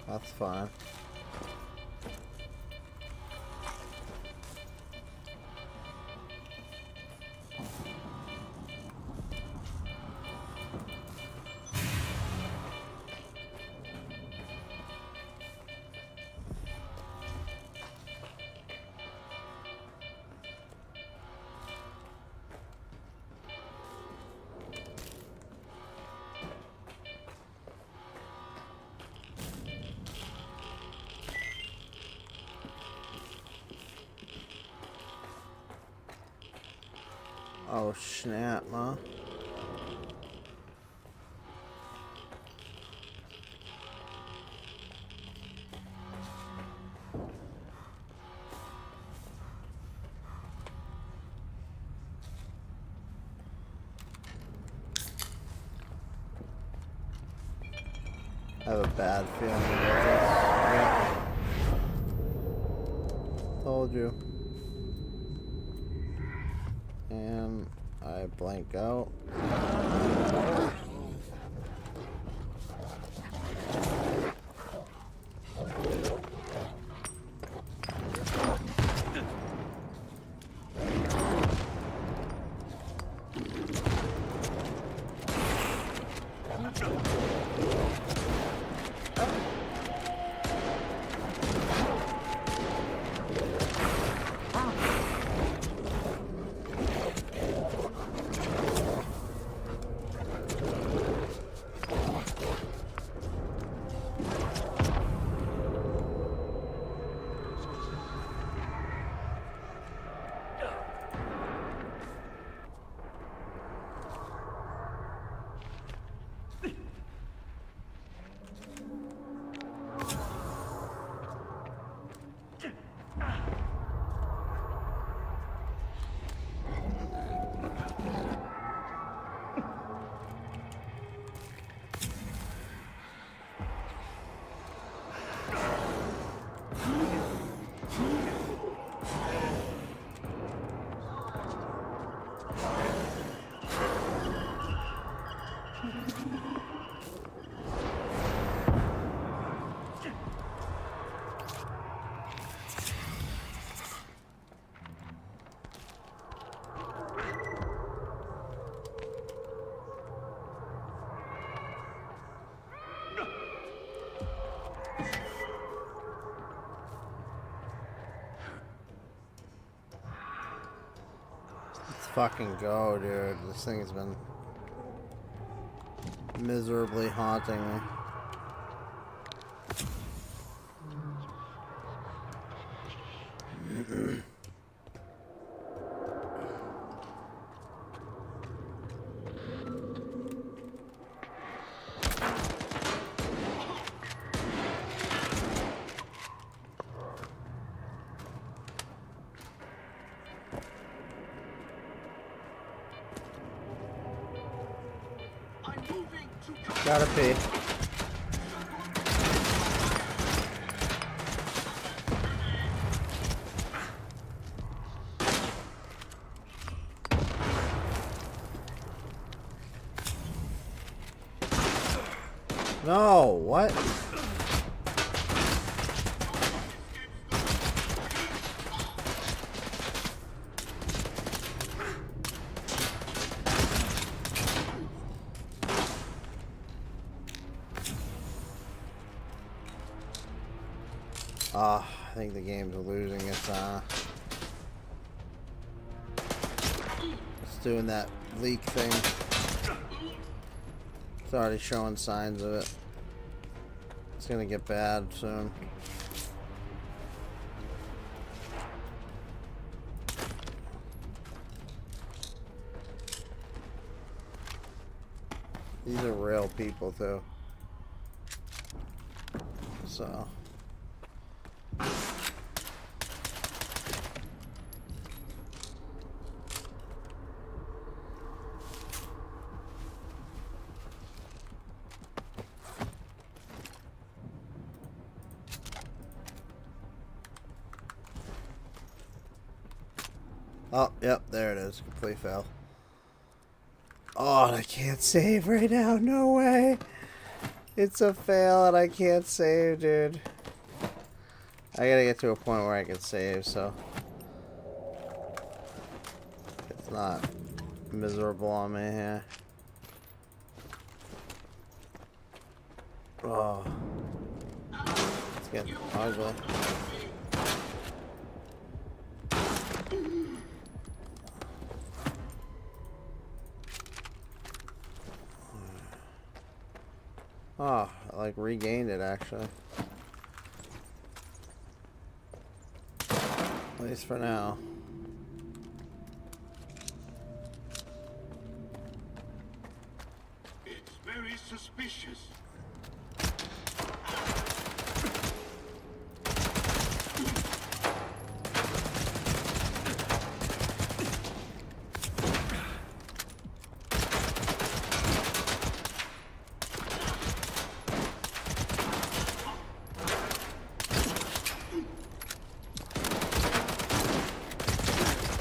That's fine. Oh snap, huh? I have a bad feeling about this. Yeah. Told you. And I blank out. fucking go, dude. This thing's been miserably haunting me. Gotta pee. No, what? I think the game's losing its, it's doing that leak thing. It's already showing signs of it. It's gonna get bad soon. These are real people, too. So... Oh, yep, there it is. Complete fail. Oh, and I can't save right now. No way. It's a fail and I can't save, dude. I gotta get to a point where I can save, so it's not miserable on me here. Oh. It's getting ugly. Oh, I like regained it actually. At least for now. It's very suspicious.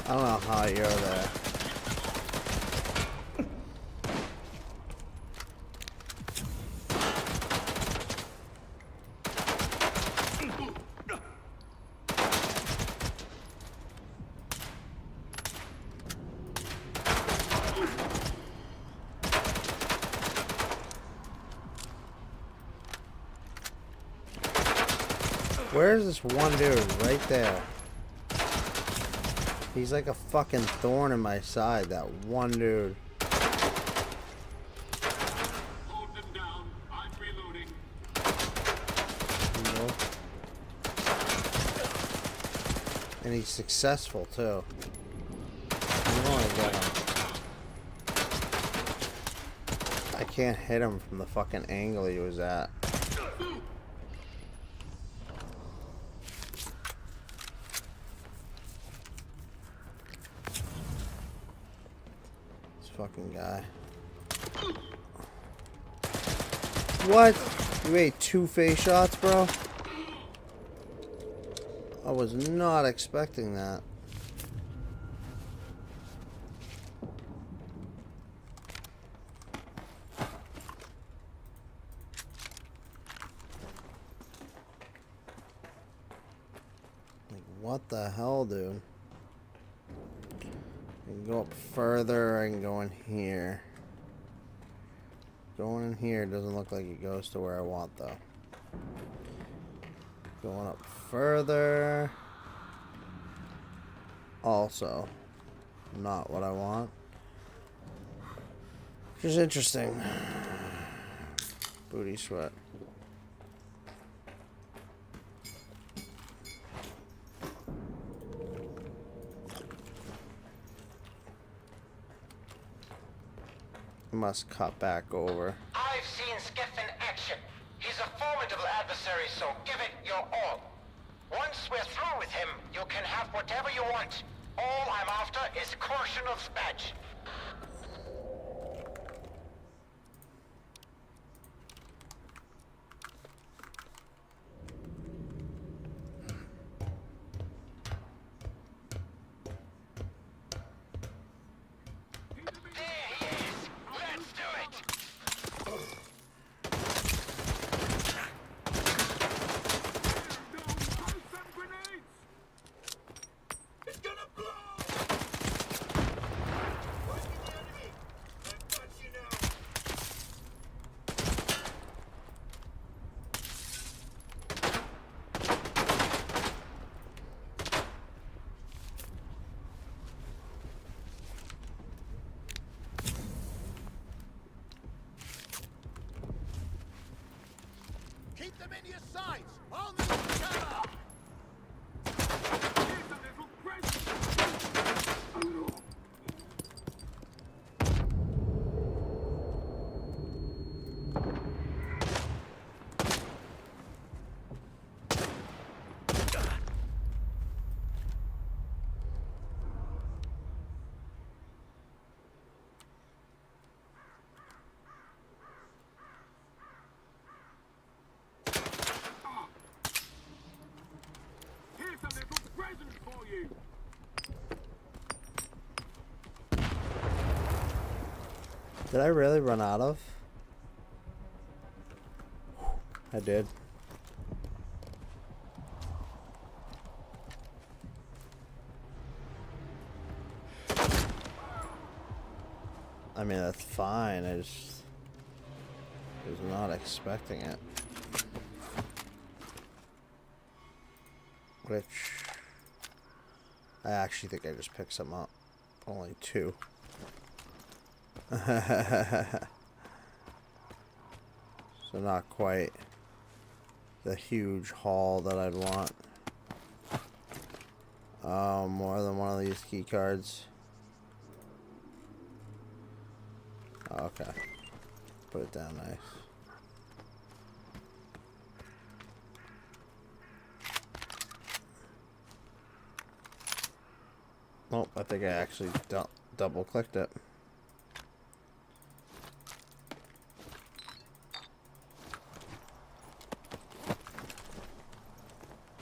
I don't know how you're there. Where's this one dude? Right there. He's like a fucking thorn in my side, that one dude. Hold them down. I'm reloading. Nope. And he's successful too. I'm going to get him. I can't hit him from the fucking angle he was at. Fucking guy. What? You ate 2 face shots, bro? I was not expecting that. Like, what the hell, dude? I can go up further, I can go in here. Going in here doesn't look like it goes to where I want, though. Going up further. Also. not what I want. Which is interesting. Booty sweat. Must cut back over. I've seen Skiff in action. He's a formidable adversary, so give it your all. Once we're through with him, you can have whatever you want. All I'm after is Korshinov's badge. Keep them in your sights! On the cover! Here's a little present! Did I really run out of? I did. I mean, that's fine. I just was not expecting it. Which I actually think I just picked some up. Only 2. So not quite the huge haul that I'd want. Oh, more than one of these key cards. Oh, okay. Put it down nice. Oh, I think I actually double clicked it.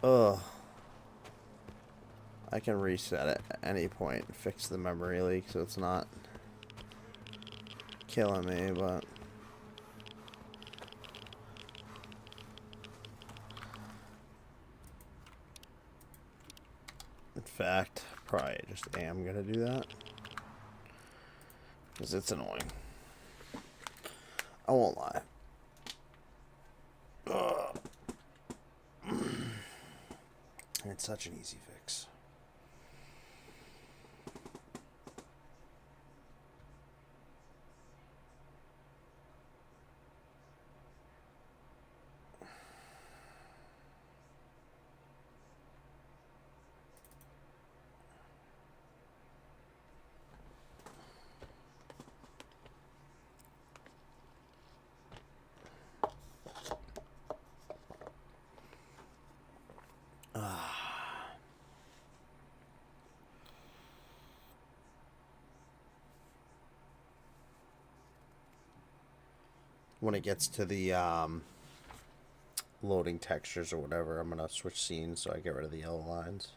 Ugh. I can reset it at any point and fix the memory leak so it's not killing me, but in fact, probably just am gonna do that because it's annoying. I won't lie. Ugh. It's such an easy fix. When it gets to the loading textures or whatever, I'm gonna switch scenes so I get rid of the yellow lines.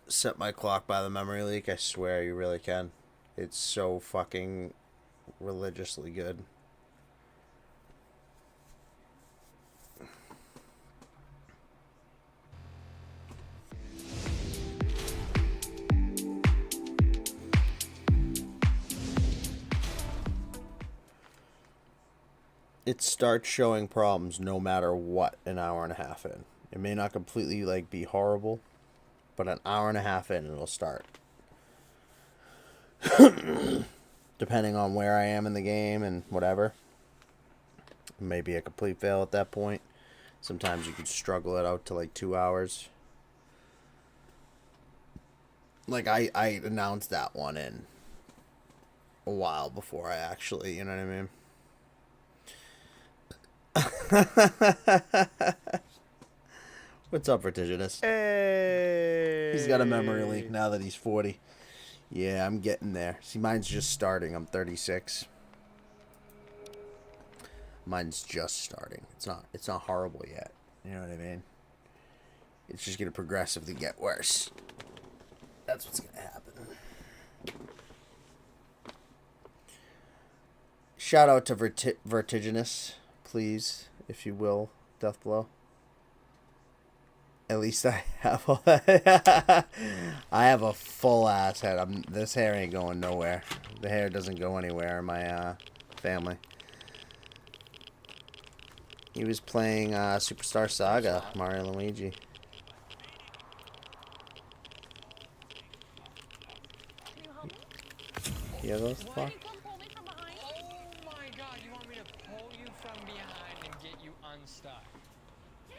Set my clock by the memory leak. I swear you really can. It's so fucking religiously good. It starts showing problems no matter what an hour and a half in. It may not completely like be horrible, but an hour and a half in, it'll start. Depending on where I am in the game and whatever. Maybe a complete fail at that point. Sometimes you could struggle it out to like 2 hours. Like I announced that one in a while before I actually, you know what I mean? What's up, Vertiginous? Hey! He's got a memory leak now that he's 40. Yeah, I'm getting there. See, mine's just starting. I'm 36. Mine's just starting. It's not horrible yet. You know what I mean? It's just gonna progressively get worse. That's what's gonna happen. Shout out to Vertiginous, please, if you will, Deathblow. At least I have all that. I have a full ass head. This hair ain't going nowhere. The hair doesn't go anywhere in my family. He was playing Superstar Saga, Mario and Luigi. You have those? Fuck? Oh my god, you want me to pull you from behind and get you unstuck? Yes!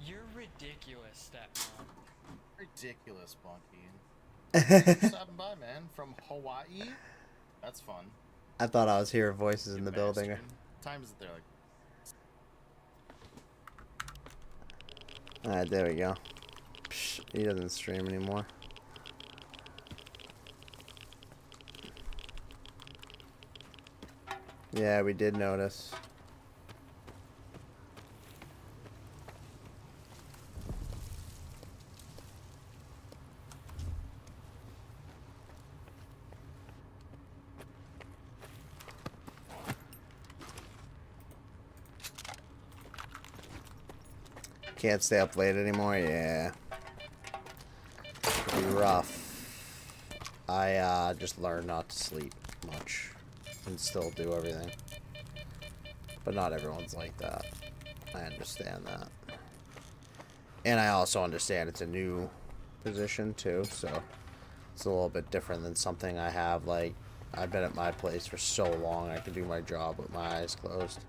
You're ridiculous, stepmom. Ridiculous, Bonky. Thanks for stopping by, man. From Hawaii? That's fun. I thought I was hearing voices in the Bastard. building. What time is it there? Like, Alright, there we go. Psh, he doesn't stream anymore. Yeah, we did notice. Can't stay up late anymore? Yeah. It'd be rough. I just learned not to sleep much and still do everything. But not everyone's like that. I understand that. And I also understand it's a new position too, so it's a little bit different than something I have. Like, I've been at my place for so long I can do my job with my eyes closed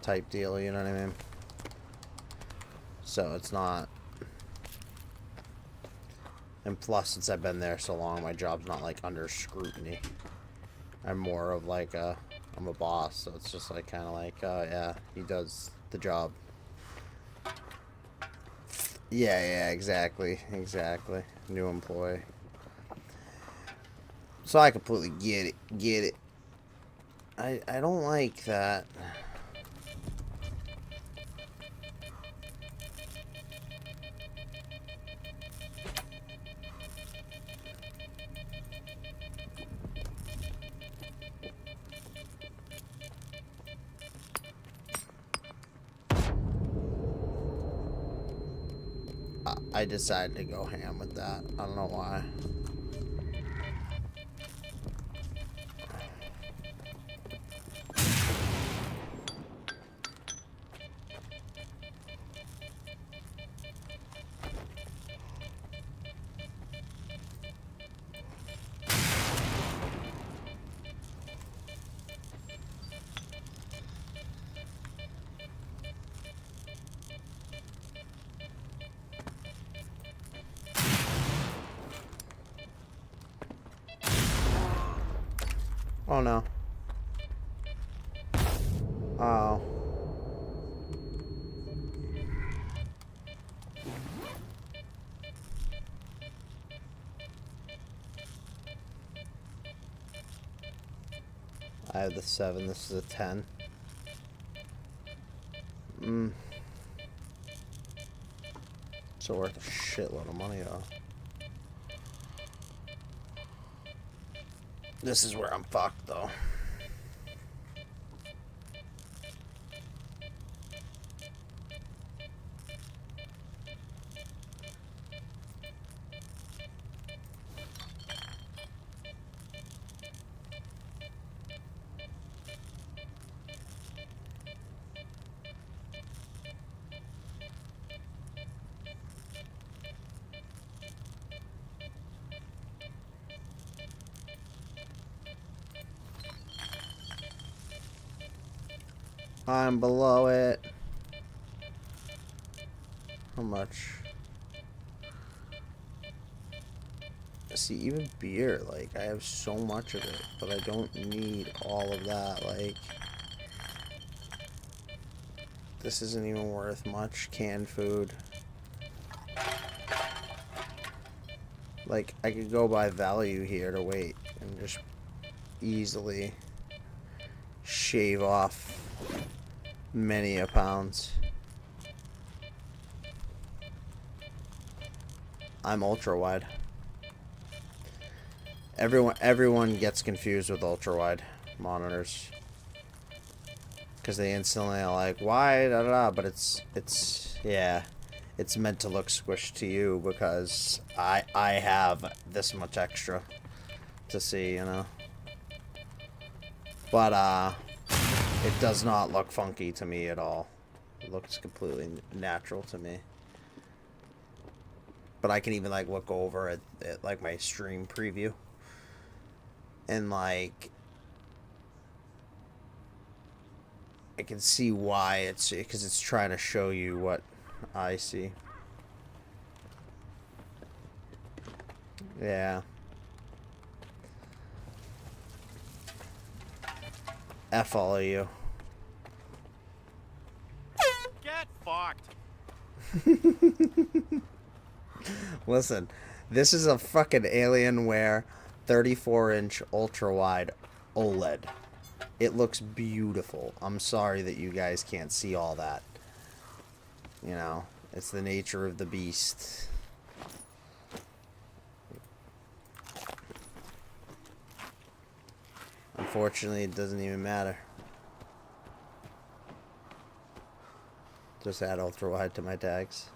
type deal, you know what I mean? So it's not. And plus, since I've been there so long, my job's not like under scrutiny. I'm more of like I'm a boss, so it's just like kind of like, oh yeah, he does the job. Yeah, exactly. New employee. So I completely get it. I don't like that. I decided to go ham with that. I don't know why. Oh no. Oh. I have the 7, this is a 10. It's worth a shitload of money though. This is where I'm fucked though. I'm below it. How much? See, even beer, like, I have so much of it, but I don't need all of that, like... This isn't even worth much. Canned food. Like, I could go by value here to wait and just easily shave off many a pounds. I'm ultra wide. Everyone gets confused with ultra wide monitors because they instantly are like, why, da da da, but it's yeah, it's meant to look squished to you because I have this much extra to see, you know. But it does not look funky to me at all. It looks completely natural to me. But I can even like look over at like my stream preview and like I can see why it's because it's trying to show you what I see. Yeah. F all of you. Get fucked. Listen, this is a fucking Alienware 34-inch ultra-wide OLED. It looks beautiful. I'm sorry that you guys can't see all that. You know, it's the nature of the beast. Unfortunately, it doesn't even matter. Just add ultra-wide to my tags.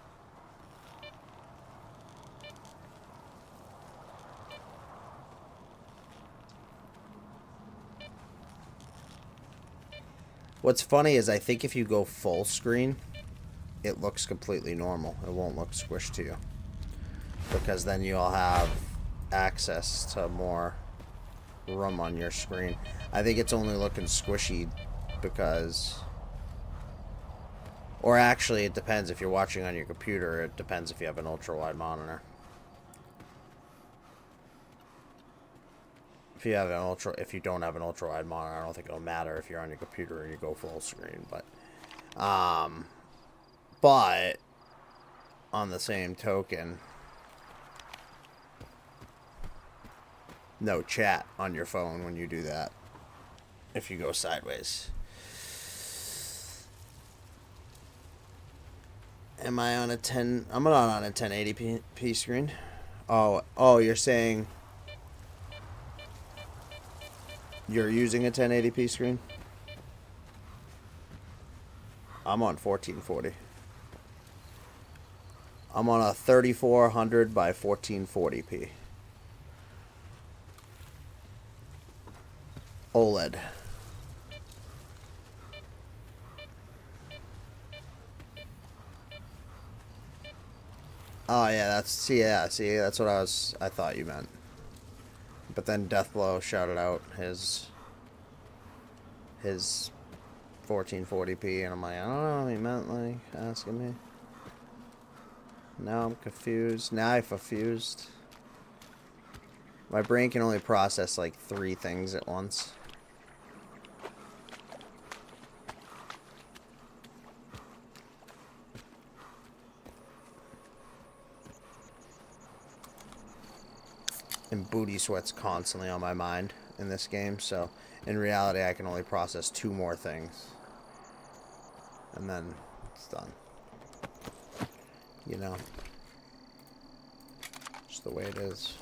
What's funny is I think if you go full screen, it looks completely normal. It won't look squished to you. Because then you'll have access to more room on your screen. I think it's only looking squishy because... Or actually, it depends. If you're watching on your computer, it depends if you have an ultra-wide monitor. If you have an if you don't have an ultra-wide monitor, I don't think it'll matter if you're on your computer and you go full screen. But on the same token, no chat on your phone when you do that. If you go sideways. Am I on a 10? I'm not on a 1080p screen. Oh, you're saying you're using a 1080p screen? I'm on 1440. I'm on a 3400 by 1440p. OLED. Oh yeah, see, that's what I thought you meant. But then Deathblow shouted out his 1440p, and I'm like, I don't know, he meant like asking me. Now I'm confused. Now I'm confused. My brain can only process like 3 things at once. And booty sweat's constantly on my mind in this game, so in reality I can only process 2 more things. And then it's done. You know. Just the way it is.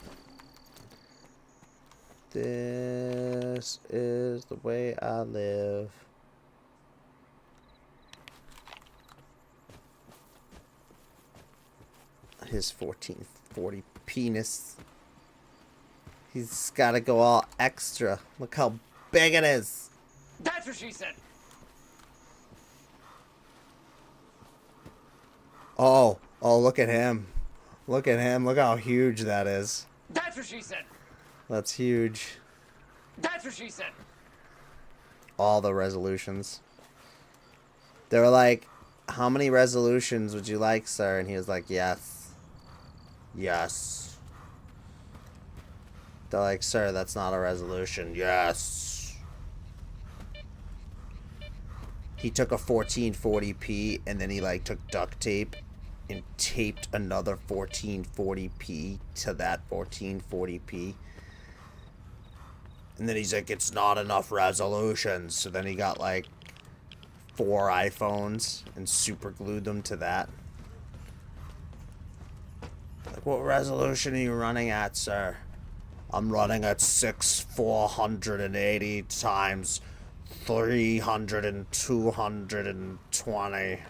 This is the way I live. His 1440 penis. He's gotta go all extra. Look how big it is. That's what she said. Oh, look at him. Look at him. Look how huge that is. That's what she said. That's huge. That's what she said. All the resolutions. They were like, how many resolutions would you like, sir? And he was like, yes. Yes. They're like, sir, that's not a resolution. Yes. He took a 1440p and then he like took duct tape and taped another 1440p to that 1440p. And then he's like, it's not enough resolutions. So then he got like 4 iPhones and super glued them to that. Like, what resolution are you running at, sir? I'm running at 480 times 300 and 220.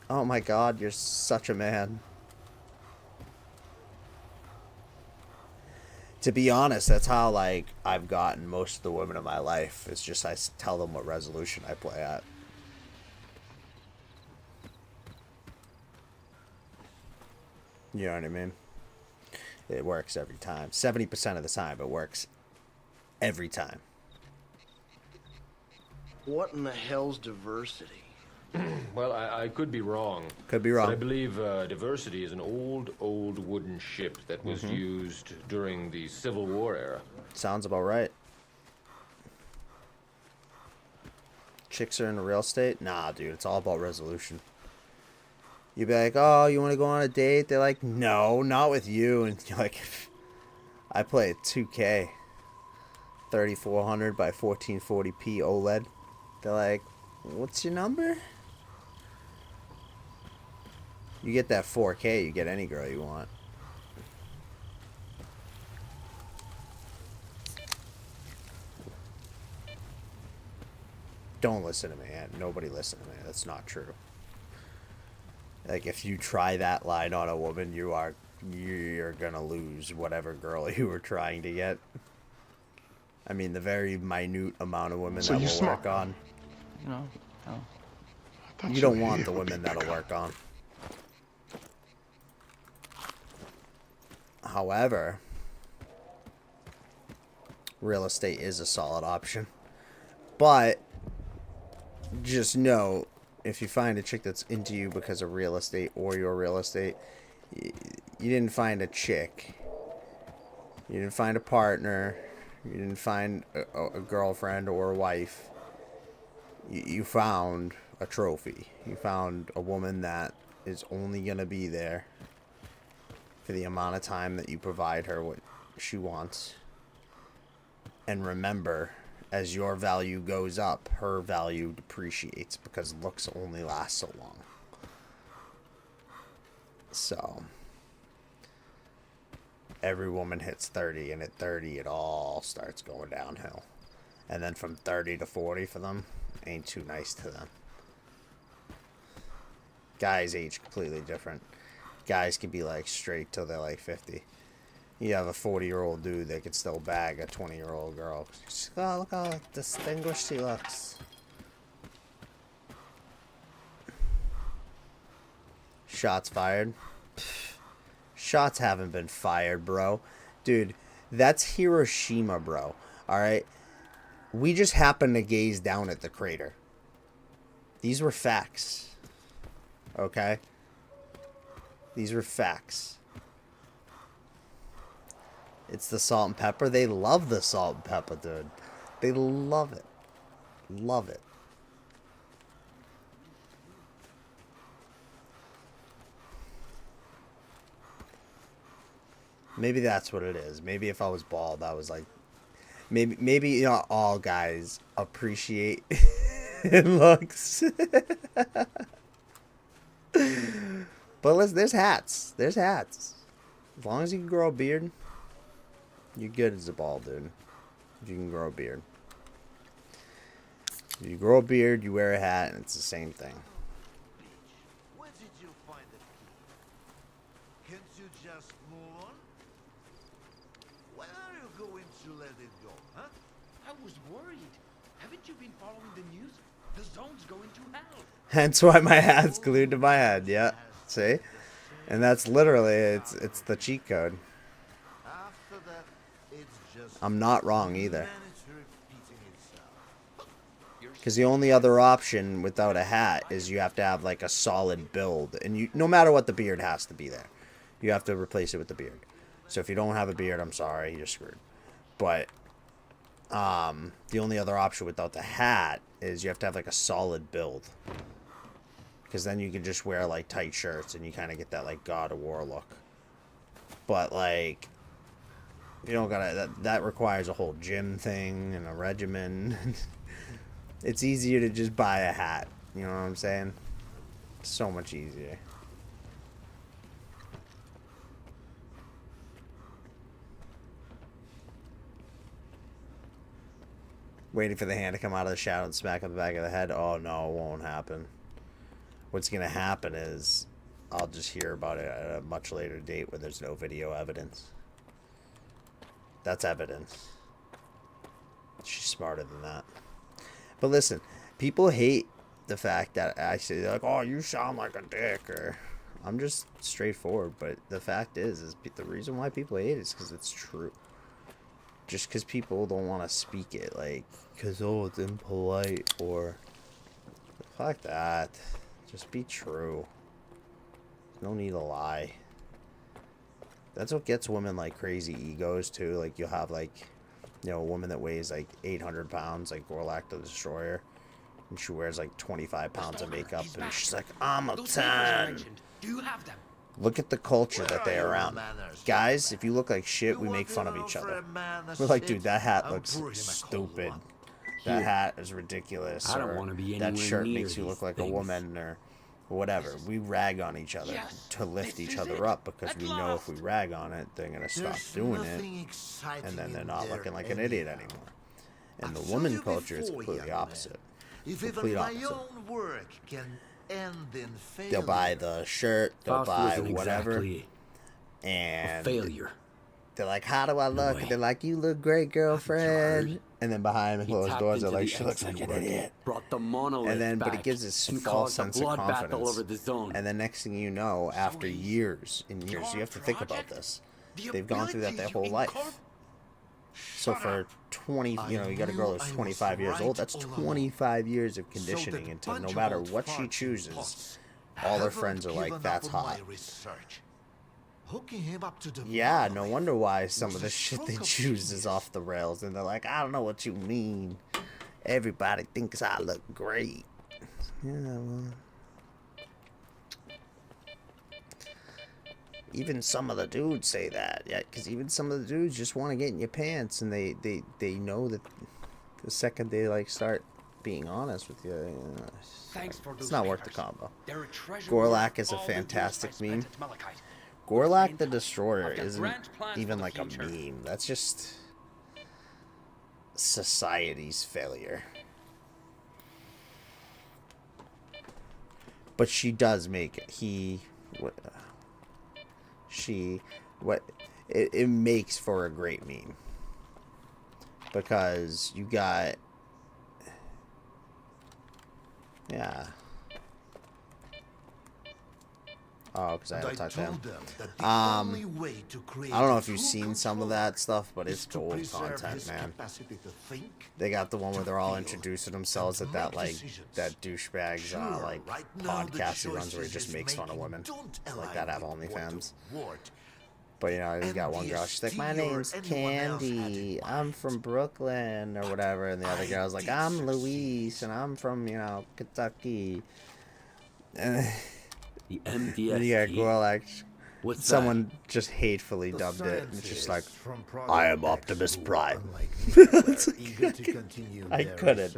Oh my god, you're such a man. To be honest, that's how, like, I've gotten most of the women in my life. It's just I tell them what resolution I play at. You know what I mean? It works every time. 70% of the time, it works every time. What in the hell's diversity? Well, I could be wrong. Could be wrong. But I believe diversity is an old wooden ship that was used during the Civil War era. Sounds about right. Chicks are into real estate? Nah, dude, it's all about resolution. You'd be like, oh, you want to go on a date? They're like, no, not with you. And you're like, I play at 2K. 3400 by 1440p OLED. They're like, what's your number? You get that 4K, you get any girl you want. Don't listen to me. Nobody listen to me. That's not true. Like, if you try that line on a woman, you're gonna lose whatever girl you were trying to get. I mean, the very minute amount of women that will work on. You know, You don't want the women that'll work on. However, real estate is a solid option. But just know, if you find a chick that's into you because of real estate or your real estate, you didn't find a chick. You didn't find a partner. You didn't find a girlfriend or a wife. You found a trophy. You found a woman that is only going to be there for the amount of time that you provide her what she wants. And remember, as your value goes up, her value depreciates because looks only last so long. So, every woman hits 30, and at 30 it all starts going downhill. And then from 30 to 40 for them ain't too nice to them. Guys age completely different. Guys can be like straight till they're like 50. You have a 40-year-old dude that can still bag a 20-year-old girl. Oh, look how distinguished she looks. Shots fired. Pfft. Shots haven't been fired, bro. Dude, that's Hiroshima, bro. Alright? We just happened to gaze down at the crater. These were facts. Okay? These were facts. It's the salt and pepper. They love the salt and pepper, dude. They love it. Love it. Maybe that's what it is. Maybe if I was bald, I was like... Maybe not all guys appreciate looks. But listen, there's hats. There's hats. As long as you can grow a beard, you're good as a bald dude. If you can grow a beard. If you grow a beard, you wear a hat, and it's the same thing. Where did you find the key? Can't you just move on? When are you going to let it go, huh? I was worried. Haven't you been following the news? The zone's going to hell. Hence why my hat's glued to my head. Yeah, see? And that's literally, it's the cheat code. After that, it's just I'm not wrong either. humanity repeating itself. You're Because the only other option without a hat is you have to have like a solid build, and you, no matter what, the beard has to be there. You have to replace it with the beard. So if you don't have a beard, I'm sorry, you're screwed. But the only other option without the hat is you have to have like a solid build. Because then you can just wear like tight shirts and you kind of get that like God of War look. But like, you don't gotta, that requires a whole gym thing and a regimen. It's easier to just buy a hat. You know what I'm saying? So much easier. Waiting for the hand to come out of the shadow and smack on the back of the head. Oh no, it won't happen. What's going to happen is I'll just hear about it at a much later date where there's no video evidence. That's evidence. She's smarter than that. But listen, people hate the fact that I say, they're like, oh, you sound like a dick, or I'm just straightforward. But the fact is the reason why people hate it is because it's true. Just because people don't want to speak it, like, because, oh, it's impolite, or fuck that. Just be true. No need to lie. That's what gets women like crazy egos too. Like you'll have like, you know, a woman that weighs like 800 pounds, like Gorlak the Destroyer, and she wears like 25 pounds of makeup, and she's like, I'm a 10. Look at the culture that they're around. Guys, if you look like shit, we make fun of each other. We're like, dude, that hat looks stupid. That hat is ridiculous. I don't want to be that anywhere shirt near makes you look these like things. a woman, or whatever. We rag on each other to lift each other up, because we know if we rag on it, they're going to stop doing it, and then they're not looking like an idiot anymore. And the woman culture is completely opposite. Complete opposite. They'll buy the shirt, they'll Faust buy wasn't whatever, exactly and a failure. they're like, how do I look? And they're like, you look great, girlfriend. And then behind the closed doors, they're like, she looks like an idiot. Brought the monolith And then, but it back gives this and false caused a sense of bloodbath confidence. all over the zone. And the next thing you know, after years and years, you have to think about this. They've gone through that their whole life. So for 20, you know, you got a girl who's 25 years old. That's 25 years of conditioning until no matter what she chooses, all her friends are like, that's hot. Yeah, no wonder why some of the shit they choose is off the rails. And they're like, I don't know what you mean. Everybody thinks I look great. Yeah, well. Even some of the dudes say that. Yeah, because even some of the dudes just want to get in your pants. And they know that the second they, like, start being honest with you, it's not worth the combo. Gorlak is a fantastic meme. Gorlak the Destroyer isn't even like a meme. That's just society's failure. But she does make it. It makes for a great meme. Because you got, yeah. Oh, because I haven't talked to him. I don't know if you've seen some of that stuff, but it's gold content, man. They got the one where they're all introducing themselves at that, like, that douchebag's, like, podcast he runs where he just makes fun of women. Like that have OnlyFans. But, you know, he's got one girl, she's like, my name's Candy, I'm from Brooklyn, or whatever. And the other girl's like, I'm Louise, and I'm from, you know, Kentucky. And the MDS. And you got Gorlak. What's someone that? Just hatefully dubbed it. And it's just like, I am Optimus Prime. I couldn't.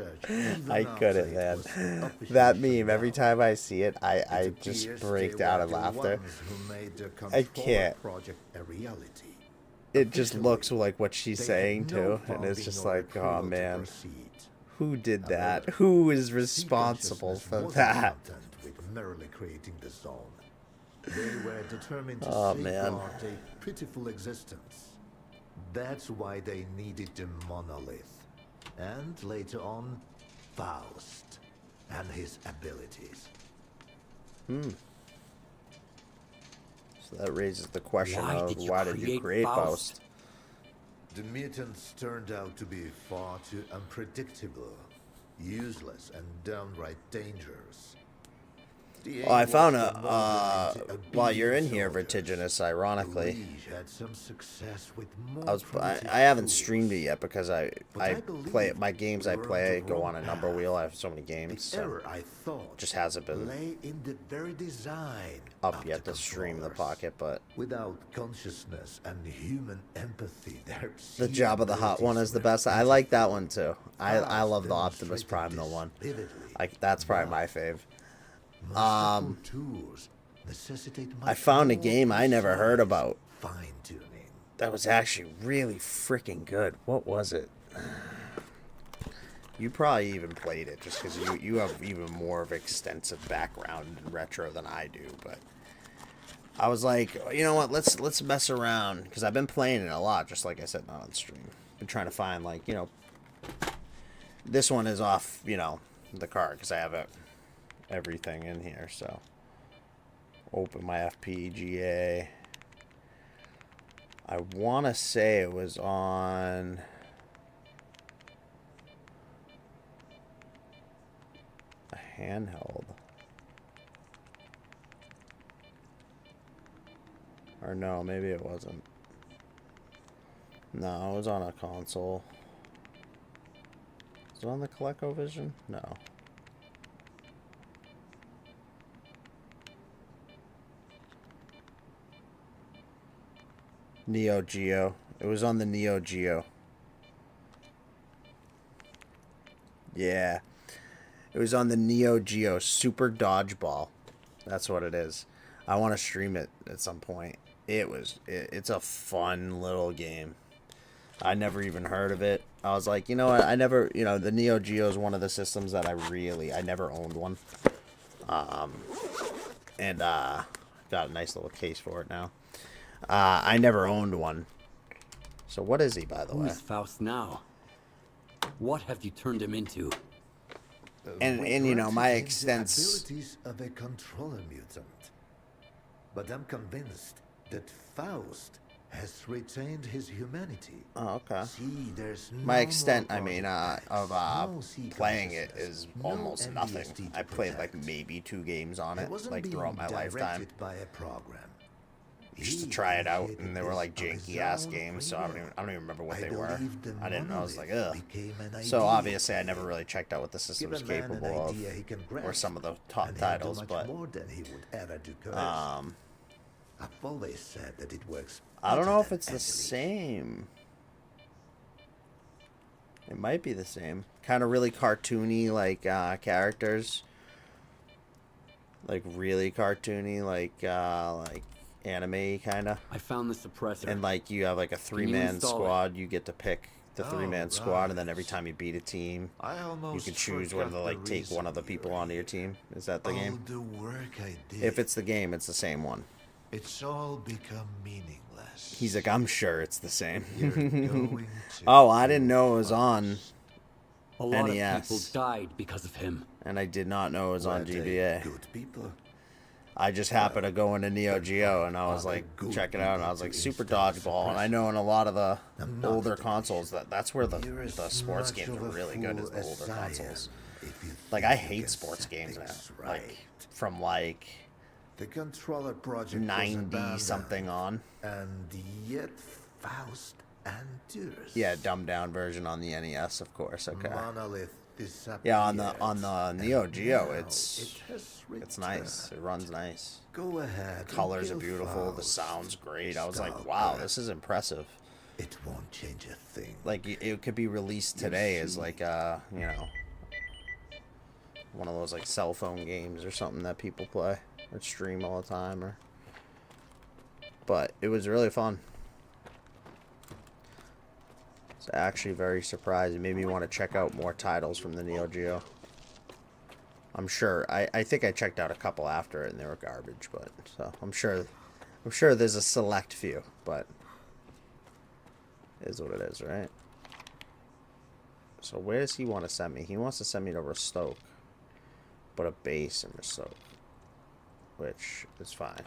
I couldn't, man. That meme, every time I see it, I just break down in laughter. I can't. It just looks like what she's saying, too. And it's just like, oh, man. Who did that? Who is responsible for that? Merrily creating the zone. They were determined to safeguard a pitiful existence. That's why they needed the monolith. And later on, Faust and his abilities. So that raises the question of why did you create Faust? The mutants turned out to be far too unpredictable. useless and downright dangerous. The Oh, I aim found was to mold them into while you're in obedient here, soldiers. Vertiginous, ironically. Liege had some success with more I haven't streamed it yet because I play my games I play go on a number wheel. I have so many games, so Error, I thought, just hasn't been lay in the very design up yet to stream the Pocket. But without consciousness and human empathy, the Job of the Hot one is the best. I like that one too. I love the Optimus Prime no one. That's probably my fave. I found a game I never heard about that was actually really freaking good. What was it? You probably even played it just because you have even more of extensive background in retro than I do. But I was like, you know what? Let's mess around because I've been playing it a lot, just like I said, not on stream. Been trying to find this one is off the card because I have everything in here. So open my FPGA. I want to say it was on a handheld. Or no, maybe it wasn't. No, it was on a console. Is it on the ColecoVision? No. Neo Geo. It was on the Neo Geo. Yeah. It was on the Neo Geo Super Dodgeball. That's what it is. I want to stream it at some point. It's a fun little game. I never even heard of it. I was like, you know what? The Neo Geo is one of the systems that I never owned one. And got a nice little case for it now. I never owned one. So what is he, by the way? Who's Faust now? What have you turned him into? And my extents abilities of a controller mutant. But I'm convinced that Faust has retained his humanity. Oh, okay. See, there's my extent, of playing it is almost nothing. I played like maybe 2 games on it, like throughout my lifetime. By a program. Just to try it out, and they were like janky ass games, so I don't even remember what they were. I didn't know. I was like, ugh. So obviously, I never really checked out what the system was capable of, or some of the top titles. But I've always said that it works. I don't know if it's the same. It might be the same. Kind of really cartoony, like characters. Like really cartoony, like anime kind of. I found the suppressor. And like you have like a 3-man squad. You get to pick the 3-man squad, and then every time you beat a team, you can choose whether to like take one of the people onto your team. Is that the game? The work I did. If it's the game, it's the same one. It's all become meaningless. He's like, I'm sure it's the same. Oh, I didn't know it was on A lot NES. of people died because of him. And I did not know it was on GBA. Good people. I just happened to go into Neo Geo, and I was like, check it out, and I was like, Super Dodgeball. And I know in a lot of the older consoles, that's where the sports games are really good, is the older consoles. Like, I hate sports games now. Like, from like the controller project 90 something on. And yet Faust endures. Yeah, dumbed down version on the NES, of course. Okay. Monolith yeah, on the Neo Geo, it's nice. It runs nice. Go ahead. The colors are beautiful. The sound's great. I was like, wow, this is impressive. It won't change a thing. Like, it could be released today as like one of those like cell phone games or something that people play or stream all the time. But it was really fun. It's actually very surprising. It made me want to check out more titles from the Neo Geo. I'm sure. I think I checked out a couple after it and they were garbage, but so I'm sure there's a select few, but it is what it is, right? So where does he want to send me? He wants to send me to Restoke, but a base in Restoke, which is fine.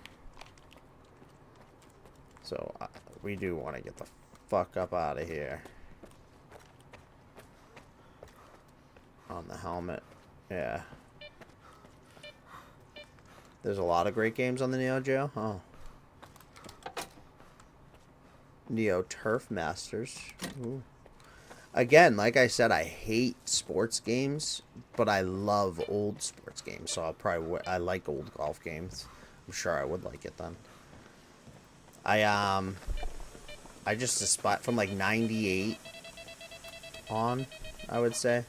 So we do want to get the fuck up out of here. on the helmet. Yeah. There's a lot of great games on the Neo Geo. Oh. Neo Turf Masters. Ooh. Again, like I said, I hate sports games, but I love old sports games. So I'll probably I like old golf games. I'm sure I would like it then. I just spot from like 98 on, I would say.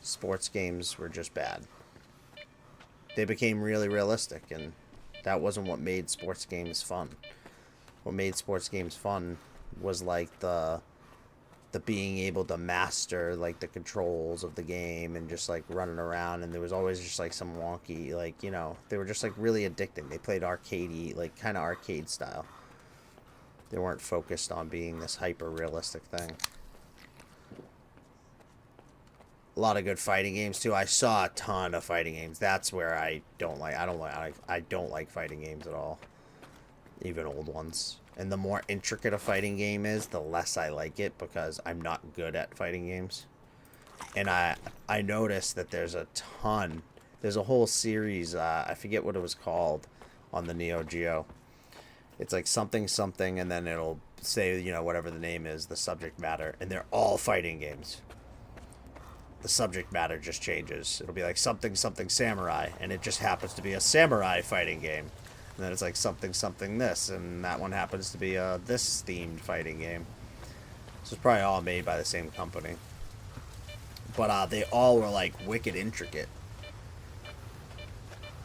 Sports games were just bad. They became really realistic, and that wasn't what made sports games fun. What made sports games fun was like the being able to master like the controls of the game and just like running around, and there was always just like some wonky, like, you know, they were just like really addicting. They played arcadey, like kind of arcade style. They weren't focused on being this hyper realistic thing. A lot of good fighting games too. I saw a ton of fighting games. That's where I don't like fighting games at all. Even old ones. And the more intricate a fighting game is, the less I like it, because I'm not good at fighting games. And I noticed that there's a ton. There's a whole series, I forget what it was called, on the Neo Geo. It's like something something, and then it'll say, you know, whatever the name is, the subject matter, and they're all fighting games. The subject matter just changes. It'll be like something something samurai, and it just happens to be a samurai fighting game. And then it's like something something this, and that one happens to be a this themed fighting game. This is probably all made by the same company. But they all were like wicked intricate.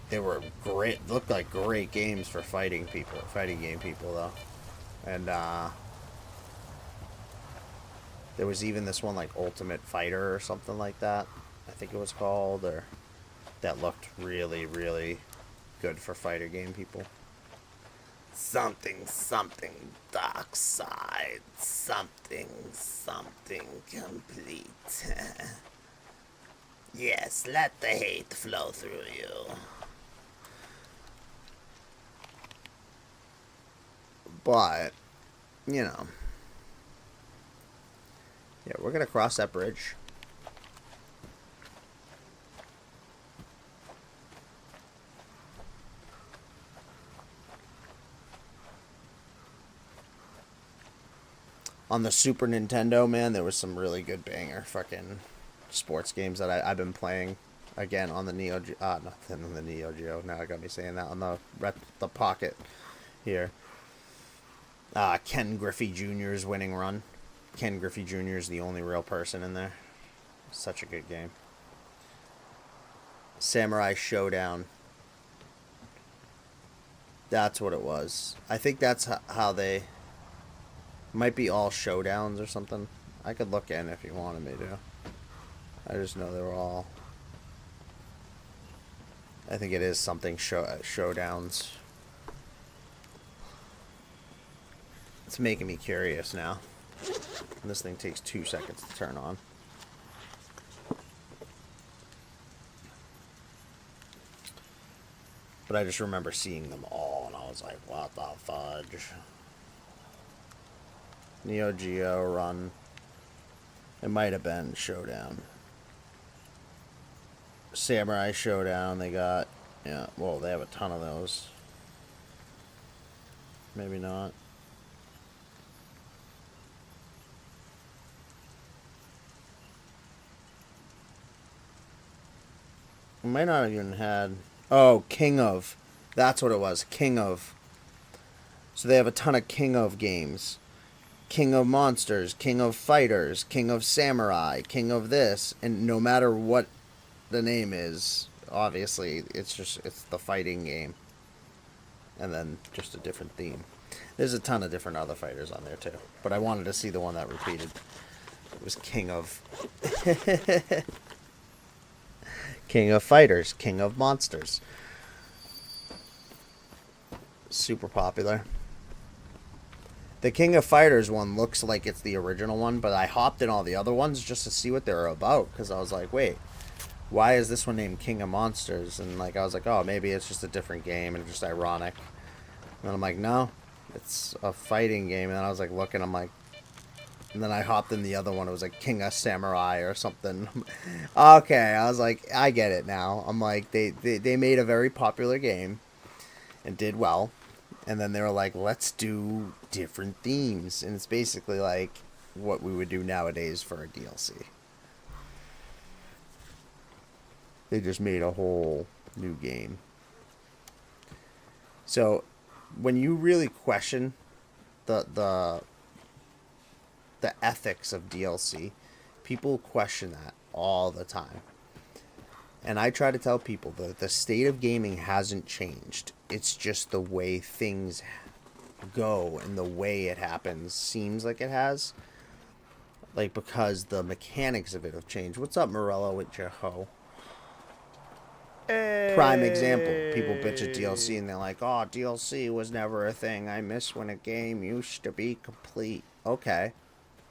They were great, looked like great games for fighting game people though. And there was even this one like Ultimate Fighter or something like that, I think it was called, or that looked really, really good for fighter game people. Something something dark side, something something complete. Yes, let the hate flow through you. But, you know. Yeah, we're gonna cross that bridge. On the Super Nintendo, man, there was some really good banger fucking sports games that I've been playing again on the Neo Geo. Not on the Neo Geo. Now I got me saying that on the Pocket here. Ken Griffey Jr.'s Winning Run. Ken Griffey Jr. is the only real person in there. Such a good game. Samurai Showdown. That's what it was. I think that's how they... Might be all showdowns or something. I could look in if you wanted me to. I just know they were all... I think it is something showdowns. It's making me curious now. And this thing takes 2 seconds to turn on. But I just remember seeing them all, and I was like, what the fudge? Neo Geo Run. It might have been Showdown. Samurai Showdown, they got... Yeah, well, they have a ton of those. Maybe not. We might not have even had... Oh, King of. That's what it was. King of. So they have a ton of King of games. King of Monsters, King of Fighters, King of Samurai, King of this. And no matter what the name is, obviously, it's the fighting game. And then just a different theme. There's a ton of different other fighters on there, too. But I wanted to see the one that repeated. It was King of... King of Fighters, King of Monsters. Super popular. The King of Fighters one looks like it's the original one, but I hopped in all the other ones just to see what they were about, because I was like, wait, why is this one named King of Monsters? And like I was like, oh, maybe it's just a different game and just ironic. And then I'm like, no, it's a fighting game. And then I was like looking, I'm like, And then I hopped in the other one. It was like King of Samurai or something. Okay, I was like, I get it now. I'm like, they made a very popular game and did well. And then they were like, let's do different themes. And it's basically like what we would do nowadays for a DLC. They just made a whole new game. So when you really question the ethics of DLC, people question that all the time. And I try to tell people that the state of gaming hasn't changed. It's just the way things go and the way it happens seems like it has. Like, because the mechanics of it have changed. What's up, Morello with your hoe? Prime example. People bitch at DLC and they're like, oh, DLC was never a thing. I miss when a game used to be complete. Okay.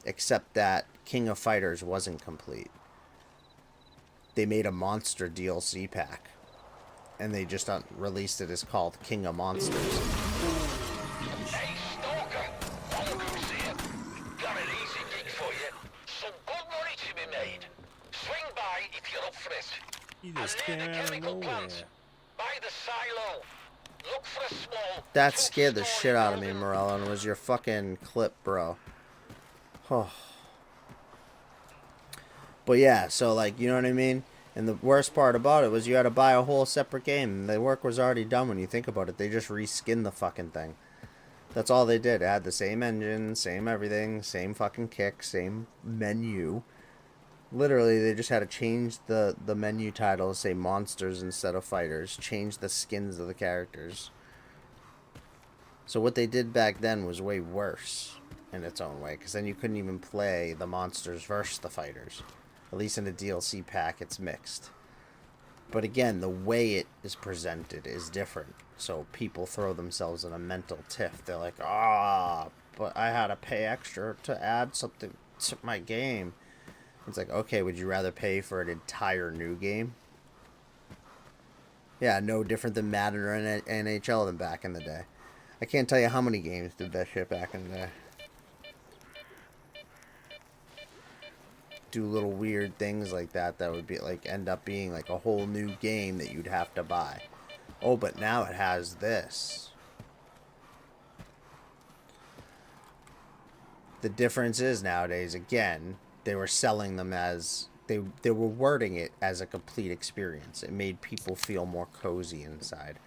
Except that King of Fighters wasn't complete. They made a monster DLC pack. And they just released it as called King of Monsters. Hey, Stalker! Mongoose here. Got an easy gig for you. Some good money to be made. Swing by if you're up for it. You just came out of nowhere. By the silo. Look for a small... That scared the shit out of me, Morello, and it was your fucking clip, bro. Oh. But yeah, so like, you know what I mean? And the worst part about it was you had to buy a whole separate game. The work was already done when you think about it. They just reskinned the fucking thing. That's all they did. It had the same engine, same everything, same fucking kick, same menu. Literally, they just had to change the menu title to say Monsters instead of Fighters. Change the skins of the characters. So what they did back then was way worse in its own way. Because then you couldn't even play the Monsters versus the Fighters. At least in the DLC pack, it's mixed. But again, the way it is presented is different. So people throw themselves in a mental tiff. They're like, but I had to pay extra to add something to my game. It's like, okay, would you rather pay for an entire new game? Yeah, no different than Madden or NHL than back in the day. I can't tell you how many games did that shit back in the day. Do little weird things like that would be like end up being like a whole new game that you'd have to buy. Oh, but now it has this. The difference is nowadays, again, they were selling them as they were wording it as a complete experience. It made people feel more cozy inside.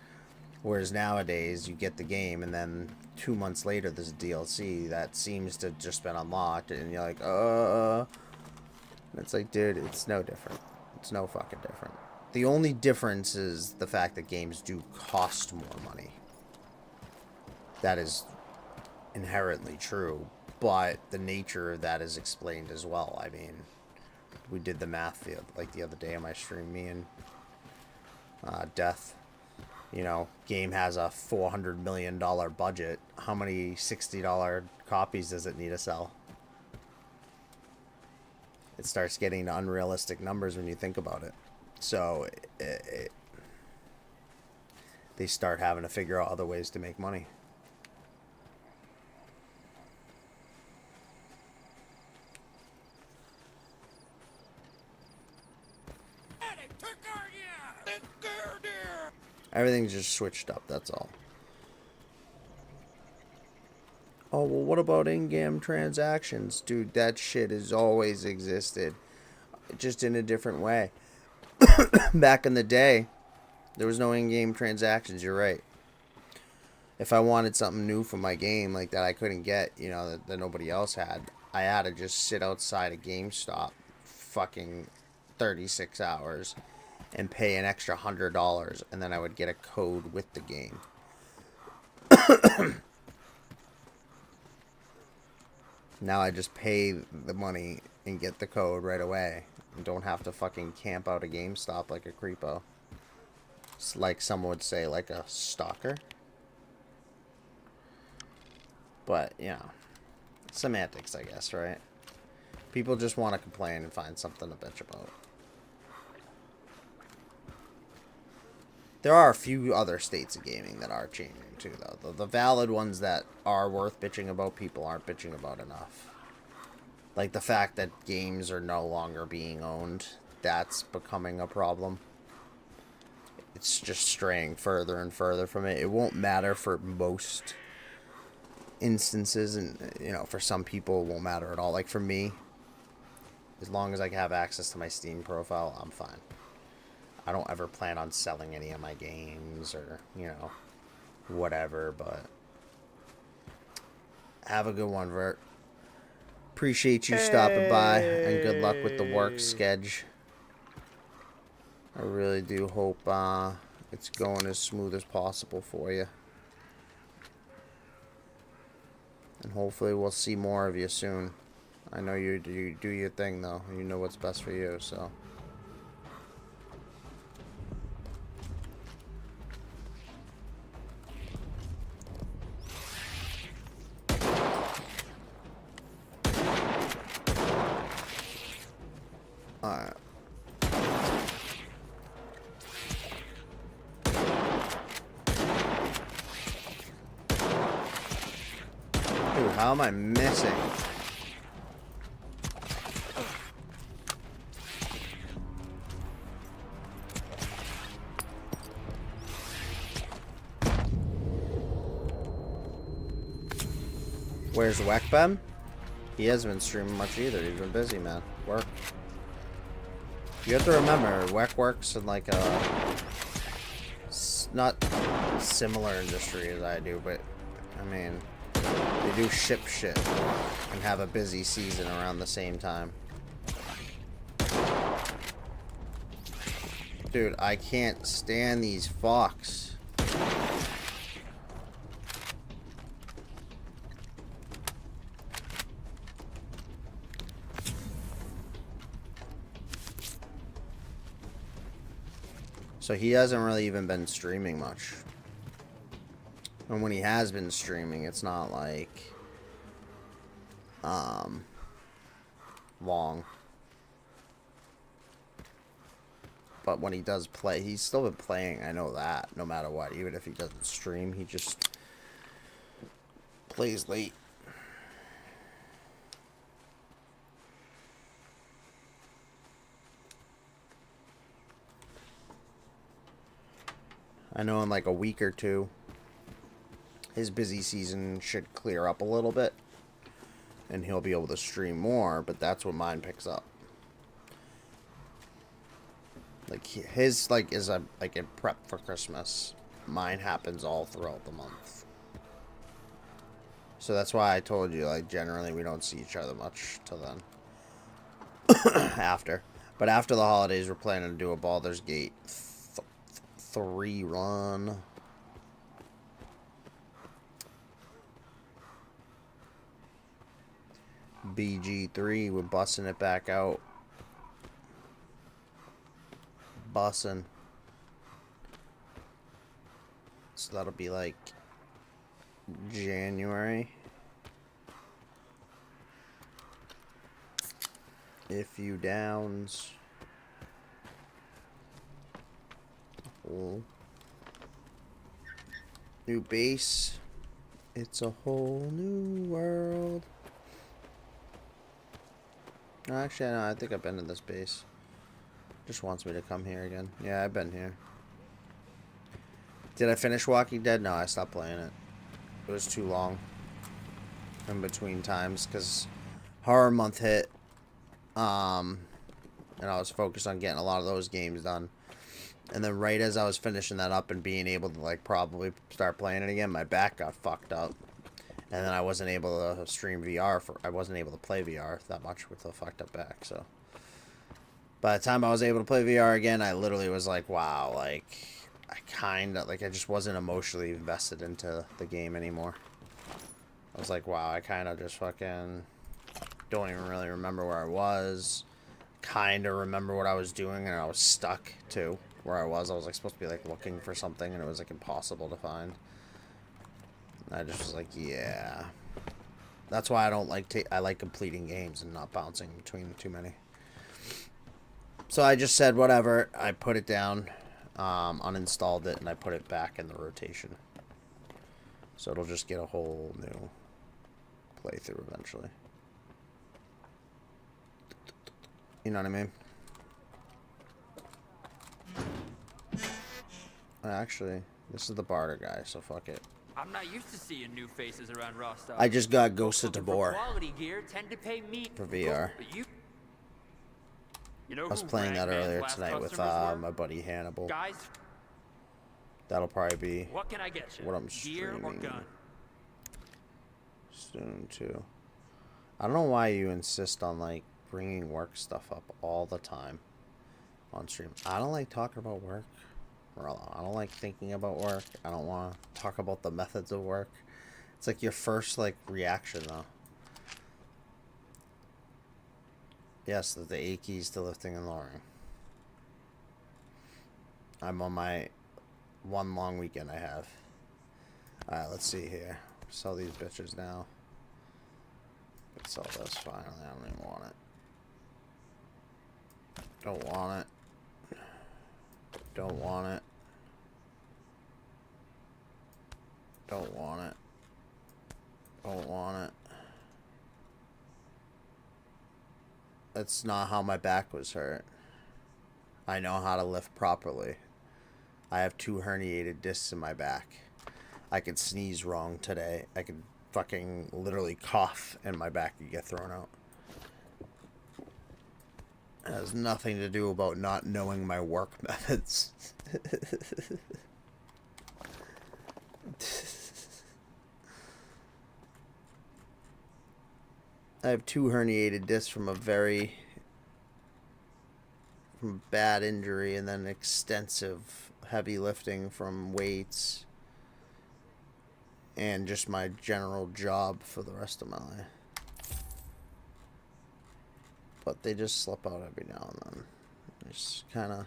Whereas nowadays, you get the game, and then 2 months later, there's a DLC that seems to have just been unlocked, and you're like, And it's like, dude, it's no different. It's no fucking different. The only difference is the fact that games do cost more money. That is inherently true, but the nature of that is explained as well. I mean, we did the math the other day on my stream, me and Death. You know, game has a $400 million budget. How many $60 copies does it need to sell? It starts getting to unrealistic numbers when you think about it. So they start having to figure out other ways to make money. Everything's just switched up, that's all. Oh, well, what about in-game transactions? Dude, that shit has always existed. Just in a different way. Back in the day, there was no in-game transactions, you're right. If I wanted something new for my game, like that I couldn't get, you know, that nobody else had, I had to just sit outside a GameStop fucking 36 hours and pay an extra $100, and then I would get a code with the game. Now I just pay the money and get the code right away. And don't have to fucking camp out a GameStop like a creepo. It's like someone would say, like a stalker. But, you know, semantics, I guess, right? People just want to complain and find something to bitch about. There are a few other states of gaming that are changing too, though. The valid ones that are worth bitching about, people aren't bitching about enough. Like, the fact that games are no longer being owned, that's becoming a problem. It's just straying further and further from it. It won't matter for most instances, and, you know, for some people it won't matter at all. Like, for me, as long as I have access to my Steam profile, I'm fine. I don't ever plan on selling any of my games or, you know, whatever, but have a good one, Vert. Appreciate you stopping by, and good luck with the work schedule. I really do hope it's going as smooth as possible for you. And hopefully we'll see more of you soon. I know you do your thing, though. You know what's best for you, so. Alright. Dude, how am I missing? Where's Weckbem? He hasn't been streaming much either. He's been busy, man. Work. You have to remember, Weck works in like a not similar industry as I do, but I mean, they do ship shit and have a busy season around the same time. Dude, I can't stand these fucks. So he hasn't really even been streaming much. And when he has been streaming, it's not like long. But when he does play, he's still been playing, I know that, no matter what. Even if he doesn't stream, he just plays late. I know in like a week or two, his busy season should clear up a little bit. And he'll be able to stream more, but that's when mine picks up. Like his like is a like in prep for Christmas. Mine happens all throughout the month. So that's why I told you, like, generally we don't see each other much till then. After. But after the holidays, we're planning to do a Baldur's Gate 3 run. BG3, we're bussing it back out. Bussin'. So that'll be like January. If you downs. Oh. New base. It's a whole new world. No, actually, no, I think I've been to this base. Just wants me to come here again. Yeah, I've been here. Did I finish Walking Dead? No, I stopped playing it. It was too long in between times because Horror Month hit. And I was focused on getting a lot of those games done. And then right as I was finishing that up and being able to, like, probably start playing it again, my back got fucked up. And then I wasn't able to stream VR I wasn't able to play VR that much with the fucked up back, so. By the time I was able to play VR again, I literally was like, wow, like, I just wasn't emotionally invested into the game anymore. I was like, wow, I kind of just fucking don't even really remember where I was. Kind of remember what I was doing, and I was stuck, too, where I was. I was, like, supposed to be, like, looking for something, and it was, like, impossible to find. I just was like, yeah. That's why I don't like I like completing games and not bouncing between too many. So I just said whatever. I put it down, uninstalled it, and I put it back in the rotation. So it'll just get a whole new playthrough eventually. You know what I mean? Actually, this is the barter guy, so fuck it. I'm not used to seeing new faces around Rostov. I just got Ghost of Looking for Tabor quality gear tend to pay me for VR. But you know I was who playing that Ragman's earlier last tonight with customers were? my buddy Hannibal. Guys, That'll probably be what can I get you? what I'm Gear or streaming gun? soon too. I don't know why you insist on like bringing work stuff up all the time on stream. I don't like talking about work. I don't like thinking about work. I don't want to talk about the methods of work. It's like your first like reaction though. Yes, the A keys to lifting and lowering. I'm on my one long weekend I have. Alright, let's see here. Sell these bitches now. Let's sell this finally. I don't even want it. Don't want it. Don't want it. Don't want it. Don't want it. That's not how my back was hurt. I know how to lift properly. I have 2 herniated discs in my back. I could sneeze wrong today. I could fucking literally cough and my back could get thrown out. It has nothing to do about not knowing my work methods. I have 2 herniated discs from a bad injury and then extensive heavy lifting from weights and just my general job for the rest of my life. But they just slip out every now and then. They just kind of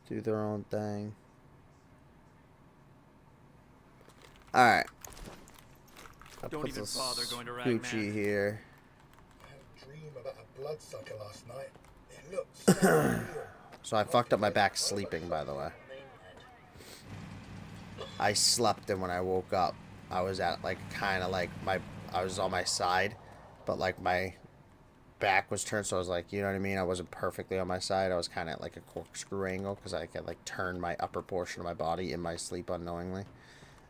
do their own thing. Alright. Don't even bother going to Gucci here. I had a dream about a bloodsucker last night. It looked so real. So I fucked up my back sleeping, by the way. I slept, and when I woke up, I was at like kind of like I was on my side, but like my back was turned, so I was like, you know what I mean? I wasn't perfectly on my side. I was kind of at like a corkscrew angle because I could like turn my upper portion of my body in my sleep unknowingly.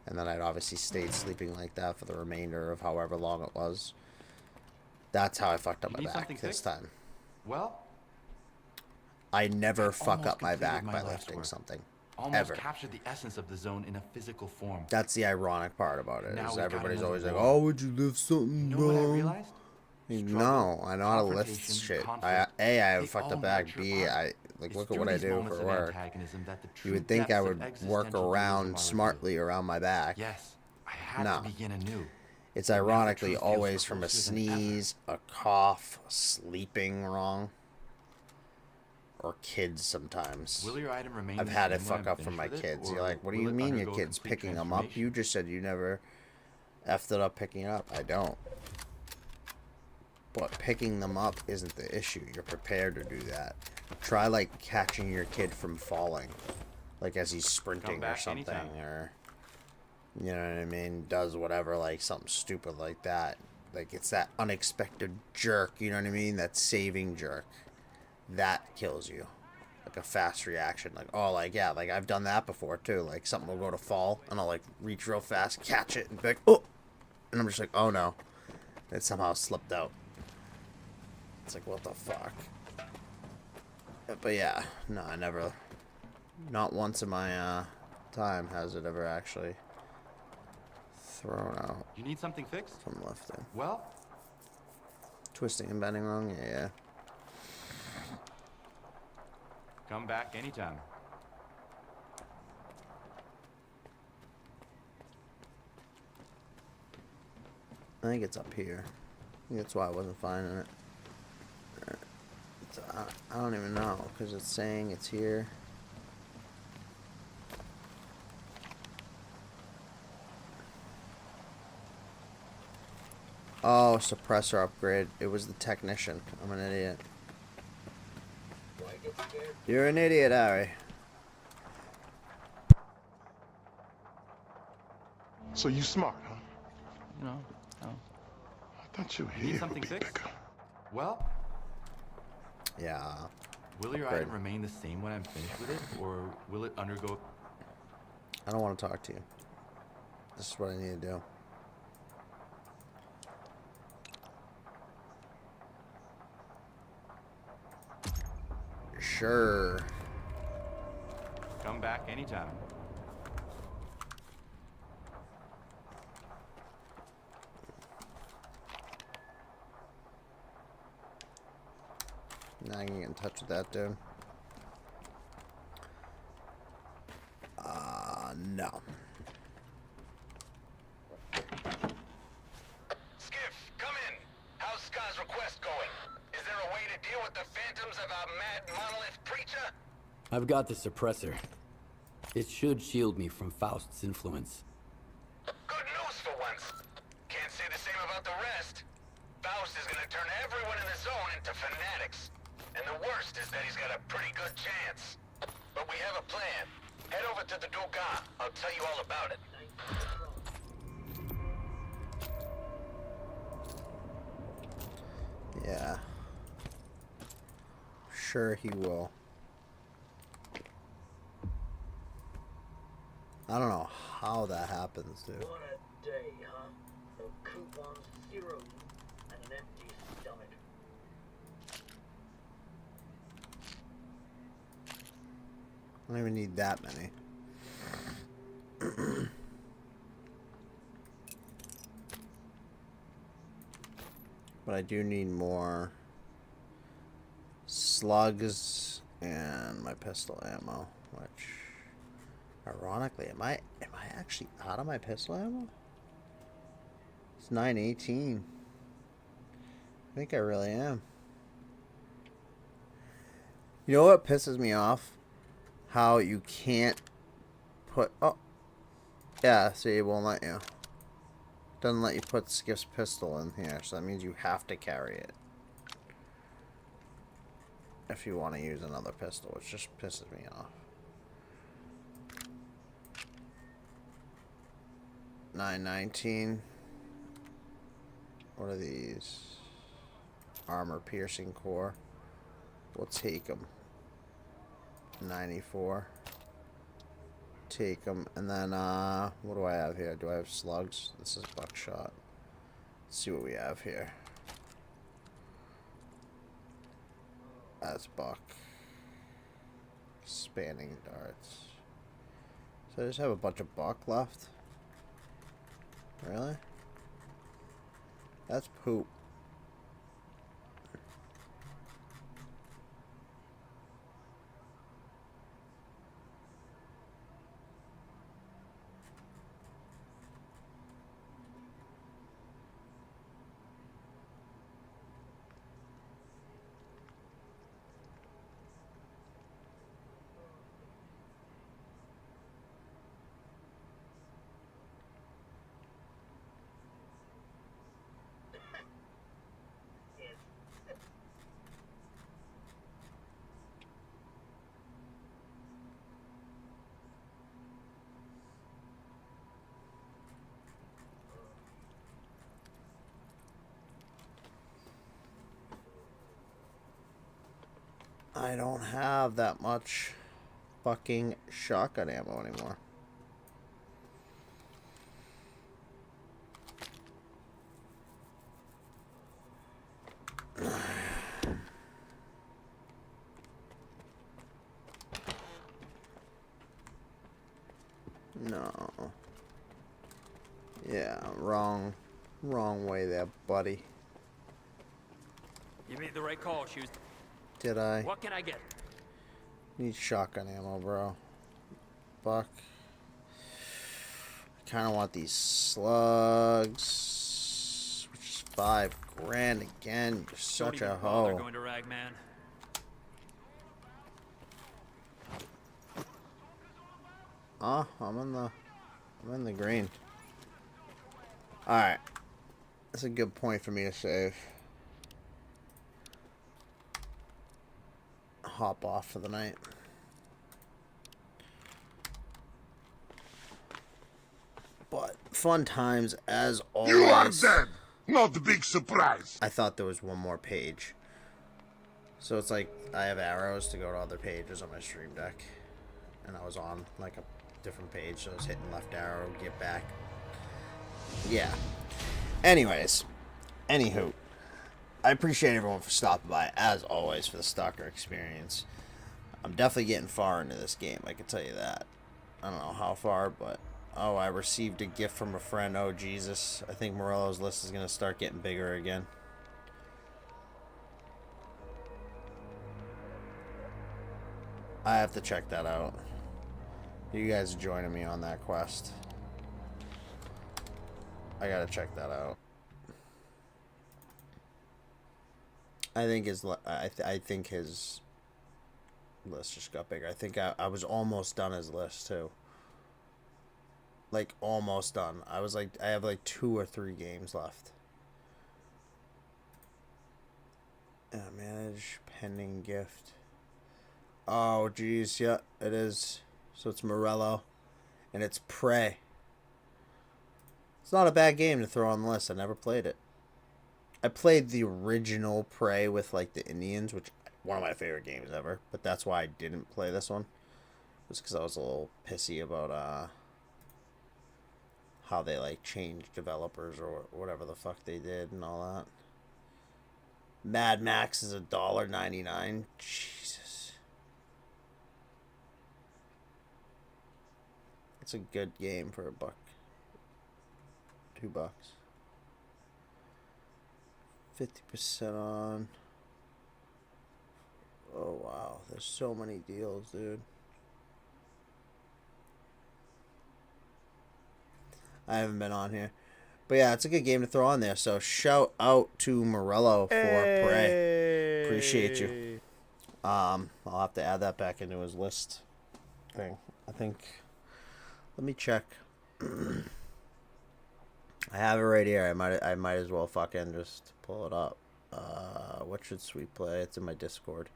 And then I'd obviously stayed sleeping like that for the remainder of however long it was. That's how I fucked up my back this time. Well, I never fuck almost up my back completed my by life's lifting work. something. Almost Ever. captured the essence of the zone in a physical form. That's the ironic part about it. Now Is we got everybody's another always like, war. "Oh, would you lift something, You know what I bro?" realized? No, I know how to lift confrontation, shit. conflict, I have they fucked all up back. nurture B, art. I like It's look at through what I these do moments for of work. antagonism that the You true would think I depths of would work existential around realism are smartly around my back. Yes, I had No. to begin anew. It's Now the ironically truth feels always from a closer than ever. sneeze, a cough, sleeping wrong, or kids sometimes. Will your item remain I've the had it same when fuck I'm up from my finished with it, kids. or You're like, what do will you it mean your undergo kid's complete picking them up? transformation? You just said you never effed it up picking it up. I don't. But picking them up isn't the issue. You're prepared to do that. Try like catching your kid from falling, like as he's sprinting or back something, anytime. or you know what I mean, does whatever, like something stupid like that. Like it's that unexpected jerk, you know what I mean? That saving jerk. That kills you. Like a fast reaction. Like, oh, like, yeah, like I've done that before too. Like something will go to fall and I'll like reach real fast, catch it, and be like, oh, and I'm just like, oh no. It somehow slipped out. It's like, what the fuck? But yeah, no, I never, not once in my time has it ever actually thrown out. You need something fixed? From lifting. Well, Twisting and bending wrong? Yeah. come back anytime. I think it's up here. I think that's why I wasn't finding it. I don't even know, because it's saying it's here. Oh, suppressor upgrade. It was the technician. I'm an idiot. You're an idiot, Harry. So you smart, huh? No. I thought you were You need here. something fixed? Well, Yeah. Will your Upgrade. item remain the same when I'm finished with it, or will it undergo... I don't want to talk to you. This is what I need to do. Sure. Come back anytime. Now I can get in touch with that dude. No. Skiff, come in. How's Scott's request going? Is there a way to deal with the phantoms of our mad monolith preacher? I've got the suppressor. It should shield me from Faust's influence. Good news for once. Can't say the same about the rest. Faust is gonna turn everyone in the zone into fanatics. And the worst is that he's got a pretty good chance. But we have a plan. Head over to the Doga. I'll tell you all about it. Yeah. Sure he will. I don't know how that happens, dude. What a day, huh? No coupons, zero, and an empty stomach. I don't even need that many. But I do need more slugs and my pistol ammo, which ironically, am I actually out of my pistol ammo? It's 918. I think I really am. You know what pisses me off? How you can't put... Oh. Yeah, see, it won't let you. Doesn't let you put Skiff's pistol in here, so that means you have to carry it. If you want to use another pistol, which just pisses me off. 919. What are these? Armor piercing core. We'll take them. 94. Take them. And then, what do I have here? Do I have slugs? This is buckshot. Let's see what we have here. That's buck. Spanning darts. So I just have a bunch of buck left? Really? That's poop. I don't have that much fucking shotgun ammo anymore. No. Yeah, wrong way there, buddy. You made the right call, Shoes. Did I? What can I get? Need shotgun ammo, bro. Buck. I kind of want these slugs. Which is $5 grand again. You're such a hoe. Going to Ragman. Oh, I'm in the green. Alright. That's a good point for me to save. Hop off for the night. But fun times as always. You are dead! Not a big surprise. I thought there was one more page. So it's like I have arrows to go to other pages on my stream deck. And I was on like a different page, so I was hitting left arrow, get back. Yeah. Anyways. Anywho. I appreciate everyone for stopping by, as always, for the S.T.A.L.K.E.R experience. I'm definitely getting far into this game, I can tell you that. I don't know how far, but... Oh, I received a gift from a friend. Oh, Jesus. I think Morello's list is going to start getting bigger again. I have to check that out. You guys are joining me on that quest. I gotta check that out. I think his list just got bigger. I think I was almost done his list too. Like almost done. I have like 2 or 3 games left. Manage pending gift. Oh geez, yeah, it is. So it's Morello, and it's Prey. It's not a bad game to throw on the list. I never played it. I played the original Prey with like the Indians, which one of my favorite games ever. But that's why I didn't play this one. It was because I was a little pissy about how they like changed developers or whatever the fuck they did and all that. Mad Max is $1.99. Jesus. It's a good game for $1. $2. 50% on. Oh wow, there's so many deals, dude. I haven't been on here. But yeah, it's a good game to throw on there. So shout out to Morello for Prey. Appreciate you. I'll have to add that back into his list thing. I think. Let me check. I have it right here. I might as well fucking just pull it up. What should Sweet play? It's in my Discord.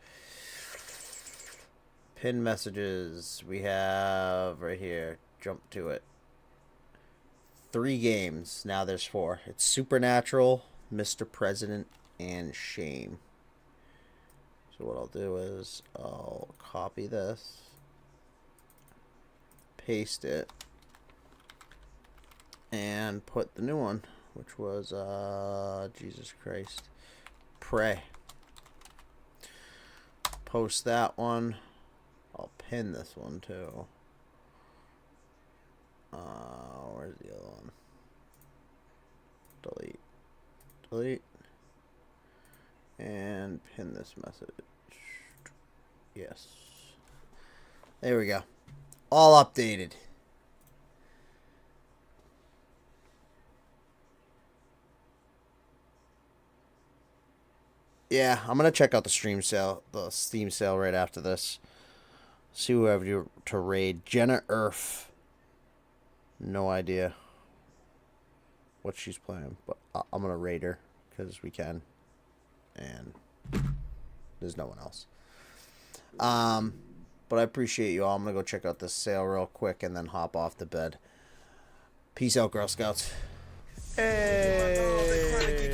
Pin messages. We have right here. Jump to it. 3 games. Now there's 4. It's Supernatural, Mr. President, and Shame. So what I'll do is I'll copy this, paste it, and put the new one, which was Jesus Christ, Prey. Post that one. I'll pin this one too. Where's the other one? Delete. Delete. And pin this message. Yes. There we go. All updated. Yeah, I'm gonna check out the Steam sale right after this. See who I have to raid. Jenna Earth. No idea what she's playing, but I'm gonna raid her because we can, and there's no one else. But I appreciate you all. I'm gonna go check out this sale real quick and then hop off to bed. Peace out, Girl Scouts. Hey.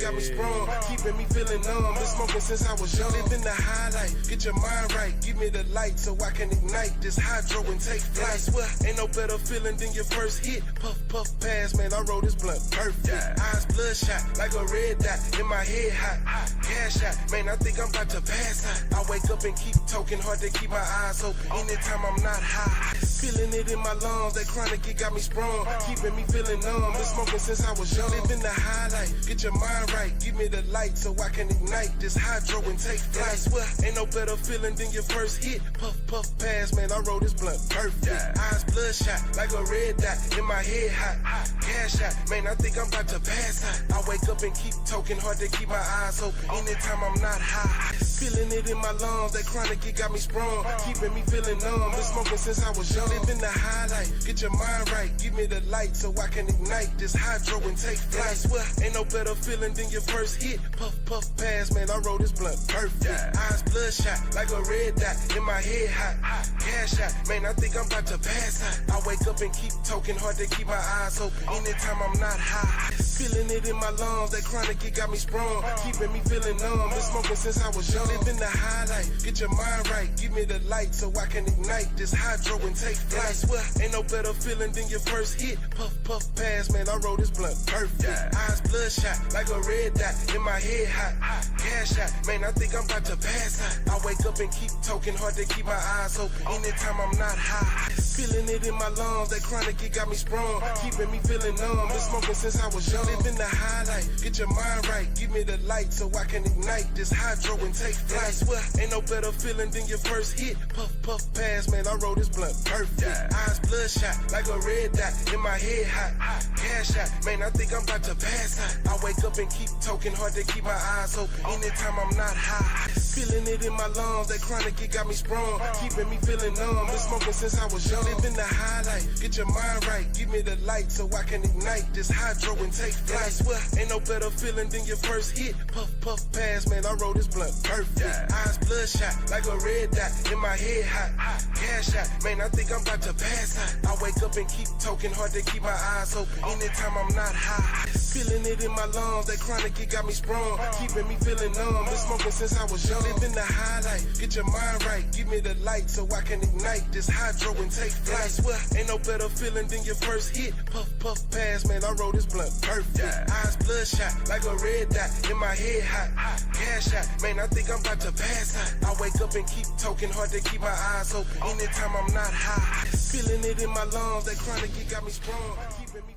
Got me sprung, keeping me feeling numb. Been smoking since I was young. Living the high life, get your mind right. Give me the light so I can ignite this hydro and take flight. I swear, ain't no better feeling than your first hit. Puff, puff, pass, man, I roll this blunt perfect. Eyes bloodshot, like a red dot. In my head hot, cash out. Man, I think I'm about to pass out. I wake up and keep talking hard to keep my eyes open. Anytime I'm not high, feeling it in my lungs. That chronic, it got me sprung, keeping me feeling numb. Been smoking since I was young. Living the high life, get your mind right. 'Cause mind right. Give me the light so I can ignite this hydro and take flight. I swear, ain't no better feeling than your first hit. Puff, puff, pass, man, I think I'm about to pass out. I wake up and keep talking hard to keep my eyes open. Anytime I'm not high, feeling it in my lungs. That chronic, it got me sprung, keeping me feeling numb. Been smoking since I was young. Living the high life, get your mind right. Give me the light so I can ignite this hydro and take flight. I swear, ain't no better feeling than your first hit. Puff, puff, pass, man, I roll this blunt perfect. Eyes bloodshot, like a red dot. In my head hot, cash out. Man, I think I'm about to pass out. I wake up and keep talking hard to keep my eyes open. Anytime I'm not high, feeling it in my lungs. That chronic, it got me sprung, keeping me feeling numb. Been smoking since I was young. Living the high life, get your mind right. Give me the light so I can ignite this hydro and take flight. I swear, ain't no better feeling than than your first hit. Puff, puff, pass, man, I roll this blunt perfect. Eyes bloodshot, like a red dot, in my head hot. Cash out, man, I think I'm about to pass out. I wake up and keep talking hard to keep my eyes open. Anytime I'm not high, feeling it in my lungs, that chronic, it got me sprung. Keeping me feeling numb, been smoking since I was young. Living the high life, get your mind right, give me the light so I can ignite this hydro and take flight. I swear, ain't no better feeling than your first hit. Puff, puff, pass, man, I roll this blunt perfect. Eyes bloodshot, like a red dot, in my head hot. Cash out, man, I think I'm about to pass out. I wake up and keep talking hard to keep my eyes open. Anytime I'm not high, feeling it in my lungs, that chronic, it got me sprung. Keeping me feeling numb, been smoking since I was young. Living the high life, get your mind right, give me the light so I can ignite this hydro and take flight. I swear, ain't no better feeling than your first hit. Puff, puff, pass, man, I roll this blunt perfect. Eyes bloodshot, like a red dot, in my head hot. Cash out, man, I think I'm about to pass out. I wake up and keep talking hard to keep my eyes open. Anytime I'm not high, feeling it in my lungs, that chronic, it got me sprung. Keeping me feeling numb, been smoking since I was young. Living the high life, get your mind right, give me the light so I can ignite this hydro and take flight. I swear, ain't no better feeling than your first hit. Puff, puff, pass, man, I roll this blunt perfect. Eyes bloodshot, like a red dot, in my head hot. Cash out, man, I think I'm about to pass out. I wake up and keep talking hard to keep my eyes open. Anytime I'm not high, feeling it in my lungs, that chronic, it got me sprung. Keeping me feeling numb, been smoking since I was young. Living the high life, get your mind right, give me the light so I can ignite this hydro and take flight. I swear, ain't no better feeling than your first hit. Puff, puff, pass, man, I roll this blunt perfect. Eyes bloodshot, like a red dot, in my head hot. Cash out, man, I think I'm about to pass out. I wake up and keep talking hard to keep my eyes open. Anytime I'm not high, feeling it in my lungs, that chronic, it got me sprung. Keeping me